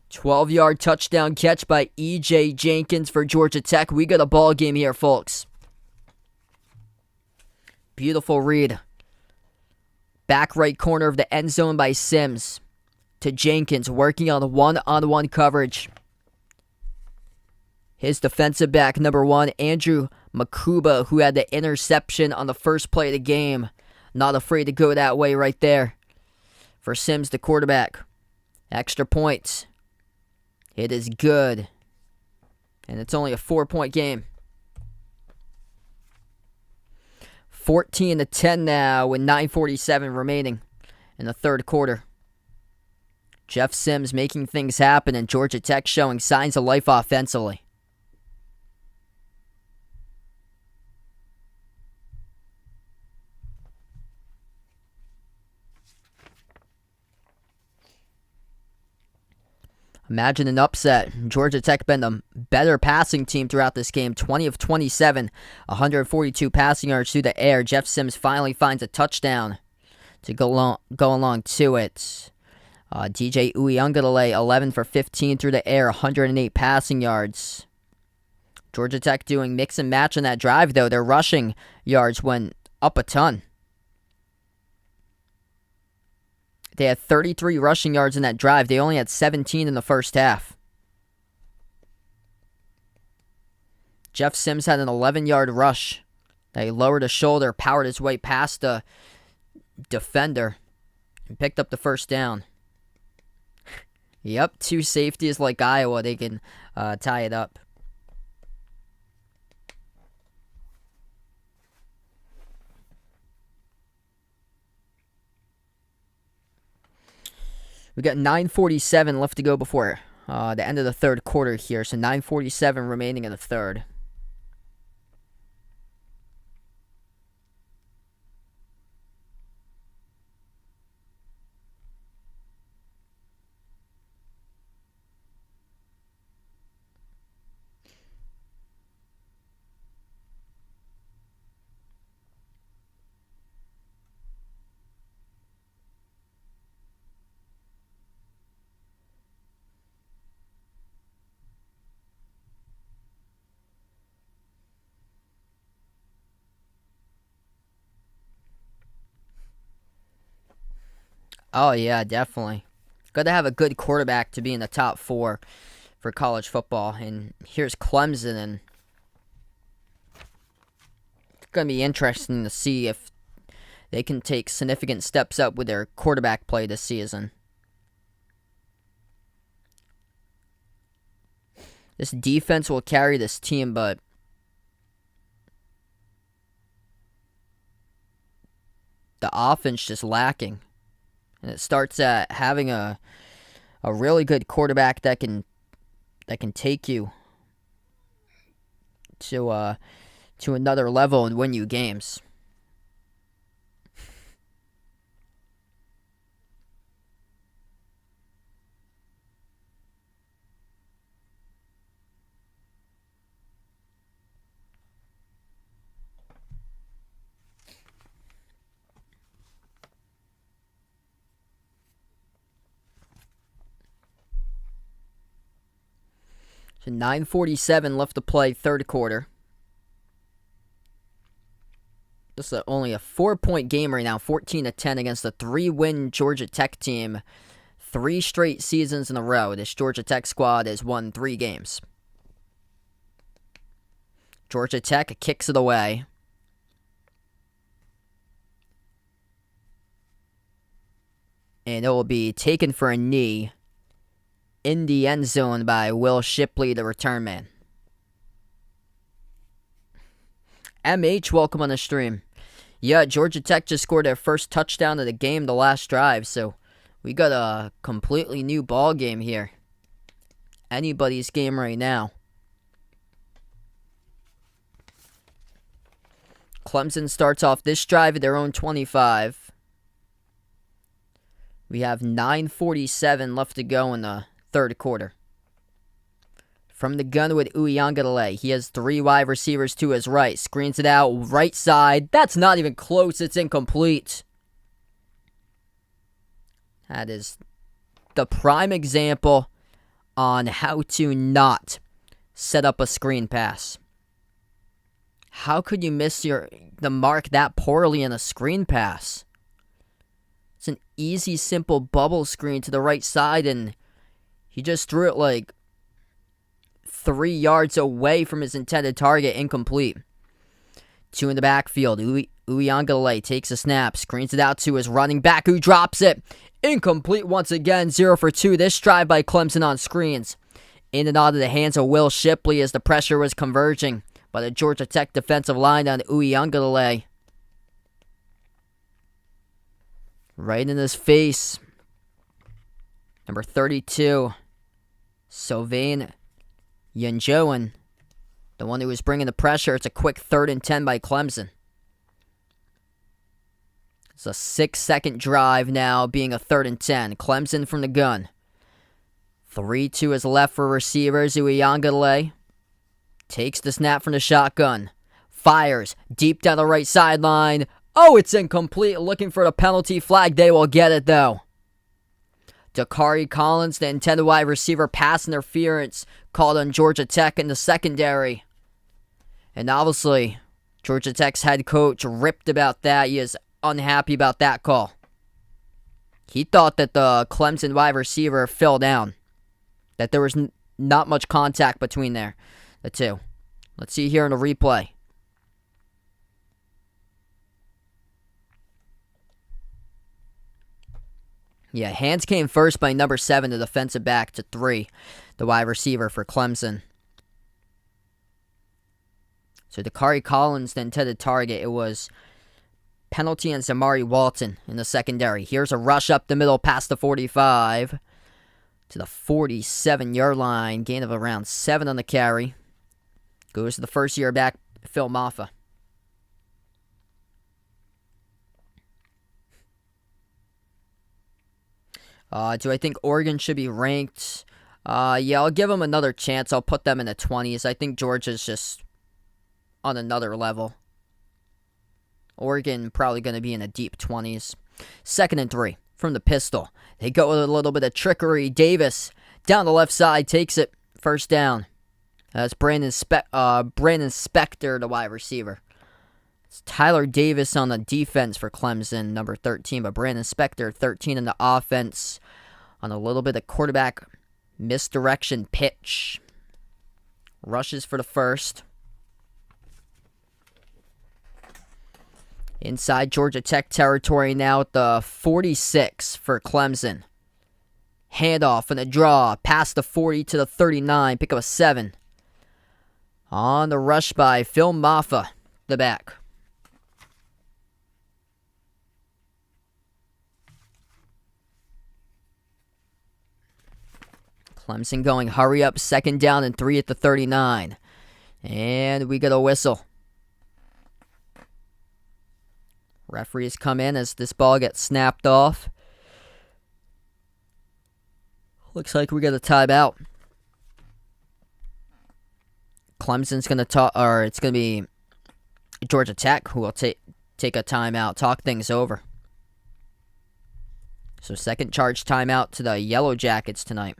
12-yard touchdown catch by E.J. Jenkins for Georgia Tech. We got a ball game here, folks. Beautiful read. Back right corner of the end zone by Sims to Jenkins, working on the one-on-one coverage. His defensive back, number 1, Andrew Makuba, who had the interception on the first play of the game. Not afraid to go that way right there. For Sims, the quarterback. Extra points. It is good. And it's only a 4-point game. 14-10 now with 9:47 remaining in the 3rd quarter. Jeff Sims making things happen, and Georgia Tech showing signs of life offensively. Imagine an upset. Georgia Tech been the better passing team throughout this game. 20 of 27, 142 passing yards through the air. Jeff Sims finally finds a touchdown to go along to it. DJ Uyunglele, 11 for 15 through the air, 108 passing yards. Georgia Tech doing mix and match on that drive, though. Their rushing yards went up a ton. They had 33 rushing yards in that drive. They only had 17 in the first half. Jeff Sims had an 11-yard rush. He lowered his shoulder, powered his way past the defender, and picked up the first down. Yep, 2 safeties like Iowa. They can tie it up. We got 9:47 left to go before the end of the 3rd quarter here. So 9:47 remaining in the 3rd. Oh, yeah, definitely. Got to have a good quarterback to be in the top four for college football. And here's Clemson, and it's going to be interesting to see if they can take significant steps up with their quarterback play this season. This defense will carry this team, but the offense just lacking. And it starts at having a really good quarterback that can take you to another level and win you games. So 9:47 left to play, third quarter. This is only a 4-point game right now, 14-10 against a 3-win Georgia Tech team. 3 straight seasons in a row, this Georgia Tech squad has won 3 games. Georgia Tech kicks it away. And it will be taken for a knee in the end zone by Will Shipley, the return man. MH, welcome on the stream. Yeah, Georgia Tech just scored their first touchdown of the game, the last drive, so we got a completely new ball game here. Anybody's game right now. Clemson starts off this drive at their own 25. We have 9:47 left to go in the third quarter. From the gun with Uiagalelei. He has 3 wide receivers to his right. Screens it out, right side. That's not even close. It's incomplete. That is the prime example on how to not set up a screen pass. How could you miss the mark that poorly in a screen pass? It's an easy, simple bubble screen to the right side, and he just threw it like 3 yards away from his intended target, incomplete. 2 in the backfield. Uiagalelei takes a snap, screens it out to his running back, who drops it. Incomplete once again, 0 for 2. This drive by Clemson on screens. In and out of the hands of Will Shipley as the pressure was converging by the Georgia Tech defensive line on Uiagalelei. Right in his face. Number 32, Sylvain Yanjoan, the one who was bringing the pressure. It's a quick 3rd and 10 by Clemson. It's a 6-second drive now, being a 3rd and 10. Clemson from the gun. 3 to his left for receivers. Uiagalelei takes the snap from the shotgun. Fires deep down the right sideline. Oh, it's incomplete. Looking for the penalty flag. They will get it, though. Dakari Collins, the intended wide receiver, pass interference called on Georgia Tech in the secondary. And obviously, Georgia Tech's head coach ripped about that. He is unhappy about that call. He thought that the Clemson wide receiver fell down. That there was not much contact between the two. Let's see here in the replay. Yeah, hands came first by number 7, the defensive back, to 3, the wide receiver for Clemson. So Dakari Collins, the intended target, it was penalty on Zamari Walton in the secondary. Here's a rush up the middle past the 45 to the 47-yard line. Gain of around 7 on the carry. Goes to the first-year back, Phil Maffa. Do I think Oregon should be ranked? Yeah, I'll give them another chance. I'll put them in the 20s. I think Georgia's just on another level. Oregon probably going to be in the deep 20s. 2nd and 3 from the pistol. They go with a little bit of trickery. Davis down the left side takes it. First down. That's Brandon Spector, the wide receiver. Tyler Davis on the defense for Clemson, number 13, but Brandon Spector, 13 in the offense on a little bit of quarterback misdirection pitch. Rushes for the first. Inside Georgia Tech territory now at the 46 for Clemson. Handoff and a draw. Past the 40 to the 39. Pick up a 7. On the rush by Phil Maffa, the back. Clemson going hurry up, 2nd down and 3 at the 39. And we get a whistle. Referees come in as this ball gets snapped off. Looks like we got a timeout. Clemson's going to it's going to be Georgia Tech who will take a timeout, talk things over. So second charge timeout to the Yellow Jackets tonight.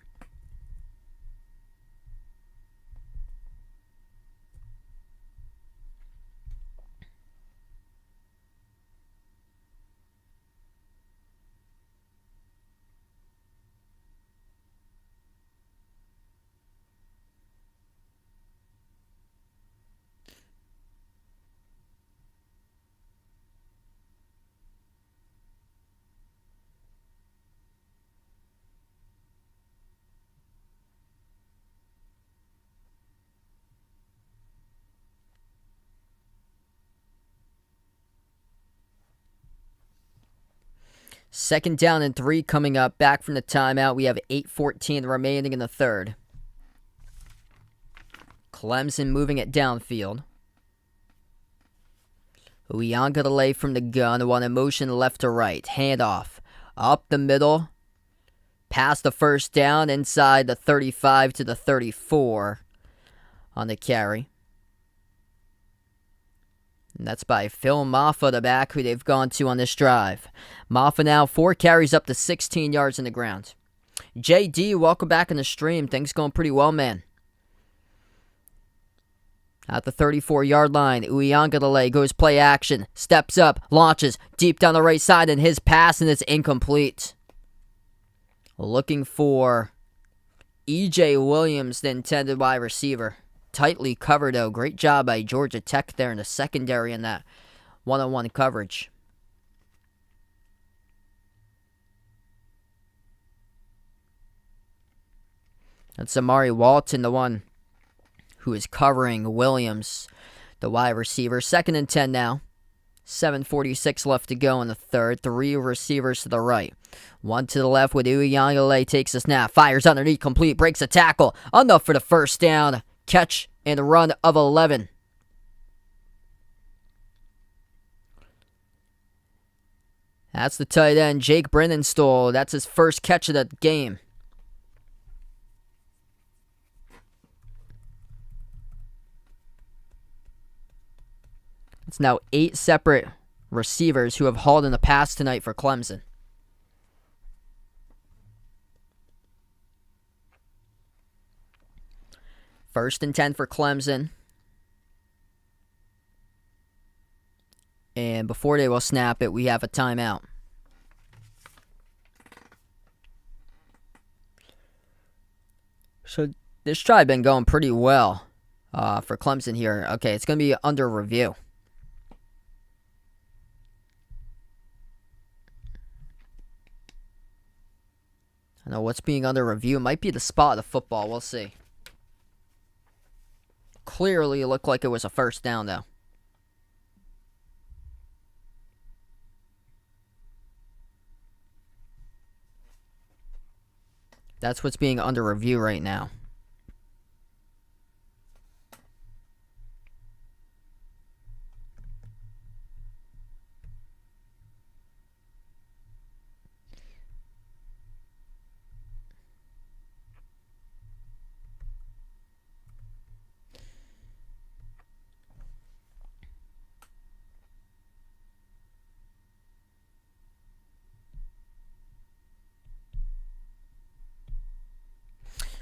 Second down and 3 coming up. Back from the timeout. We have 8:14 remaining in the third. Clemson moving it downfield. Uiagalelei from the gun. One in motion left to right. Handoff. Up the middle. Past the first down. Inside the 35 to the 34 on the carry. And that's by Phil Maffa, the back, who they've gone to on this drive. Maffa now 4 carries up to 16 yards in the ground. JD, welcome back in the stream. Things going pretty well, man. At the 34-yard line, Uiagalelei goes play action, steps up, launches deep down the right side, and his pass, and it's incomplete. Looking for E.J. Williams, the intended wide receiver. Tightly covered, though. Great job by Georgia Tech there in the secondary in that one-on-one coverage. That's Amari Walton, the one who is covering Williams, the wide receiver. 2nd and 10 now. 7:46 left to go in the third. 3 receivers to the right. 1 to the left with Uiagalelei takes a snap. Fires underneath, complete, breaks a tackle. Enough for the first down. Catch and run of 11. That's the tight end, Jake Brennenstol. That's his first catch of the game. It's now 8 separate receivers who have hauled in the pass tonight for Clemson. First and 10 for Clemson. And before they will snap it, we have a timeout. So this drive been going pretty well for Clemson here. Okay, it's going to be under review. I know what's being under review. It might be the spot of the football. We'll see. Clearly, it looked like it was a first down, though. That's what's being under review right now.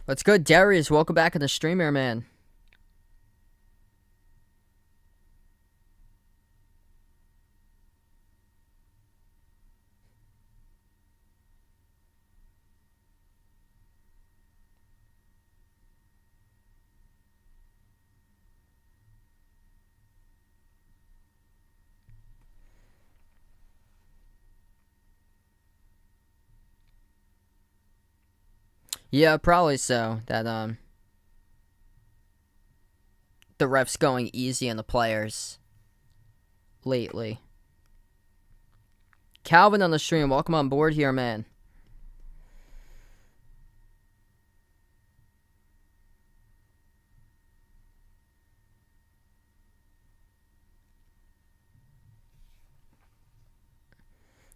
What's good, Darius? Welcome back in the streamer, man. Yeah, probably so. That the refs going easy on the players lately. Calvin on the stream, welcome on board here, man.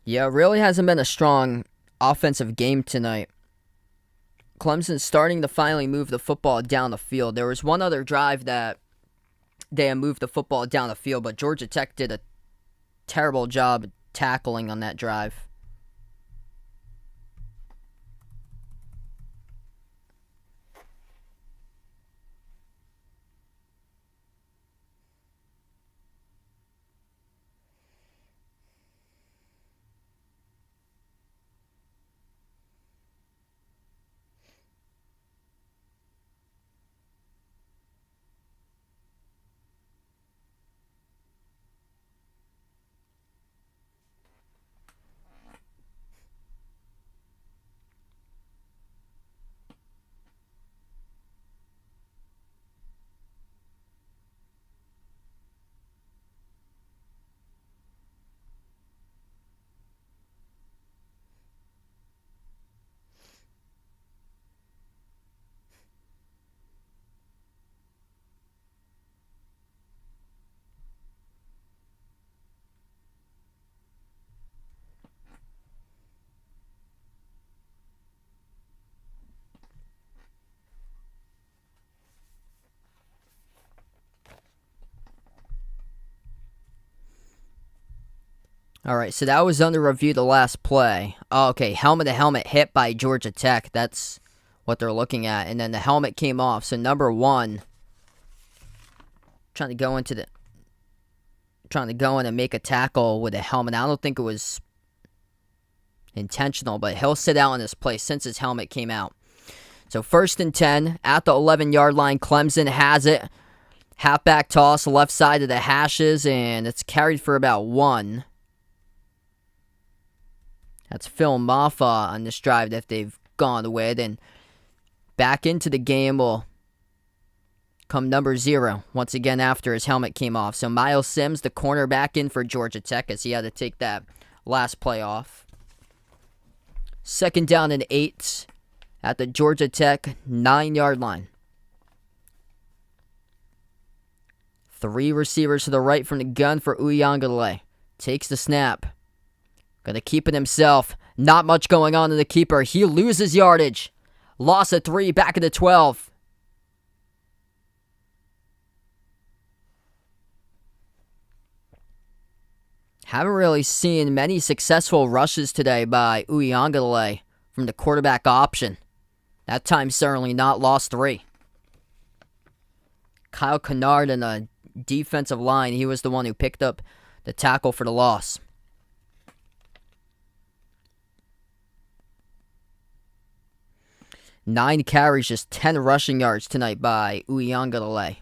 Yeah, it really hasn't been a strong offensive game tonight. Clemson's starting to finally move the football down the field. There was one other drive that they had moved the football down the field, but Georgia Tech did a terrible job tackling on that drive. All right, so that was under review the last play. Oh, okay, helmet-to-helmet hit by Georgia Tech. That's what they're looking at. And then the helmet came off. So number one, trying to go in and make a tackle with a helmet. I don't think it was intentional, but he'll sit out in this play since his helmet came out. So 1st and 10 at the 11-yard line. Clemson has it. Halfback toss, left side of the hashes, and it's carried for about 1. That's Phil Maffa on this drive that they've gone with. And back into the game will come number 0, once again after his helmet came off. So Miles Sims, the cornerback, in for Georgia Tech as he had to take that last play off. 2nd down and 8 at the Georgia Tech 9-yard line. 3 receivers to the right from the gun for Uiagalelei. Takes the snap. Gonna keep it himself. Not much going on in the keeper. He loses yardage. Loss of 3, back at the 12. Haven't really seen many successful rushes today by Uiagalelei from the quarterback option. That time certainly not, lost 3. Kyle Kennard in the defensive line, he was the one who picked up the tackle for the loss. 9 carries, just 10 rushing yards tonight by Uiagalelei.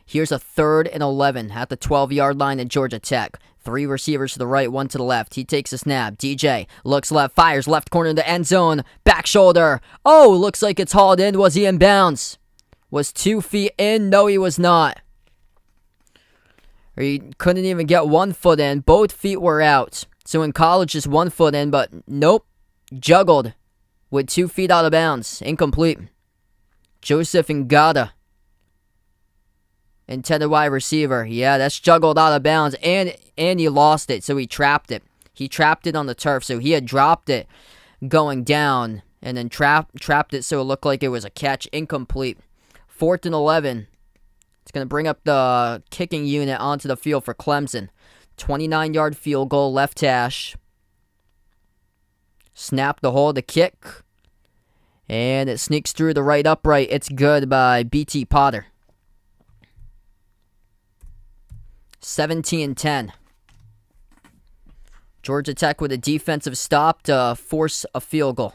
Here's a 3rd and 11 at the 12-yard line at Georgia Tech. 3 receivers to the right, 1 to the left. He takes a snap. DJ looks left, fires left corner in the end zone. Back shoulder. Oh, looks like it's hauled in. Was he in bounds? Was 2 feet in? No, he was not. He couldn't even get 1 foot in. Both feet were out. So in college, just 1 foot in, but nope. Juggled with 2 feet out of bounds. Incomplete. Joseph Ngata, intended wide receiver. Yeah, that's juggled out of bounds, and he lost it, so he trapped it. He trapped it on the turf, so he had dropped it going down, and then trapped it so it looked like it was a catch. Incomplete. 4th and 11. It's going to bring up the kicking unit onto the field for Clemson. 29-yard field goal, left hash. Snap the hole, the kick. And it sneaks through the right upright. It's good by B.T. Potter. 17-10. Georgia Tech with a defensive stop to force a field goal.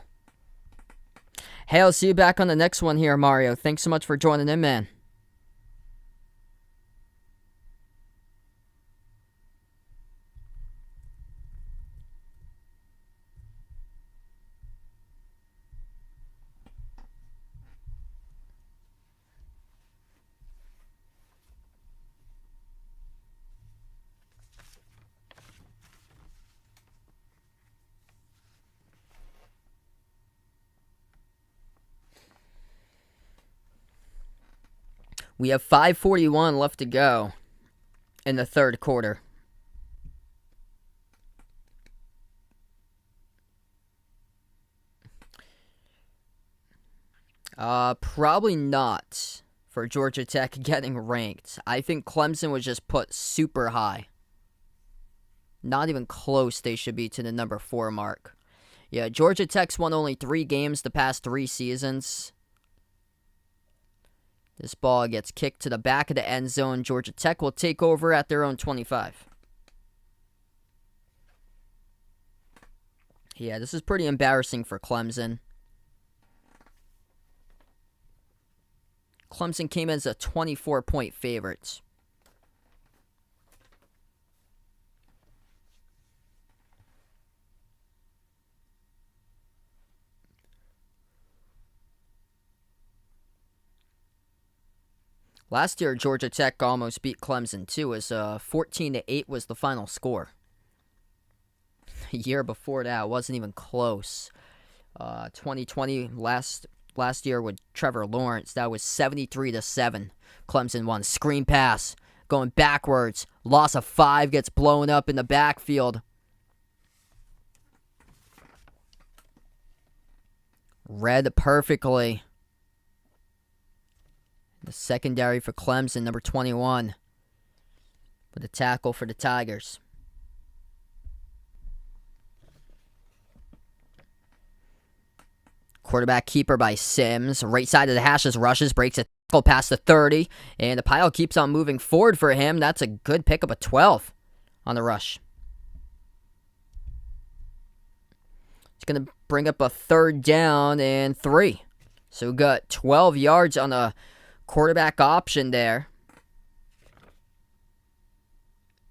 Hey, I'll see you back on the next one here, Mario. Thanks so much for joining in, man. We have 5:41 left to go in the third quarter. Probably not for Georgia Tech getting ranked. I think Clemson was just put super high. Not even close they should be to the number 4 mark. Yeah, Georgia Tech's won only 3 games the past 3 seasons. This ball gets kicked to the back of the end zone. Georgia Tech will take over at their own 25. Yeah, this is pretty embarrassing for Clemson. Clemson came in as a 24-point favorite. Last year, Georgia Tech almost beat Clemson, too, as 14-8 was the final score. The year before that wasn't even close. 2020, last year with Trevor Lawrence, that was 73-7. Clemson won. Screen pass, going backwards. Loss of 5, gets blown up in the backfield. Read perfectly. The secondary for Clemson, number 21, with a tackle for the Tigers. Quarterback keeper by Sims. Right side of the hashes, rushes, breaks a tackle past the 30, and the pile keeps on moving forward for him. That's a good pickup of 12 on the rush. It's going to bring up a 3rd down and 3. So we got 12 yards on the quarterback option there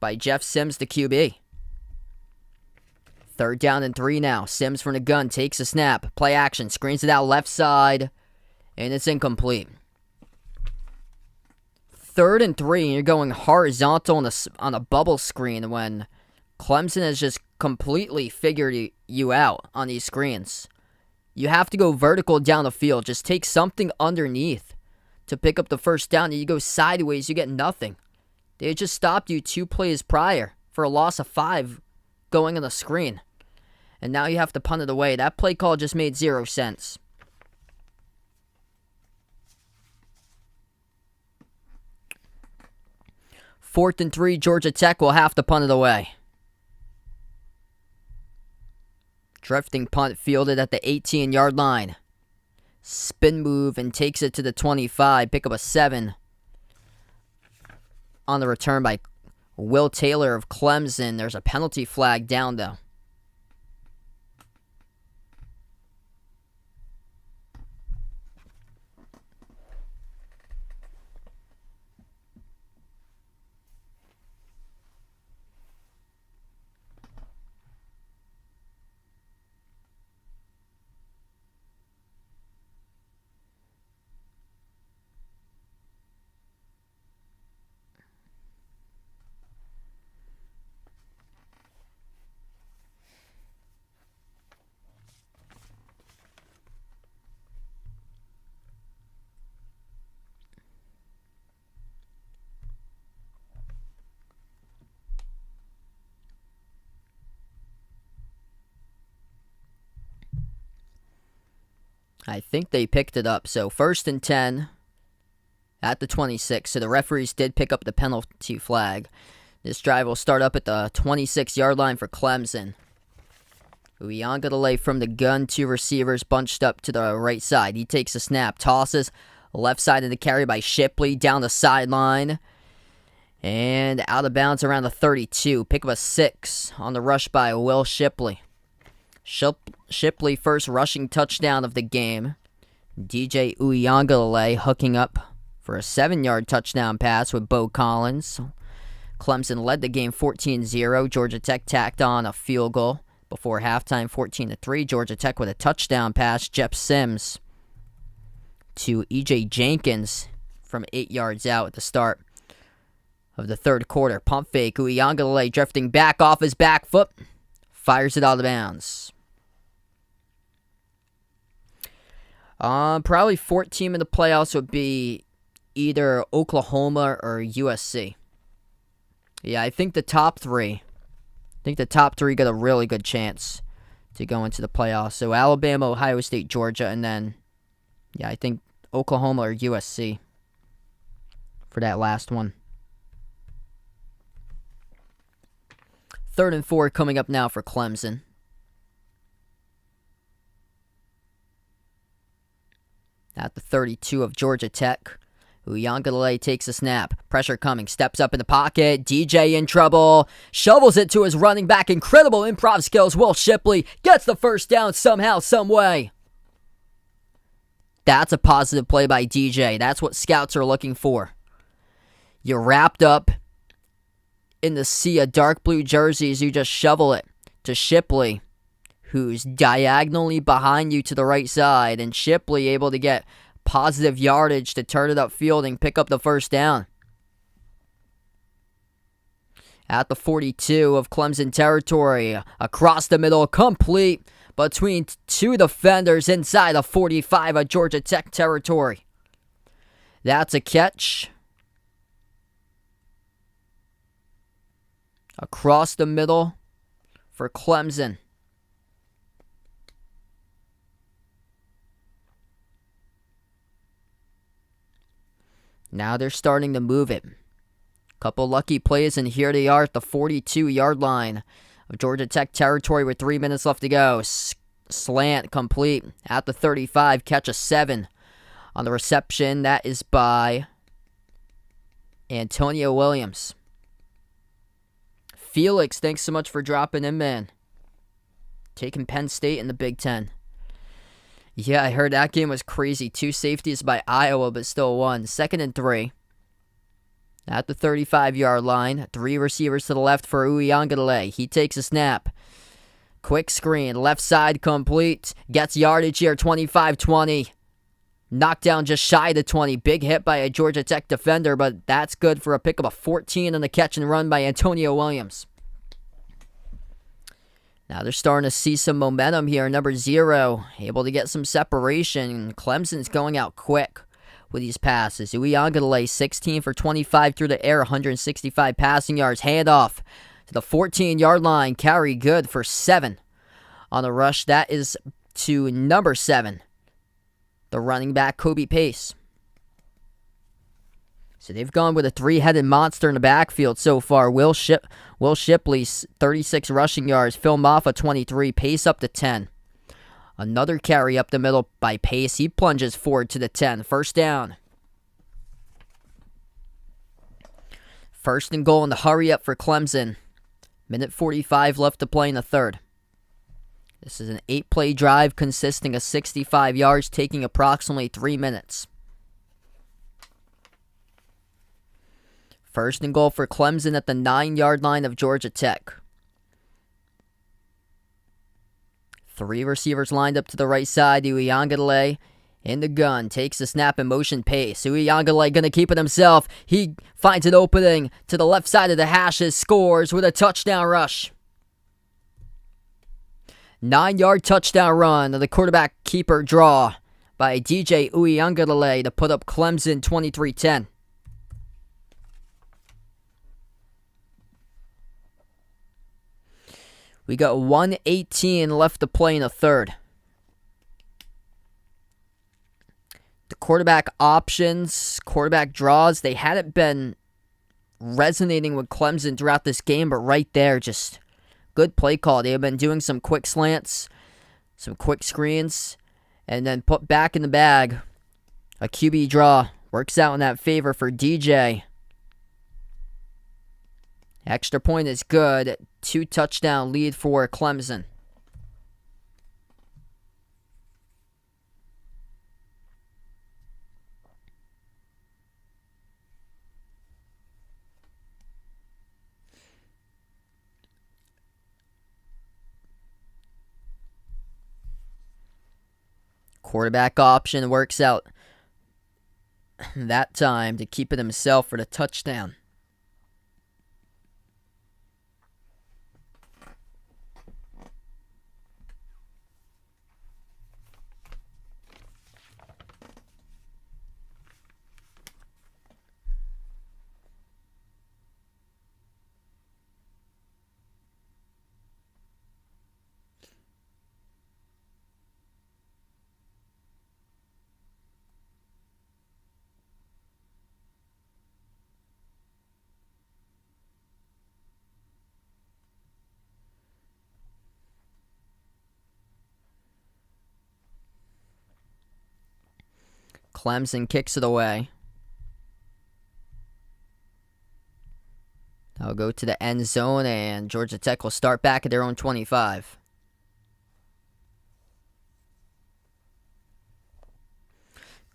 by Jeff Sims, the QB. 3rd down and 3 now. Sims from the gun takes a snap. Play action. Screens it out left side. And it's incomplete. 3rd and 3. And you're going horizontal on a bubble screen when Clemson has just completely figured you out on these screens. You have to go vertical down the field. Just take something underneath to pick up the 1st down. And you go sideways, you get nothing. They just stopped you 2 plays prior for a loss of 5 going on the screen. And now you have to punt it away. That play call just made 0 sense. Fourth and 3, Georgia Tech will have to punt it away. Drifting punt fielded at the 18-yard line. Spin move and takes it to the 25. Pick up a 7 on the return by Will Taylor of Clemson. There's a penalty flag down, though. I think they picked it up. So 1st and 10 at the 26. So the referees did pick up the penalty flag. This drive will start up at the 26-yard line for Clemson. Uiagalelei from the gun, 2 receivers bunched up to the right side. He takes a snap, tosses left side of the carry by Shipley down the sideline. And out of bounds around the 32. Pick up a 6 on the rush by Will Shipley. Shipley, first rushing touchdown of the game. DJ Uiagalelei hooking up for a 7-yard touchdown pass with Bo Collins. Clemson led the game 14-0. Georgia Tech tacked on a field goal before halftime, 14-3. Georgia Tech with a touchdown pass. Jeff Sims to E.J. Jenkins from 8 yards out at the start of the third quarter. Pump fake. Uiagalelei drifting back off his back foot. Fires it out of bounds. Probably 4th team in the playoffs would be either Oklahoma or USC. Yeah, I think the top three. Got a really good chance to go into the playoffs. So Alabama, Ohio State, Georgia, and then, yeah, I think Oklahoma or USC for that last one. 3rd and 4 coming up now for Clemson. At the 32 of Georgia Tech. Uiagalelei takes a snap. Pressure coming. Steps up in the pocket. DJ in trouble. Shovels it to his running back. Incredible improv skills. Will Shipley gets the first down somehow, some way. That's a positive play by DJ. That's what scouts are looking for. You're wrapped up in the sea of dark blue jerseys. You just shovel it to Shipley, who's diagonally behind you to the right side. And Shipley able to get positive yardage to turn it upfield and pick up the first down. At the 42 of Clemson territory, across the middle, complete between two defenders inside the 45 of Georgia Tech territory. That's a catch. Across the middle for Clemson. Now they're starting to move it. Couple lucky plays, and here they are at the 42-yard line of Georgia Tech territory with 3 minutes left to go. Slant complete at the 35. Catch a 7 on the reception. That is by Antonio Williams. Felix, thanks so much for dropping in, man. Taking Penn State in the Big Ten. Yeah, I heard that game was crazy. 2 safeties by Iowa, but still won. 2nd and 3. At the 35-yard line. 3 receivers to the left for Uiagalelei. He takes a snap. Quick screen. Left side complete. Gets yardage here. 25-20. Knocked down just shy of the 20. Big hit by a Georgia Tech defender, but that's good for a pickup of 14 on the catch and run by Antonio Williams. Now they're starting to see some momentum here. Number 0, able to get some separation. Clemson's going out quick with these passes. Uiagalelei, 16 for 25 through the air, 165 passing yards. Handoff to the 14-yard line. Carry good for 7 on the rush. That is to number 7, the running back, Kobe Pace. So they've gone with a 3-headed monster in the backfield so far. Will Shipley, 36 rushing yards. Phil Maffa, 23. Pace up to 10. Another carry up the middle by Pace. He plunges forward to the 10. First down. 1st and goal in the hurry up for Clemson. 1:45 left to play in the 3rd. This is an 8-play drive consisting of 65 yards, taking approximately 3 minutes. 1st and goal for Clemson at the 9-yard line of Georgia Tech. 3 receivers lined up to the right side. Uiagalelei in the gun. Takes the snap and motion Pace. Uiagalelei going to keep it himself. He finds an opening to the left side of the hashes. Scores with a touchdown rush. 9-yard touchdown run of the quarterback keeper draw by DJ Uiagalelei to put up Clemson 23-10. We got 1:18 left to play in the 3rd. The quarterback options, quarterback draws, they hadn't been resonating with Clemson throughout this game, but right there, just good play call. They have been doing some quick slants, some quick screens, and then put back in the bag. A QB draw works out in that favor for DJ. Extra point is good. 2-touchdown lead for Clemson. Quarterback option works out that time to keep it himself for the touchdown. Clemson kicks it away. They'll go to the end zone, and Georgia Tech will start back at their own 25.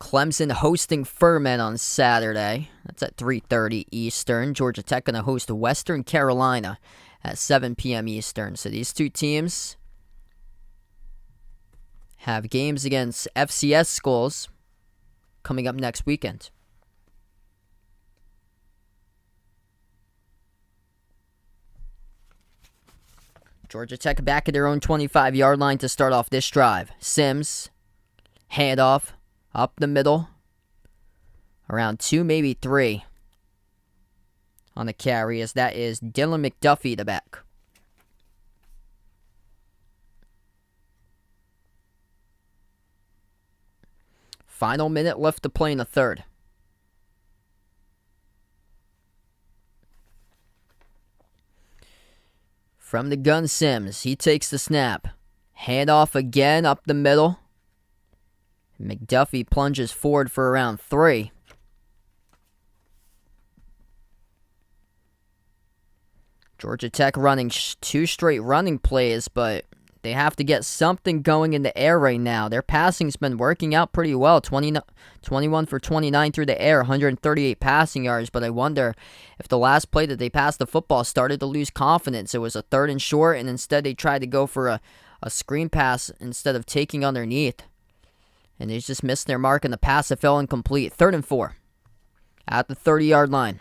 Clemson hosting Furman on Saturday. That's at 3:30 Eastern. Georgia Tech going to host Western Carolina at 7 p.m. Eastern. So these two teams have games against FCS schools coming up next weekend. Georgia Tech back at their own 25-yard line to start off this drive. Sims, handoff, up the middle. Around 2, maybe 3 on the carry, as that is Dylan McDuffie, the back. Final minute left to play in the third. From the gun, Sims. He takes the snap. Handoff again up the middle. McDuffie plunges forward for around 3. Georgia Tech running 2 straight running plays, but they have to get something going in the air right now. Their passing's been working out pretty well. 21 for 29 through the air, 138 passing yards. But I wonder if the last play that they passed the football started to lose confidence. It was a 3rd and short, and instead they tried to go for a screen pass instead of taking underneath. And they just missed their mark, and the pass that fell incomplete. 3rd and 4 at the 30-yard line.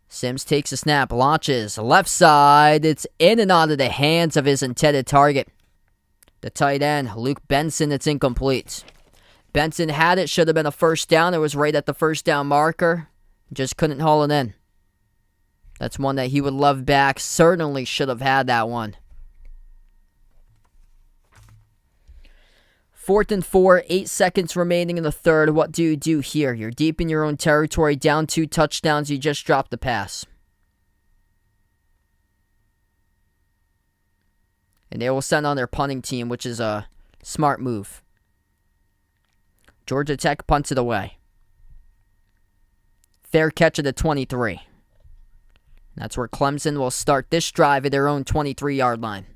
Sims takes a snap, launches, left side. It's in and out of the hands of his intended target. The tight end, Luke Benson, it's incomplete. Benson had it, should have been a first down. It was right at the first down marker. Just couldn't haul it in. That's one that he would love back. Certainly should have had that one. 4th and 4, 8 seconds remaining in the third. What do you do here? You're deep in your own territory, down 2 touchdowns. You just dropped the pass. And they will send on their punting team, which is a smart move. Georgia Tech punts it away. Fair catch at the 23. That's where Clemson will start this drive at their own 23-yard line.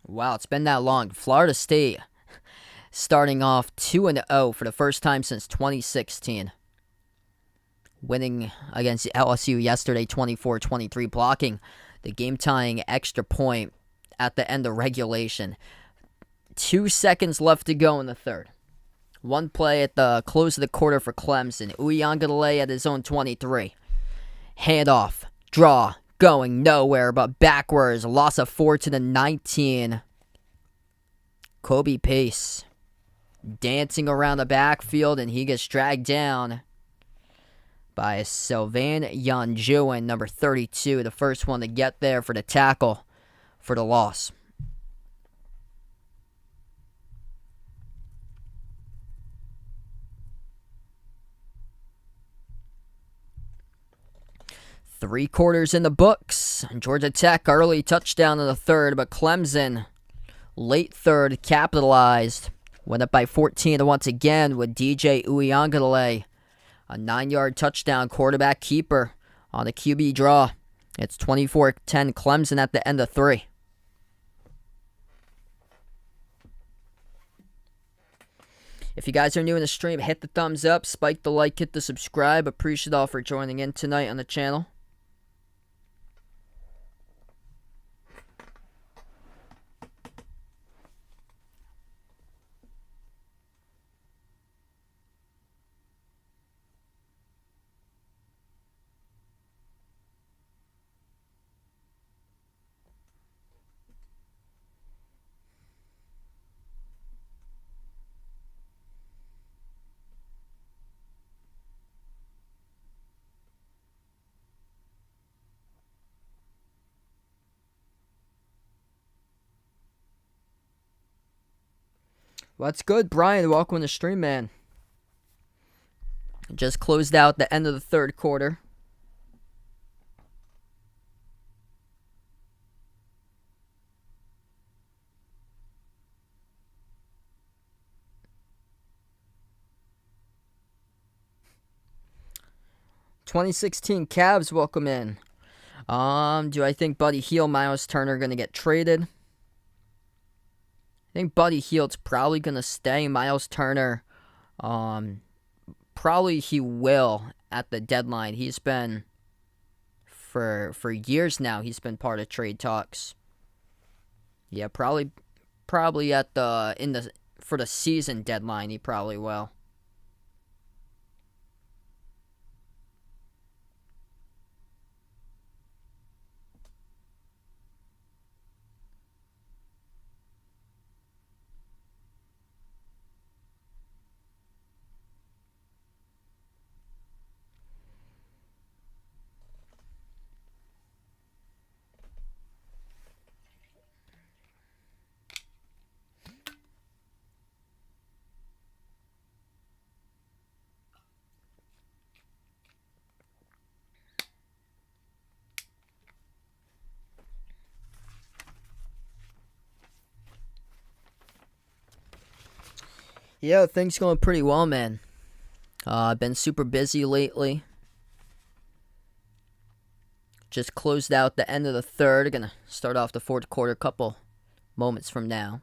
Wow, it's been that long. Florida State starting off 2-0 for the first time since 2016. Winning against LSU yesterday 24-23, blocking the game-tying extra point at the end of regulation. 2 seconds left to go in the third. One play at the close of the quarter for Clemson. Uiagalelei at his own 23. Handoff, draw. Going nowhere but backwards. Loss of 4 to the 19. Kobe Pace dancing around the backfield, and he gets dragged down by Sylvain Yanjuan, number 32. The first one to get there for the tackle for the loss. Three quarters in the books. Georgia Tech early touchdown in the third, but Clemson late third capitalized. Went up by 14 once again with DJ Uiagalelei. A 9-yard touchdown, quarterback keeper on the QB draw. It's 24-10 Clemson at the end of 3. If you guys are new in the stream, hit the thumbs up, spike the like, hit the subscribe. Appreciate all for joining in tonight on the channel. What's good, Brian? Welcome to the stream, man. Just closed out the end of the third quarter. '16 Cavs welcome in. Do I think Buddy Hield, Miles Turner are going to get traded? I think Buddy Hield's probably going to stay. Miles Turner, probably he will at the deadline. He's been, for years now, he's been part of trade talks. Yeah, probably at for the season deadline, he probably will. Yeah, things going pretty well, man. I've been super busy lately. Just closed out the end of the third. Gonna start off the fourth quarter couple moments from now.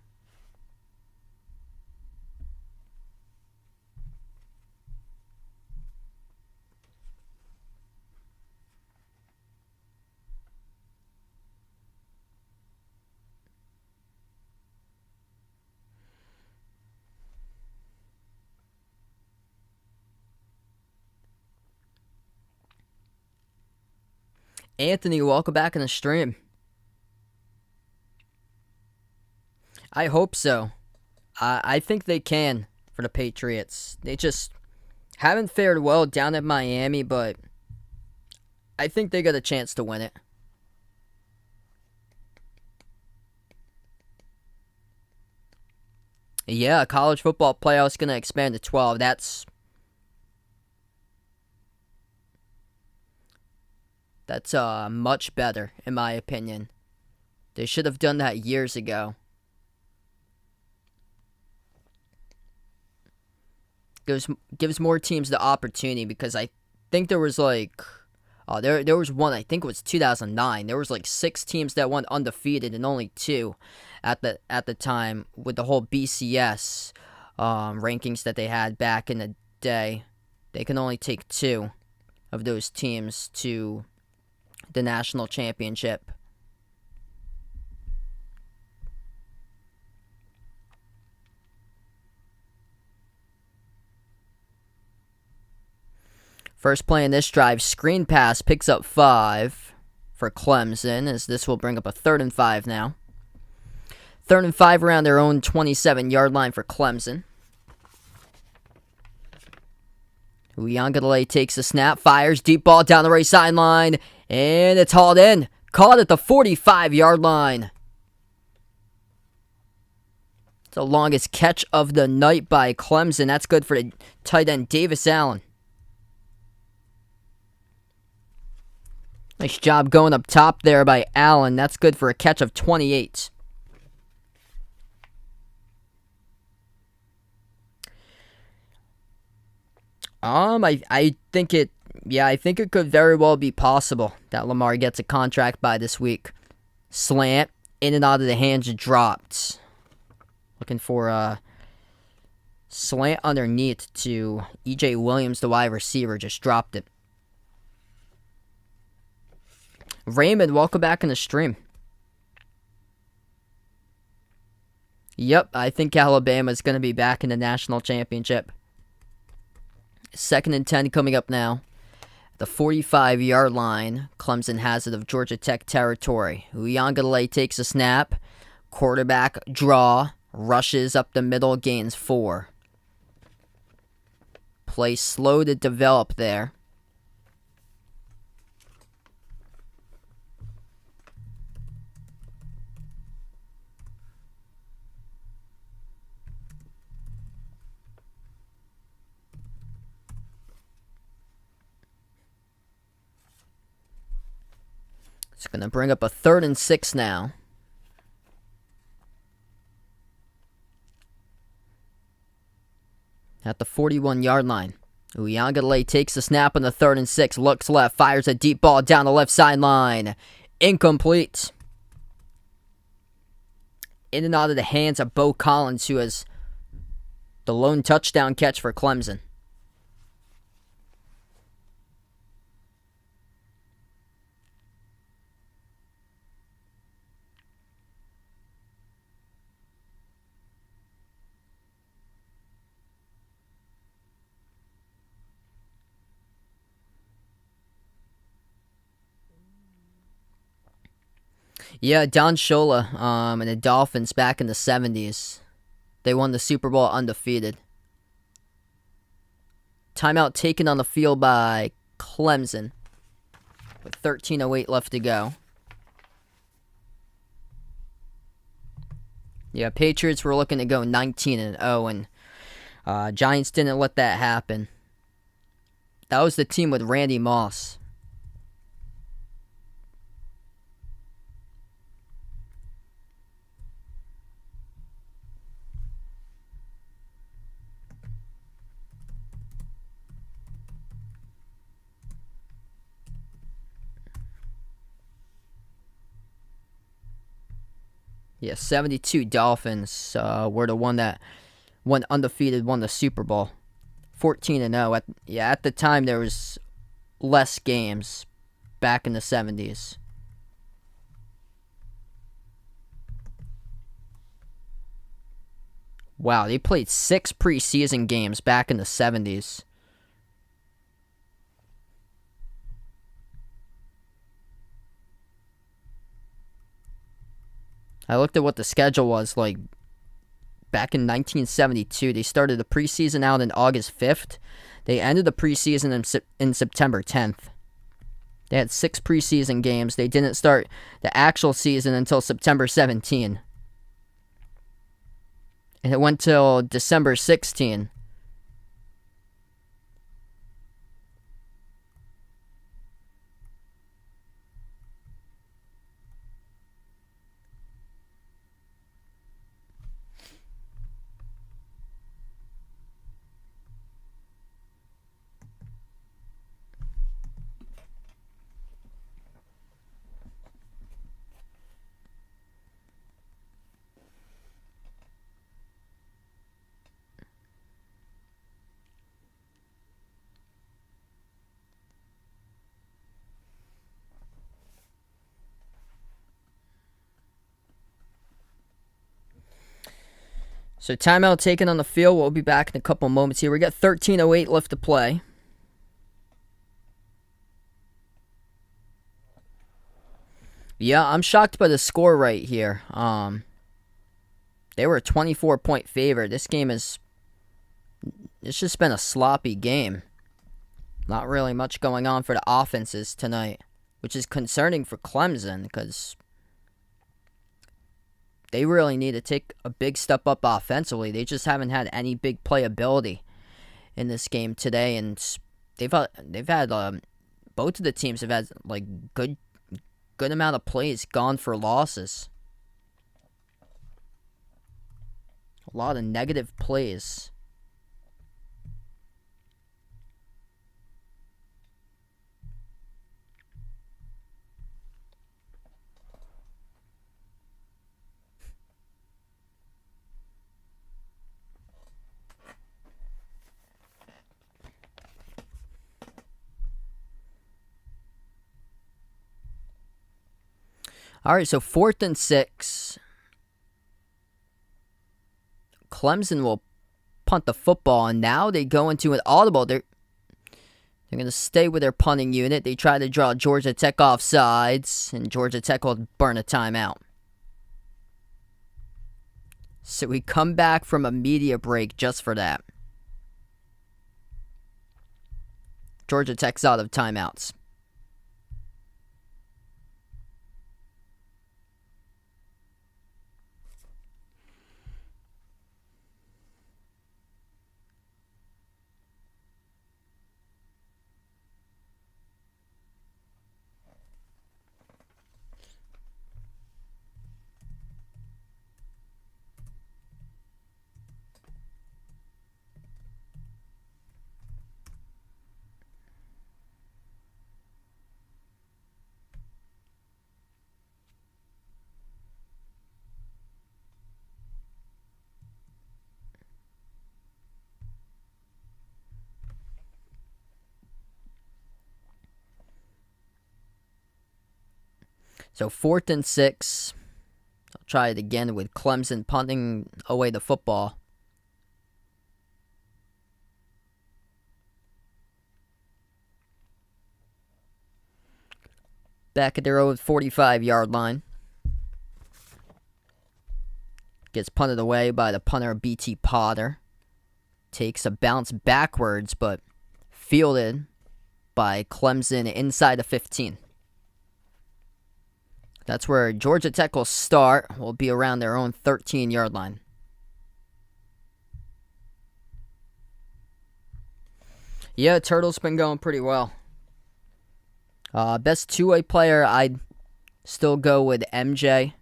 Anthony, welcome back in the stream. I hope so. I think they can for the Patriots. They just haven't fared well down at Miami, but I think they got a chance to win it. Yeah, college football playoff's going to expand to 12. That's much better, in my opinion. They should have done that years ago. Gives more teams the opportunity, because I think there was there was one, I think it was 2009. There was 6 teams that went undefeated and only 2 at the time with the whole BCS rankings that they had back in the day. They can only take 2 of those teams to the national championship. First play in this drive, screen pass, picks up 5 for Clemson, as this will bring up a 3rd and 5 now. 3rd and 5 around their own 27-yard line for Clemson. Uiagalelei takes the snap, fires, deep ball down the right sideline, and it's hauled in. Caught at the 45-yard line. It's the longest catch of the night by Clemson. That's good for the tight end, Davis Allen. Nice job going up top there by Allen. That's good for a catch of 28. I think it could very well be possible that Lamar gets a contract by this week. Slant, in and out of the hands, dropped. Looking for a slant underneath to E.J. Williams, the wide receiver, just dropped it. Raymond, welcome back in the stream. Yep, I think Alabama's going to be back in the national championship. 2nd and 10 coming up now. The 45-yard line. Clemson has it of Georgia Tech territory. Uiagalelei takes a snap. Quarterback draw. Rushes up the middle. Gains 4. Play slow to develop there. It's going to bring up a 3rd and 6 now. At the 41-yard line. Uiagalelei takes the snap on the 3rd and 6. Looks left. Fires a deep ball down the left sideline. Incomplete. In and out of the hands of Bo Collins, who has the lone touchdown catch for Clemson. Yeah, Don Shula and the Dolphins back in the 70s. They won the Super Bowl undefeated. Timeout taken on the field by Clemson with 13:08 left to go. Yeah, Patriots were looking to go 19-0, and Giants didn't let that happen. That was the team with Randy Moss. Yeah, 72 Dolphins were the one that went undefeated, won the Super Bowl. 14-0. At the time, there was less games back in the 70s. Wow, they played 6 preseason games back in the 70s. I looked at what the schedule was like back in 1972. They started the preseason out in August 5th. They ended the preseason in September 10th. They had 6 preseason games. They didn't start the actual season until September 17. And it went till December 16. So timeout taken on the field. We'll be back in a couple moments here. We got 13:08 left to play. Yeah, I'm shocked by the score right here. They were a 24-point favorite. This game it's just been a sloppy game. Not really much going on for the offenses tonight, which is concerning for Clemson because they really need to take a big step up offensively. They just haven't had any big playability in this game today, and they've had both of the teams have had like good amount of plays gone for losses. A lot of negative plays. All right, so 4th and 6. Clemson will punt the football, and now they go into an audible. They're going to stay with their punting unit. They try to draw Georgia Tech off sides, and Georgia Tech will burn a timeout. So we come back from a media break just for that. Georgia Tech's out of timeouts. So 4th and 6. I'll try it again with Clemson punting away the football. Back at their own 45-yard line. Gets punted away by the punter, B.T. Potter. Takes a bounce backwards, but fielded by Clemson inside the 15. That's where Georgia Tech will start. Will be around their own 13-yard line. Yeah, Turtle's been going pretty well. Best two-way player, I'd still go with MJ.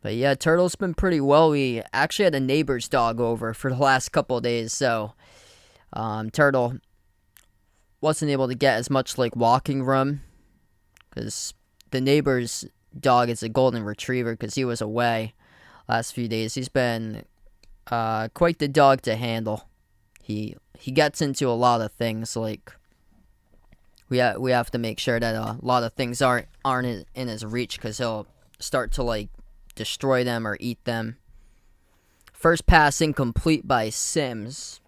But yeah, Turtle's been pretty well. We actually had a neighbor's dog over for the last couple of days, so Turtle wasn't able to get as much like walking room because the neighbor's dog is a golden retriever because he was away last few days. He's been quite the dog to handle. He gets into a lot of things like. We have to make sure that a lot of things aren't in his reach because he'll start to like destroy them or eat them. First pass incomplete by Sims.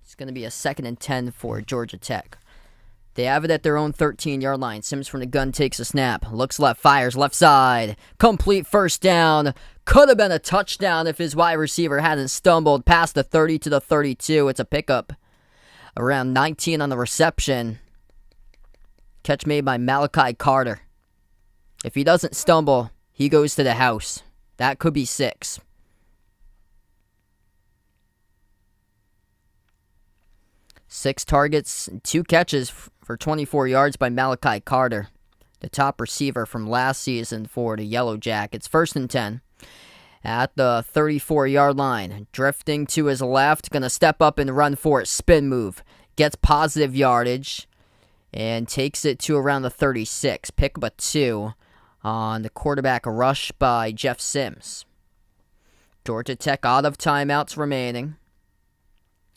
It's going to be a 2nd and 10 for Georgia Tech. They have it at their own 13-yard line. Sims from the gun takes a snap. Looks left, fires left side. Complete first down. Could have been a touchdown if his wide receiver hadn't stumbled past the 30 to the 32. It's a pickup. Around 19 on the reception. Catch made by Malachi Carter. If he doesn't stumble, he goes to the house. That could be 6. Six targets, 2 catches for 24 yards by Malachi Carter, the top receiver from last season for the Yellow Jackets. 1st and 10. At the 34-yard line, drifting to his left, going to step up and run for it, spin move. Gets positive yardage and takes it to around the 36. Pick up a 2 on the quarterback rush by Jeff Sims. Georgia Tech out of timeouts remaining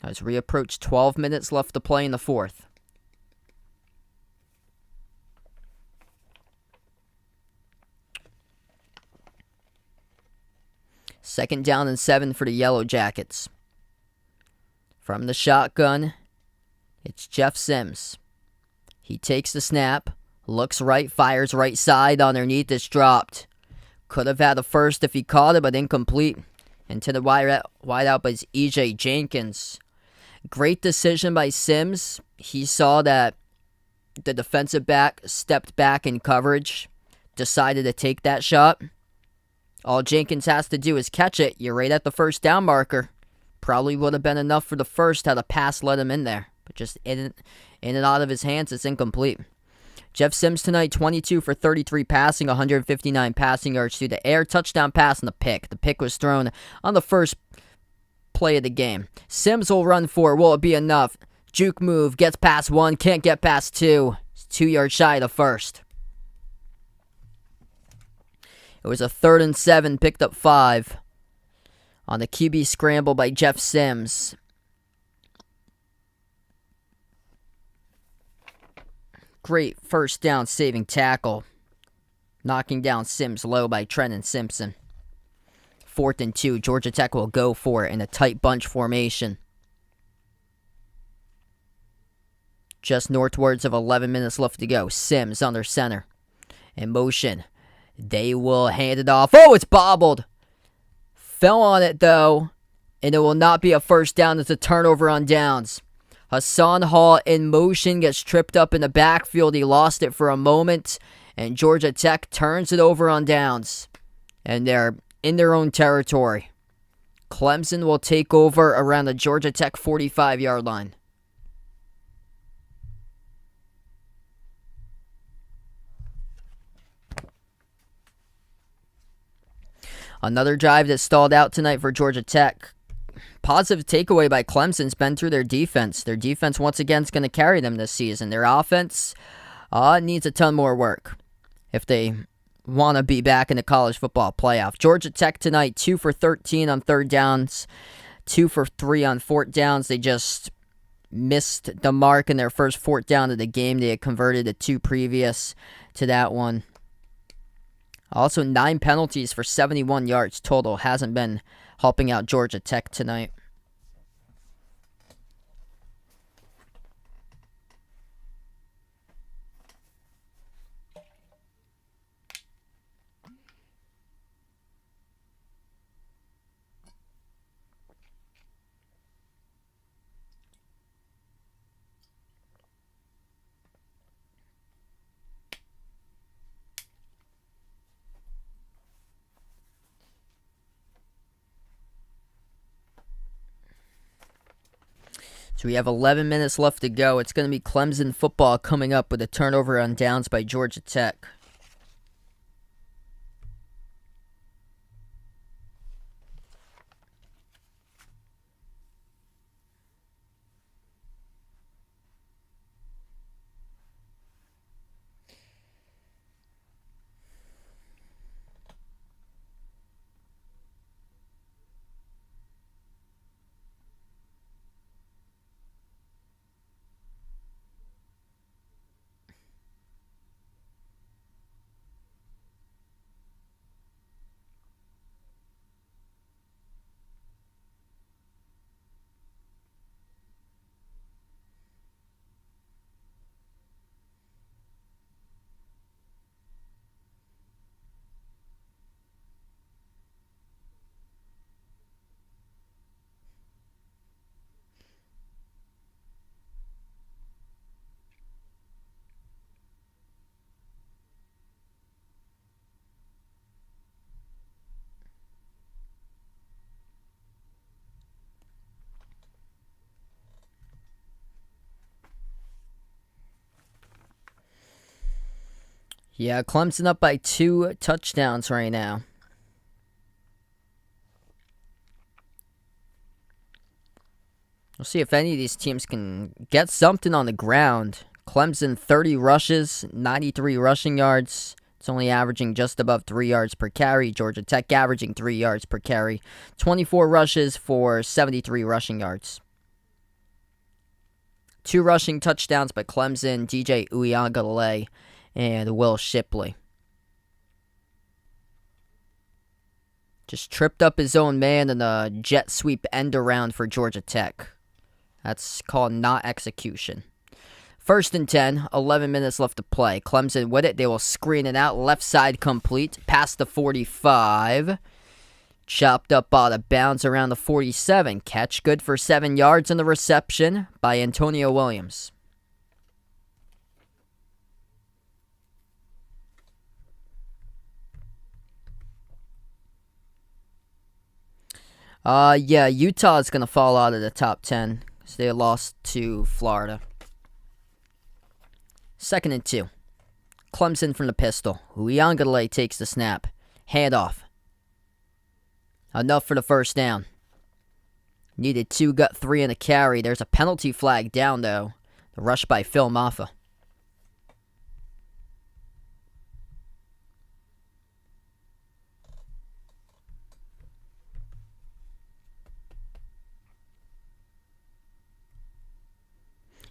as we approach 12 minutes left to play in the 4th. Second down and 7 for the Yellow Jackets. From the shotgun, it's Jeff Sims. He takes the snap, looks right, fires right side, underneath, it's dropped. Could have had a first if he caught it, but incomplete. And to the wide out by E.J. Jenkins. Great decision by Sims. He saw that the defensive back stepped back in coverage, decided to take that shot. All Jenkins has to do is catch it. You're right at the first down marker. Probably would have been enough for the first had a pass let him in there. But just in and out of his hands, it's incomplete. Jeff Sims tonight, 22 for 33 passing, 159 passing yards through the air. Touchdown pass and the pick. The pick was thrown on the first play of the game. Sims will run for it. Will it be enough? Juke move. Gets past 1. Can't get past 2. It's 2 yards shy of the first. It was a 3rd and 7, picked up 5 on the QB scramble by Jeff Sims. Great first down saving tackle. Knocking down Sims low by Trenton Simpson. 4th and 2, Georgia Tech will go for it in a tight bunch formation. Just northwards of 11 minutes left to go. Sims under center. In motion. They will hand it off. Oh, it's bobbled. Fell on it, though. And it will not be a first down. It's a turnover on downs. Hassan Hall in motion gets tripped up in the backfield. He lost it for a moment. And Georgia Tech turns it over on downs. And they're in their own territory. Clemson will take over around the Georgia Tech 45-yard line. Another drive that stalled out tonight for Georgia Tech. Positive takeaway by Clemson's been through their defense. Their defense, once again, is going to carry them this season. Their offense needs a ton more work if they want to be back in the college football playoff. Georgia Tech tonight, 2 for 13 on 3rd downs, 2 for 3 on 4th downs. They just missed the mark in their first 4th down of the game. They had converted the 2 previous to that one. Also, 9 penalties for 71 yards total. Hasn't been helping out Georgia Tech tonight. So we have 11 minutes left to go. It's going to be Clemson football coming up with a turnover on downs by Georgia Tech. Yeah, Clemson up by 2 touchdowns right now. We'll see if any of these teams can get something on the ground. Clemson, 30 rushes, 93 rushing yards. It's only averaging just above 3 yards per carry. Georgia Tech averaging 3 yards per carry. 24 rushes for 73 rushing yards. 2 rushing touchdowns by Clemson, DJ Uiagalelei and Will Shipley. Just tripped up his own man in a jet sweep end around for Georgia Tech. That's called not execution. 1st and 10, 11 minutes left to play. Clemson with it. They will screen it out. Left side complete. Past the 45. Chopped up out of bounds around the 47. Catch good for 7 yards in the reception by Antonio Williams. Yeah, Utah is going to fall out of the top 10 because they lost to Florida. 2nd and 2. Clemson from the pistol. Uiagalelei takes the snap. Handoff. Enough for the 1st down. Needed 2, got 3 in a carry. There's a penalty flag down, though. The rush by Phil Maffa.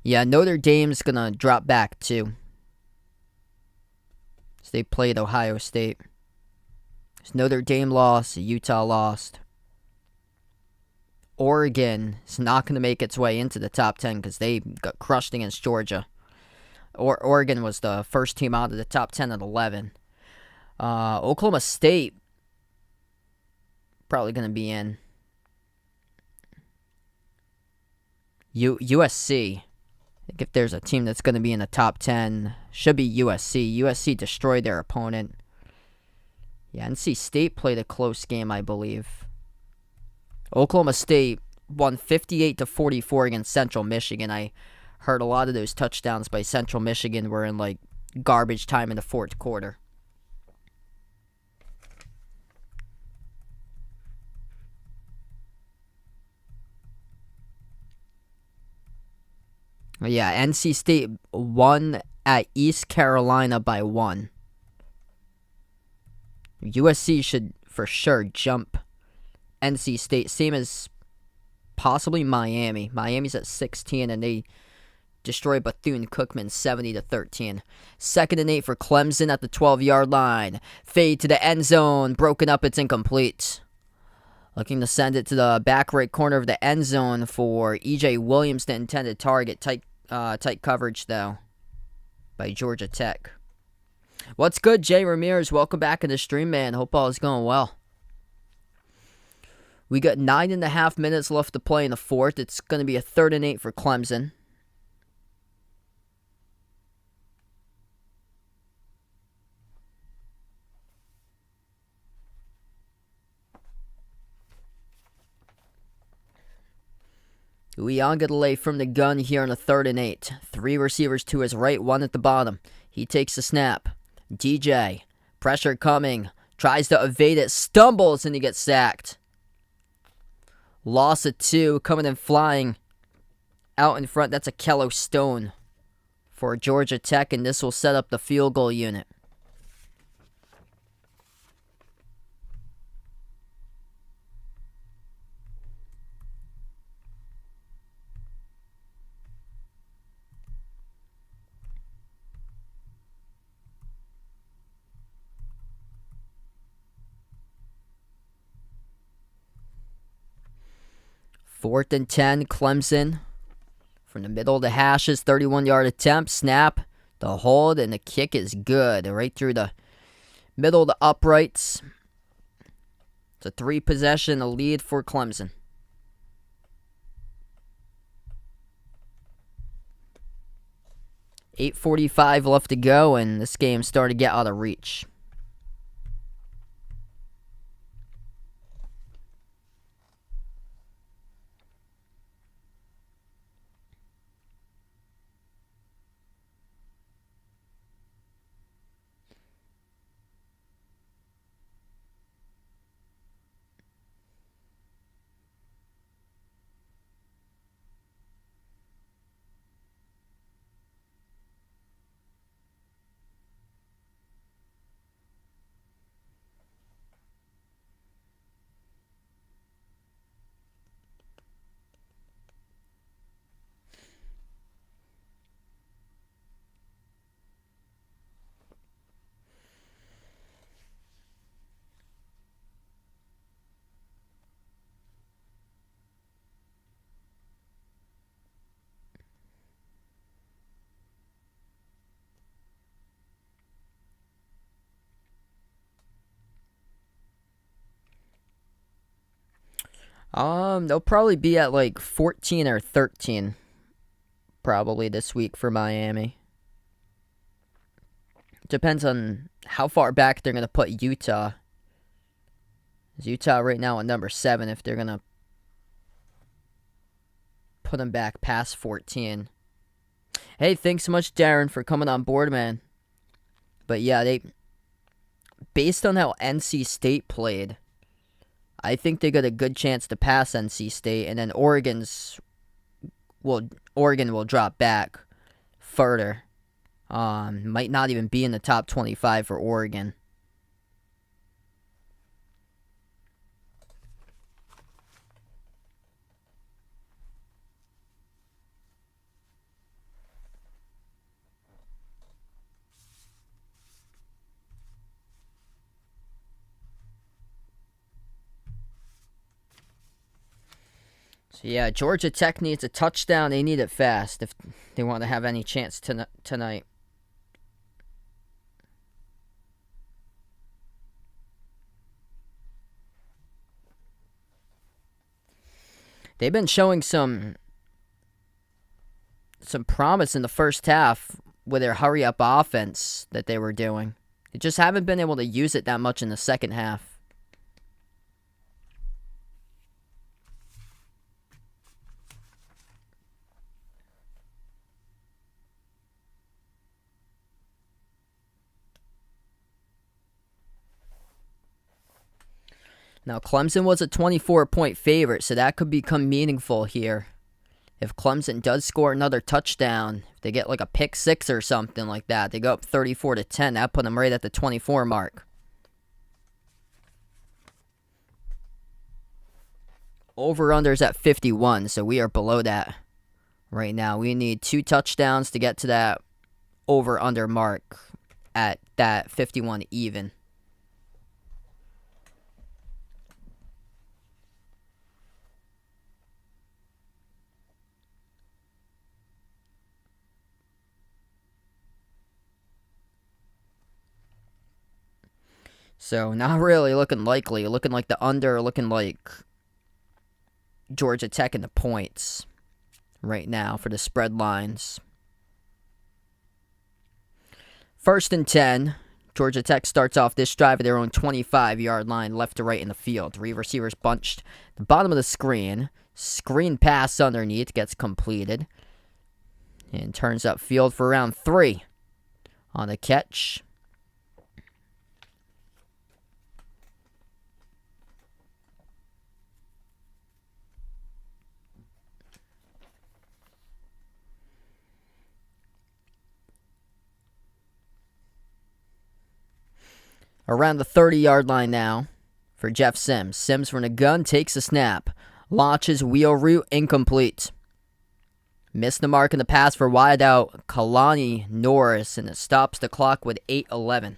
Yeah, Notre Dame's going to drop back, too. So they played Ohio State. So Notre Dame lost, Utah lost. Oregon is not going to make its way into the top 10 because they got crushed against Georgia. Oregon was the first team out of the top 10 at 11. Oklahoma State probably going to be in. USC. I think if there's a team that's going to be in the top 10, should be USC. USC destroyed their opponent. Yeah, NC State played a close game, I believe. Oklahoma State won 58-44 against Central Michigan. I heard a lot of those touchdowns by Central Michigan were in, like, garbage time in the 4th quarter. Yeah, NC State won at East Carolina by 1. USC should for sure jump NC State. Same as possibly Miami. Miami's at 16, and they destroy Bethune-Cookman 70-13. 2nd and 8 for Clemson at the 12-yard line. Fade to the end zone. Broken up. It's incomplete. Looking to send it to the back right corner of the end zone for E.J. Williams, the intended target. Tight coverage, though, by Georgia Tech. What's good, Jay Ramirez? Welcome back in the stream, man. Hope all is going well. We got 9.5 minutes left to play in the fourth. It's going to be a 3rd and 8 for Clemson. Uiagalelei from the gun here on a 3rd and 8. 3 receivers to his right, 1 at the bottom. He takes the snap. DJ, pressure coming, tries to evade it, stumbles, and he gets sacked. Loss of 2, coming and flying out in front. That's a Kello Stone for Georgia Tech, and this will set up the field goal unit. Fourth and 10, Clemson. From the middle of the hashes, 31-yard attempt, snap, the hold, and the kick is good. Right through the middle of the uprights. It's a 3-possession lead for Clemson. .8:45 left to go, and this game's starting to get out of reach. They'll probably be at like 14 or 13 probably this week for Miami. Depends on how far back they're going to put Utah. Utah right now at number 7 if they're going to put them back past 14. Hey, thanks so much, Darren, for coming on board, man. But yeah, based on how NC State played, I think they got a good chance to pass NC State, and then Oregon will drop back further. Might not even be in the top 25 for Oregon. So yeah, Georgia Tech needs a touchdown. They need it fast if they want to have any chance tonight. They've been showing some promise in the first half with their hurry-up offense that they were doing. They just haven't been able to use it that much in the second half. Now, Clemson was a 24-point favorite, so that could become meaningful here. If Clemson does score another touchdown, if they get like a pick six or something like that, they go up 34-10. That put them right at the 24 mark. Over-under's at 51, so we are below that right now. We need 2 touchdowns to get to that over-under mark at that 51 even. So, not really looking likely. Looking like the under, looking like Georgia Tech in the points right now for the spread lines. 1st and 10. Georgia Tech starts off this drive at their own 25-yard line, left to right in the field. 3 receivers bunched at the bottom of the screen. Screen pass underneath gets completed. And turns upfield for round 3 on the catch. Around the 30-yard line now for Jeff Sims. Sims from the gun takes a snap. Launches wheel route incomplete. Missed the mark in the pass for wideout Kalani Norris, and it stops the clock with 8:11.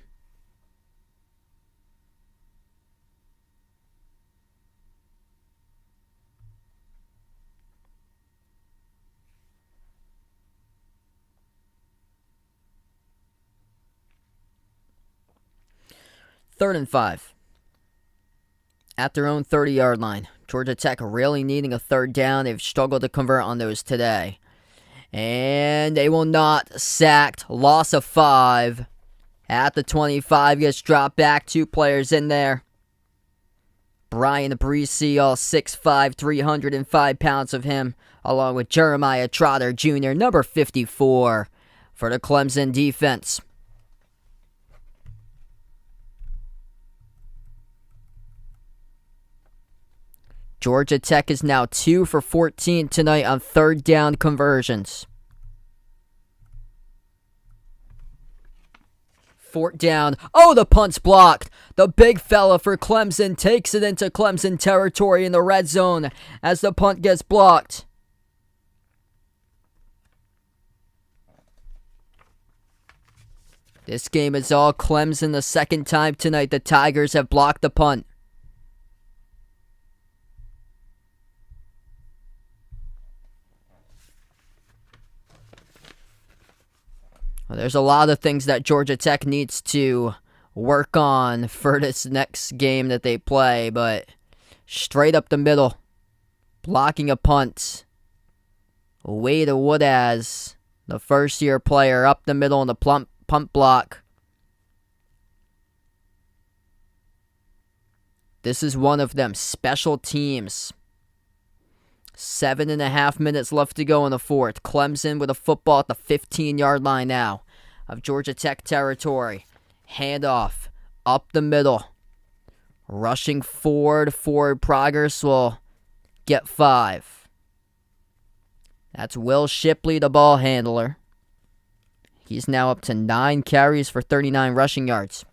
Third and 5. At their own 30-yard line. Georgia Tech really needing a third down. They've struggled to convert on those today. And they will not. Sacked. Loss of 5. At the 25. Gets dropped back. 2 players in there. Brian Breesey, all 6'5", 305 pounds of him, along with Jeremiah Trotter Jr., number 54, for the Clemson defense. Georgia Tech is now 2 for 14 tonight on third down conversions. 4th down. Oh, the punt's blocked. The big fella for Clemson takes it into Clemson territory in the red zone as the punt gets blocked. This game is all Clemson the second time tonight. The Tigers have blocked the punt. Well, there's a lot of things that Georgia Tech needs to work on for this next game that they play, but straight up the middle, blocking a punt. Wade Woodaz, the first-year player, up the middle in the punt block. This is one of them, special teams. 7.5 minutes left to go in the 4th. Clemson with a football at the 15-yard line now of Georgia Tech territory. Handoff up the middle. Rushing forward progress will get 5. That's Will Shipley, the ball handler. He's now up to 9 carries for 39 rushing yards.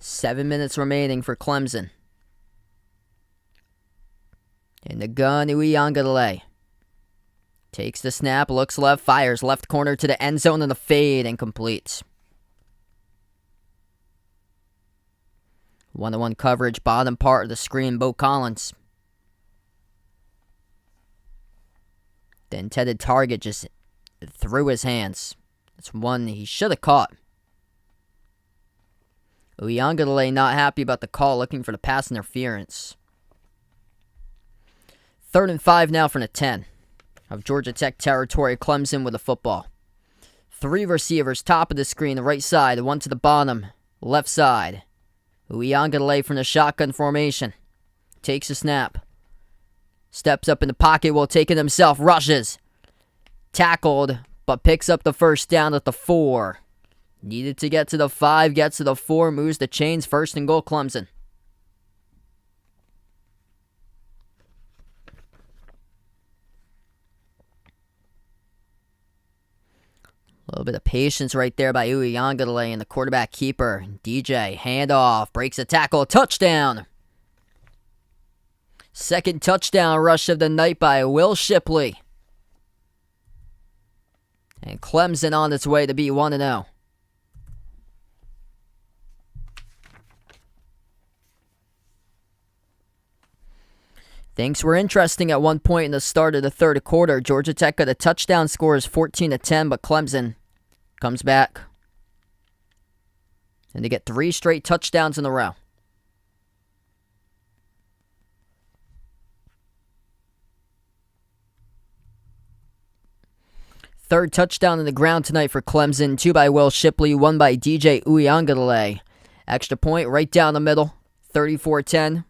Seven minutes remaining for Clemson. In the gun, Uiagalelei takes the snap, looks left, fires left corner to the end zone, and the fade incomplete. 1-on-1 coverage, bottom part of the screen, Bo Collins. The intended target just through his hands. It's one he should have caught. Uiagalelei not happy about the call, looking for the pass interference. 3rd and 5 now from the 10 of Georgia Tech territory. Clemson with the football. 3 receivers, top of the screen, the right side, 1 to the bottom, left side. Uiagalelei from the shotgun formation. Takes a snap. Steps up in the pocket, will take it himself, rushes. Tackled, but picks up the first down at the 4. Needed to get to the 5, gets to the 4, moves the chains, 1st and goal, Clemson. little bit of patience right there by Uyunglele and the quarterback keeper. DJ, handoff, breaks a tackle, touchdown. Second touchdown rush of the night by Will Shipley. And Clemson on its way to be 1-0. Things were interesting at one point in the start of the third quarter. Georgia Tech got a touchdown, scores 14-10, but Clemson comes back. And they get 3 straight touchdowns in a row. Third touchdown on the ground tonight for Clemson. 2 by Will Shipley, 1 by DJ Uyunglele. Extra point right down the middle. 34-10.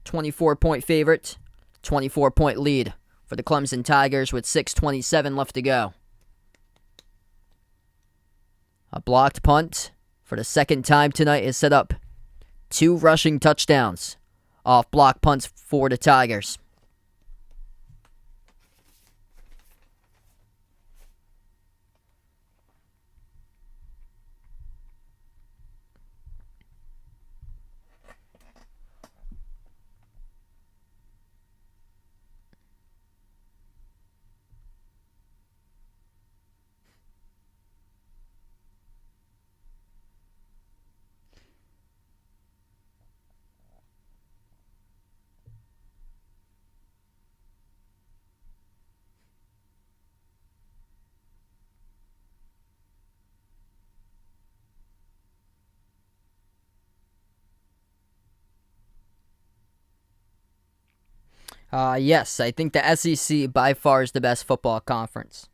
24-point favorite. 24-point lead for the Clemson Tigers with 6:27 left to go. A blocked punt for the second time tonight is set up 2 rushing touchdowns off block punts for the Tigers. Yes, I think the SEC by far is the best football conference.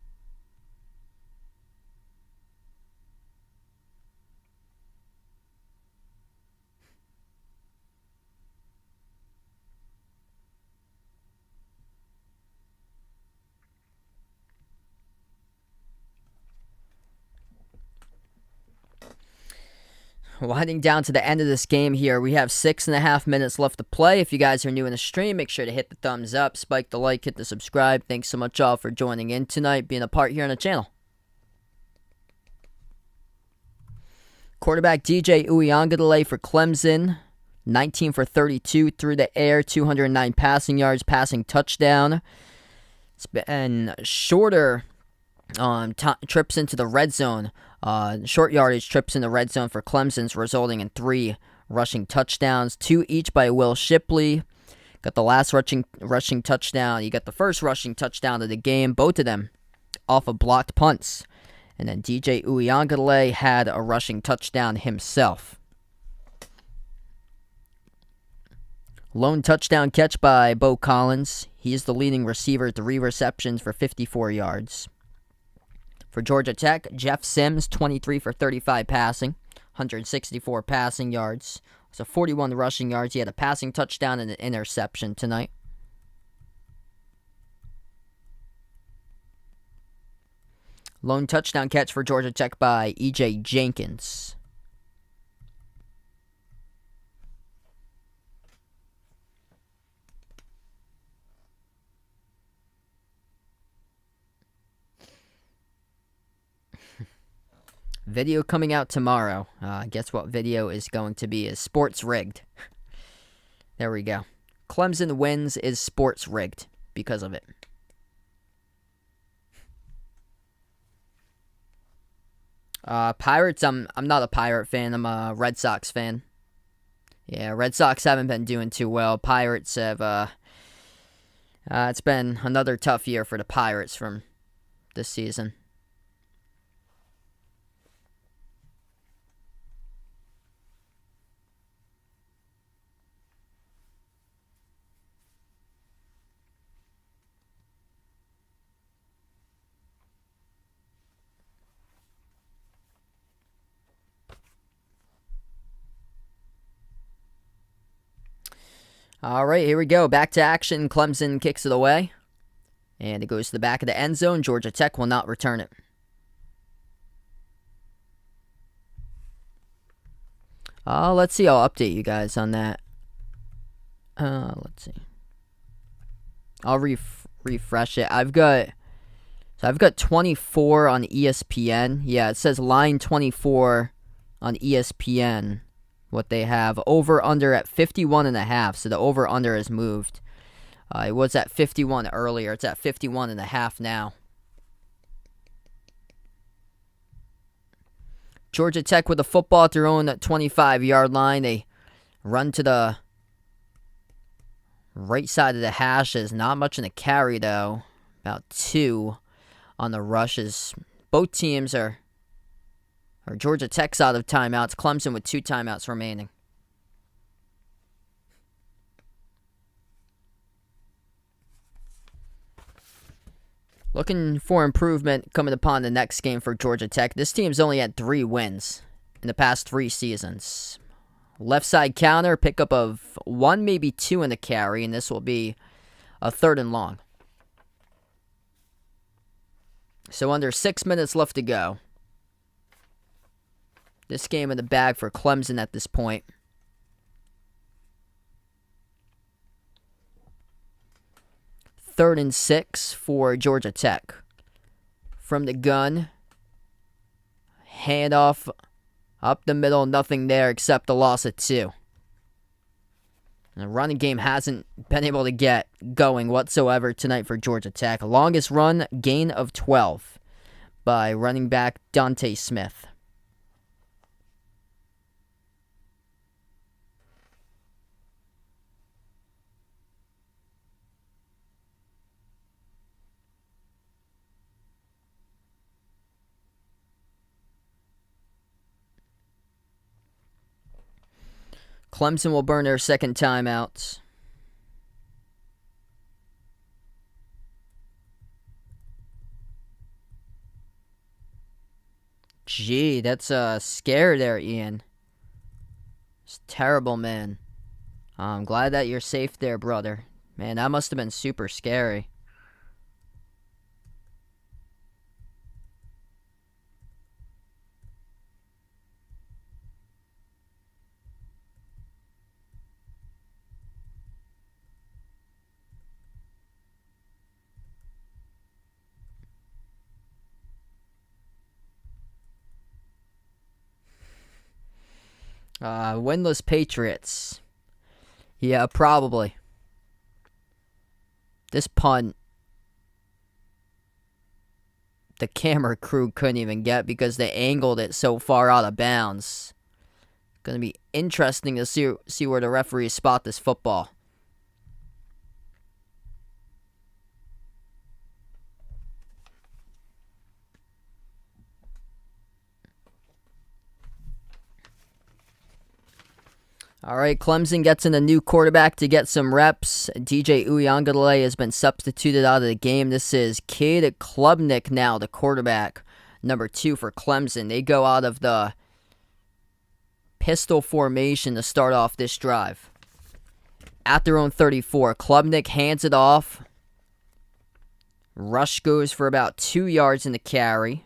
Winding down to the end of this game here, we have 6.5 minutes left to play. If you guys are new in the stream, make sure to hit the thumbs up, spike the like, hit the subscribe. Thanks so much all for joining in tonight, being a part here on the channel. Quarterback DJ Uyunglele for Clemson, 19 for 32 through the air, 209 passing yards, passing touchdown. It's been shorter trips into the red zone. Short yardage trips in the red zone for Clemson's, resulting in 3 rushing touchdowns, 2 each by Will Shipley. Got the last rushing touchdown. You got the first rushing touchdown of the game, both of them off of blocked punts. And then DJ Uyunglele had a rushing touchdown himself. Lone touchdown catch by Bo Collins. He's the leading receiver, 3 receptions for 54 yards. For Georgia Tech, Jeff Sims, 23 for 35 passing, 164 passing yards. So 41 rushing yards. He had a passing touchdown and an interception tonight. Lone touchdown catch for Georgia Tech by E.J. Jenkins. Video coming out tomorrow. Guess what video is going to be? Is sports rigged. There we go. Clemson wins is sports rigged because of it. Pirates, I'm not a Pirate fan. I'm a Red Sox fan. Yeah, Red Sox haven't been doing too well. Pirates have, it's been another tough year for the Pirates from this season. All right, here we go. Back to action. Clemson kicks it away. And it goes to the back of the end zone. Georgia Tech will not return it. Let's see. I'll update you guys on that. Let's see. I'll refresh it. I've got... So I've got 24 on ESPN. Yeah, it says line 24 on ESPN. What they have over under at 51.5. So the over under has moved. It was at 51 earlier. It's at 51.5 now. Georgia Tech with the football at their own 25-yard line. They run to the right side of the hashes. Not much in the carry, though. About 2 on the rushes. Both teams are Georgia Tech's out of timeouts. Clemson with 2 timeouts remaining. Looking for improvement coming upon the next game for Georgia Tech. This team's only had 3 wins in the past 3 seasons. Left side counter, pickup of 1, maybe 2 in the carry, and this will be a 3rd and long. So under 6 minutes left to go. This game in the bag for Clemson at this point. Third and 6 for Georgia Tech. From the gun. Handoff up the middle. Nothing there except the loss of 2. The running game hasn't been able to get going whatsoever tonight for Georgia Tech. Longest run, gain of 12 by running back Dante Smith. Clemson will burn their second timeout. Gee, that's a scare there, Ian. It's terrible, man. I'm glad that you're safe there, brother. Man, that must have been super scary. Winless Patriots. Yeah, probably. This punt, the camera crew couldn't even get because they angled it so far out of bounds. Going to be interesting to see where the referees spot this football. All right, Clemson gets in a new quarterback to get some reps. DJ Uiagalelei has been substituted out of the game. This is Cade Klubnik now, the quarterback, number 2 for Clemson. They go out of the pistol formation to start off this drive. At their own 34, Klubnik hands it off. Rush goes for about 2 yards in the carry.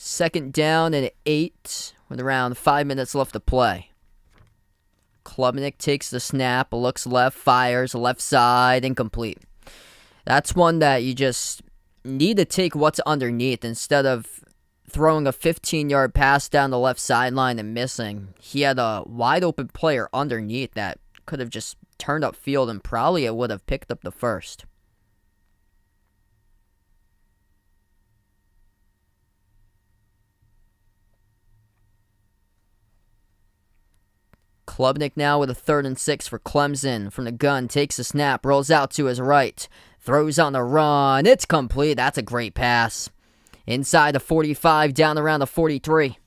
Second down and 8 with around 5 minutes left to play. Klubnik takes the snap, looks left, fires, left side, incomplete. That's one that you just need to take what's underneath instead of throwing a 15-yard pass down the left sideline and missing. He had a wide open player underneath that could have just turned upfield and probably it would have picked up the first. Klubnik now with a 3rd and 6 for Clemson. From the gun, takes a snap, rolls out to his right, throws on the run. It's complete. That's a great pass. Inside the 45, down around the 43.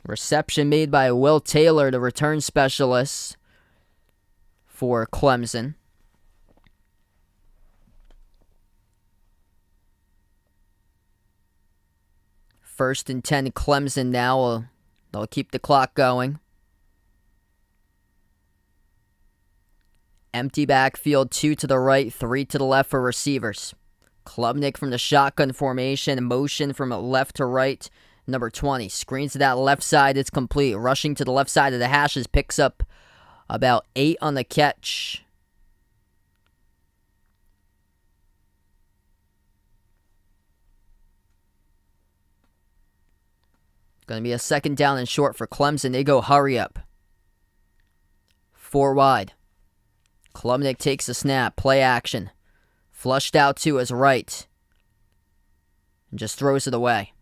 Reception made by Will Taylor, the return specialist for Clemson. First and 10, Clemson now. They'll keep the clock going. Empty backfield, 2 to the right, 3 to the left for receivers. Klubnik from the shotgun formation, motion from left to right. Number 20 screens to that left side. It's complete. Rushing to the left side of the hashes, picks up about 8 on the catch. Going to be a second down and short for Clemson. They go hurry up. 4 wide. Klubnik takes the snap. Play action. Flushed out to his right. And just throws it away.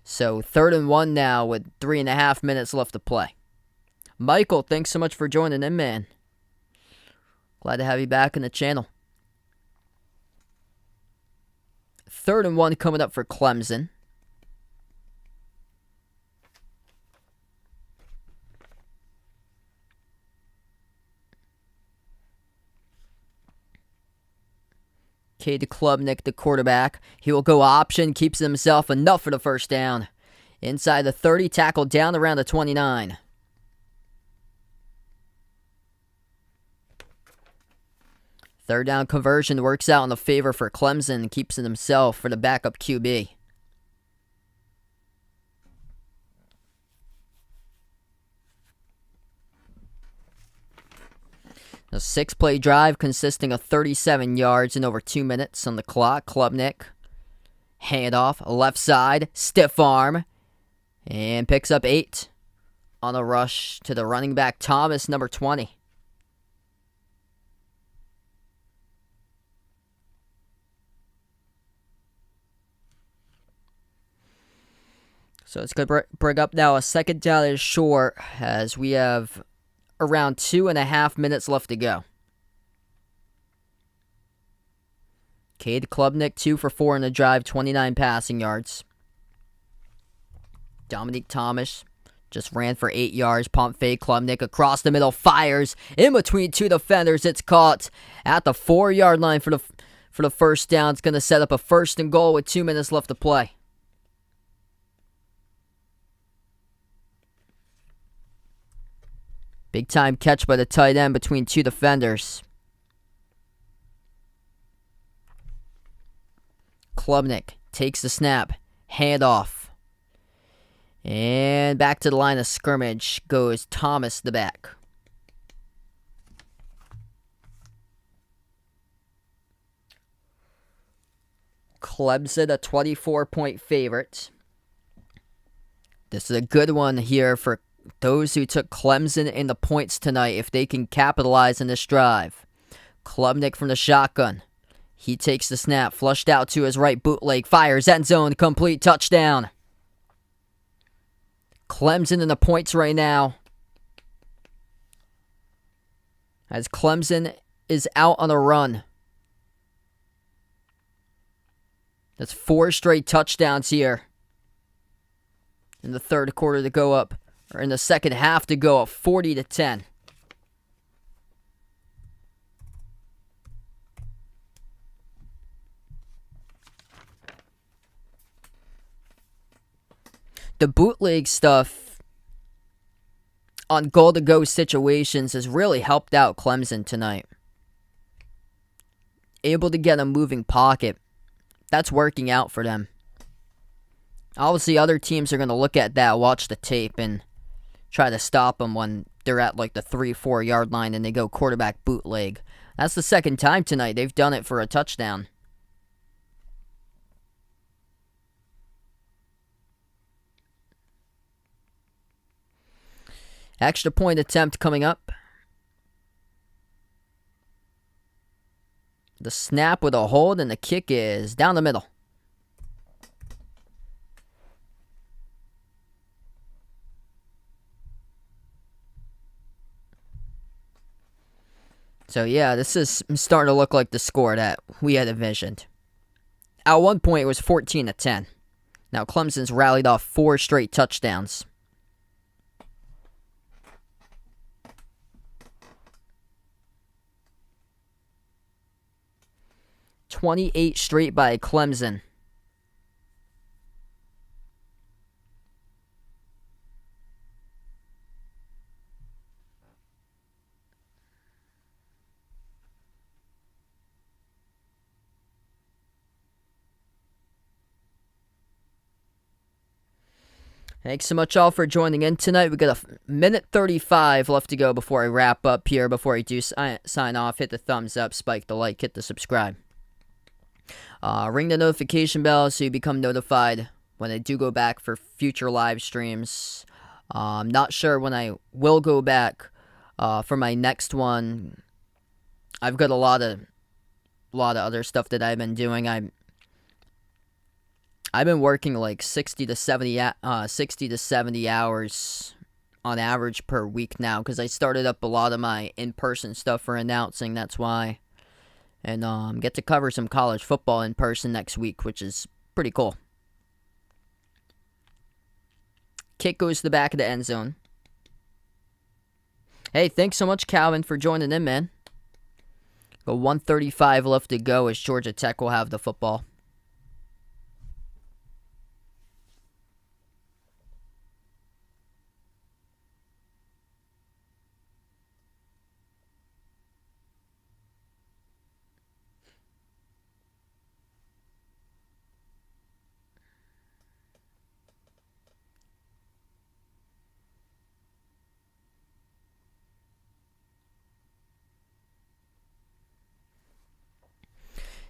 So 3rd and 1 now with 3.5 minutes left to play. Michael, thanks so much for joining in, man. Glad to have you back in the channel. 3rd and 1 coming up for Clemson. Cade Klubnik, the quarterback. He will go option, keeps himself enough for the first down. Inside the 30, tackled down around the 29. Third down conversion works out in the favor for Clemson and keeps it himself for the backup QB. A 6-play drive consisting of 37 yards in over 2 minutes on the clock. Klubnik, handoff, left side, stiff arm, and picks up 8 on a rush to the running back Thomas, number 20. So it's going to bring up now a second down and short as we have around 2.5 minutes left to go. Cade Klubnik, 2 for 4 in the drive, 29 passing yards. Dominique Thomas just ran for 8 yards. Pump fake, Klubnik across the middle, fires in between 2 defenders. It's caught at the 4-yard line for the first down. It's going to set up a 1st and goal with 2 minutes left to play. Big time catch by the tight end between 2 defenders. Klubnik takes the snap. Handoff. And back to the line of scrimmage goes Thomas, the back. Clemson, a 24-point favorite. This is a good one here for those who took Clemson in the points tonight, if they can capitalize in this drive. Klubnik from the shotgun. He takes the snap, flushed out to his right, bootleg, fires, end zone, complete, touchdown. Clemson in the points right now, as Clemson is out on a run. That's 4 straight touchdowns here in the third quarter to go up. Or in the second half to go up 40-10. The bootleg stuff on goal-to-go situations has really helped out Clemson tonight. Able to get a moving pocket. That's working out for them. Obviously, other teams are going to look at that, watch the tape, and try to stop them when they're at like the 3-4 yard line and they go quarterback bootleg. That's the second time tonight they've done it for a touchdown. Extra point attempt coming up. The snap with a hold and the kick is down the middle. So yeah, this is starting to look like the score that we had envisioned. At one point, it was 14-10. Now Clemson's rallied off 4 straight touchdowns. "28 straight by Clemson. Thanks so much all for joining in tonight. We got a minute 35 left to go before I wrap up here. Before I do sign off, hit the thumbs up, spike the like, hit the subscribe. Ring the notification bell so you become notified when I do go back for future live streams. I'm not sure when I will go back for my next one. I've got a lot of other stuff that I've been doing. I've been working like 60 to 70 hours on average per week now because I started up a lot of my in-person stuff for announcing. That's why. And get to cover some college football in person next week, which is pretty cool. Kick goes to the back of the end zone. Hey, thanks so much, Calvin, for joining in, man. Got 1:35 left to go as Georgia Tech will have the football.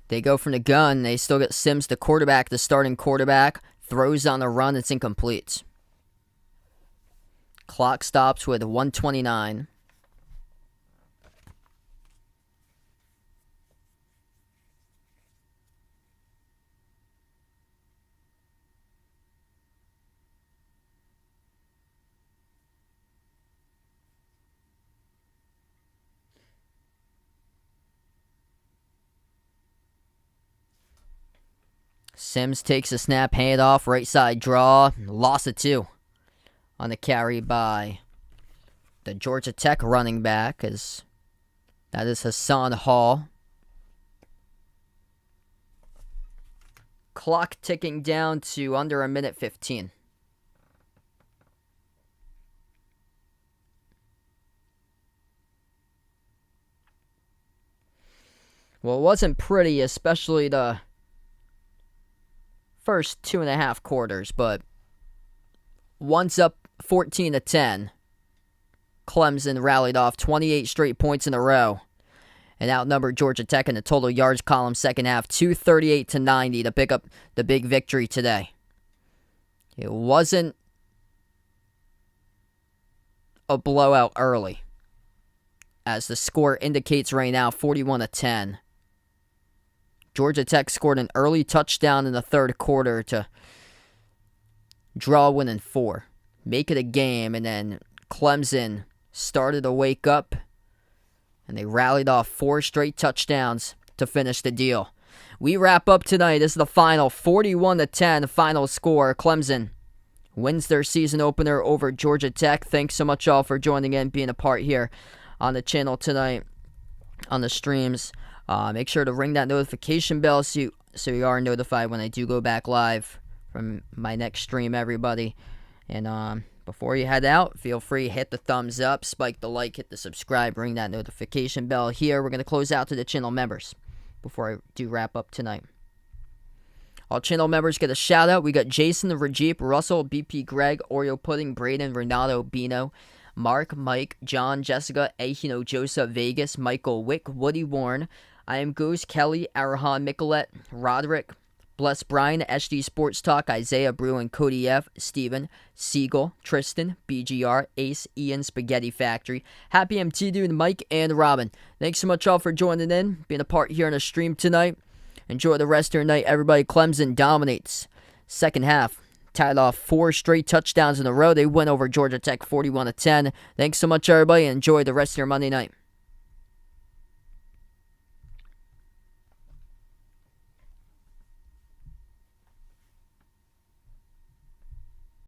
They go from the gun. They still get Sims, the quarterback, the starting quarterback. Throws on the run. It's incomplete. Clock stops with 1:29. Sims takes a snap, hand off, right side draw, loss of 2 on the carry by the Georgia Tech running back, as that is Hassan Hall. Clock ticking down to under a minute 15. Well, it wasn't pretty, especially the first 2.5 quarters, but once up 14-10, Clemson rallied off 28 straight points in a row and outnumbered Georgia Tech in the total yards column second half, 238-90 to pick up the big victory today. It wasn't a blowout early, as the score indicates right now, 41-10. Georgia Tech scored an early touchdown in the third quarter to draw a win in 4. Make it a game, and then Clemson started to wake up, and they rallied off 4 straight touchdowns to finish the deal. We wrap up tonight. This is the final, 41-10 final score. Clemson wins their season opener over Georgia Tech. Thanks so much all for joining in, being a part here on the channel tonight, on the streams. Make sure to ring that notification bell so you are notified when I do go back live from my next stream, everybody. And before you head out, feel free to hit the thumbs up, spike the like, hit the subscribe, ring that notification bell here. We're going to close out to the channel members before I do wrap up tonight. All channel members get a shout out. We got Jason, Rajeep, Russell, BP, Greg, Oreo Pudding, Braden, Renato, Bino, Mark, Mike, John, Jessica, Ahino, Joseph, Vegas, Michael, Wick, Woody, Warren, I Am Goose, Kelly, Arahan, Micolette, Roderick, Bless Brian, SD Sports Talk, Isaiah, Bruin, Cody F, Steven, Siegel, Tristan, BGR, Ace, Ian, Spaghetti Factory, Happy MT Dude, Mike, and Robin. Thanks so much all for joining in, being a part here on the stream tonight. Enjoy the rest of your night, everybody. Clemson dominates. Second half, tied off 4 straight touchdowns in a row. They win over Georgia Tech 41-10. Thanks so much, everybody, and enjoy the rest of your Monday night.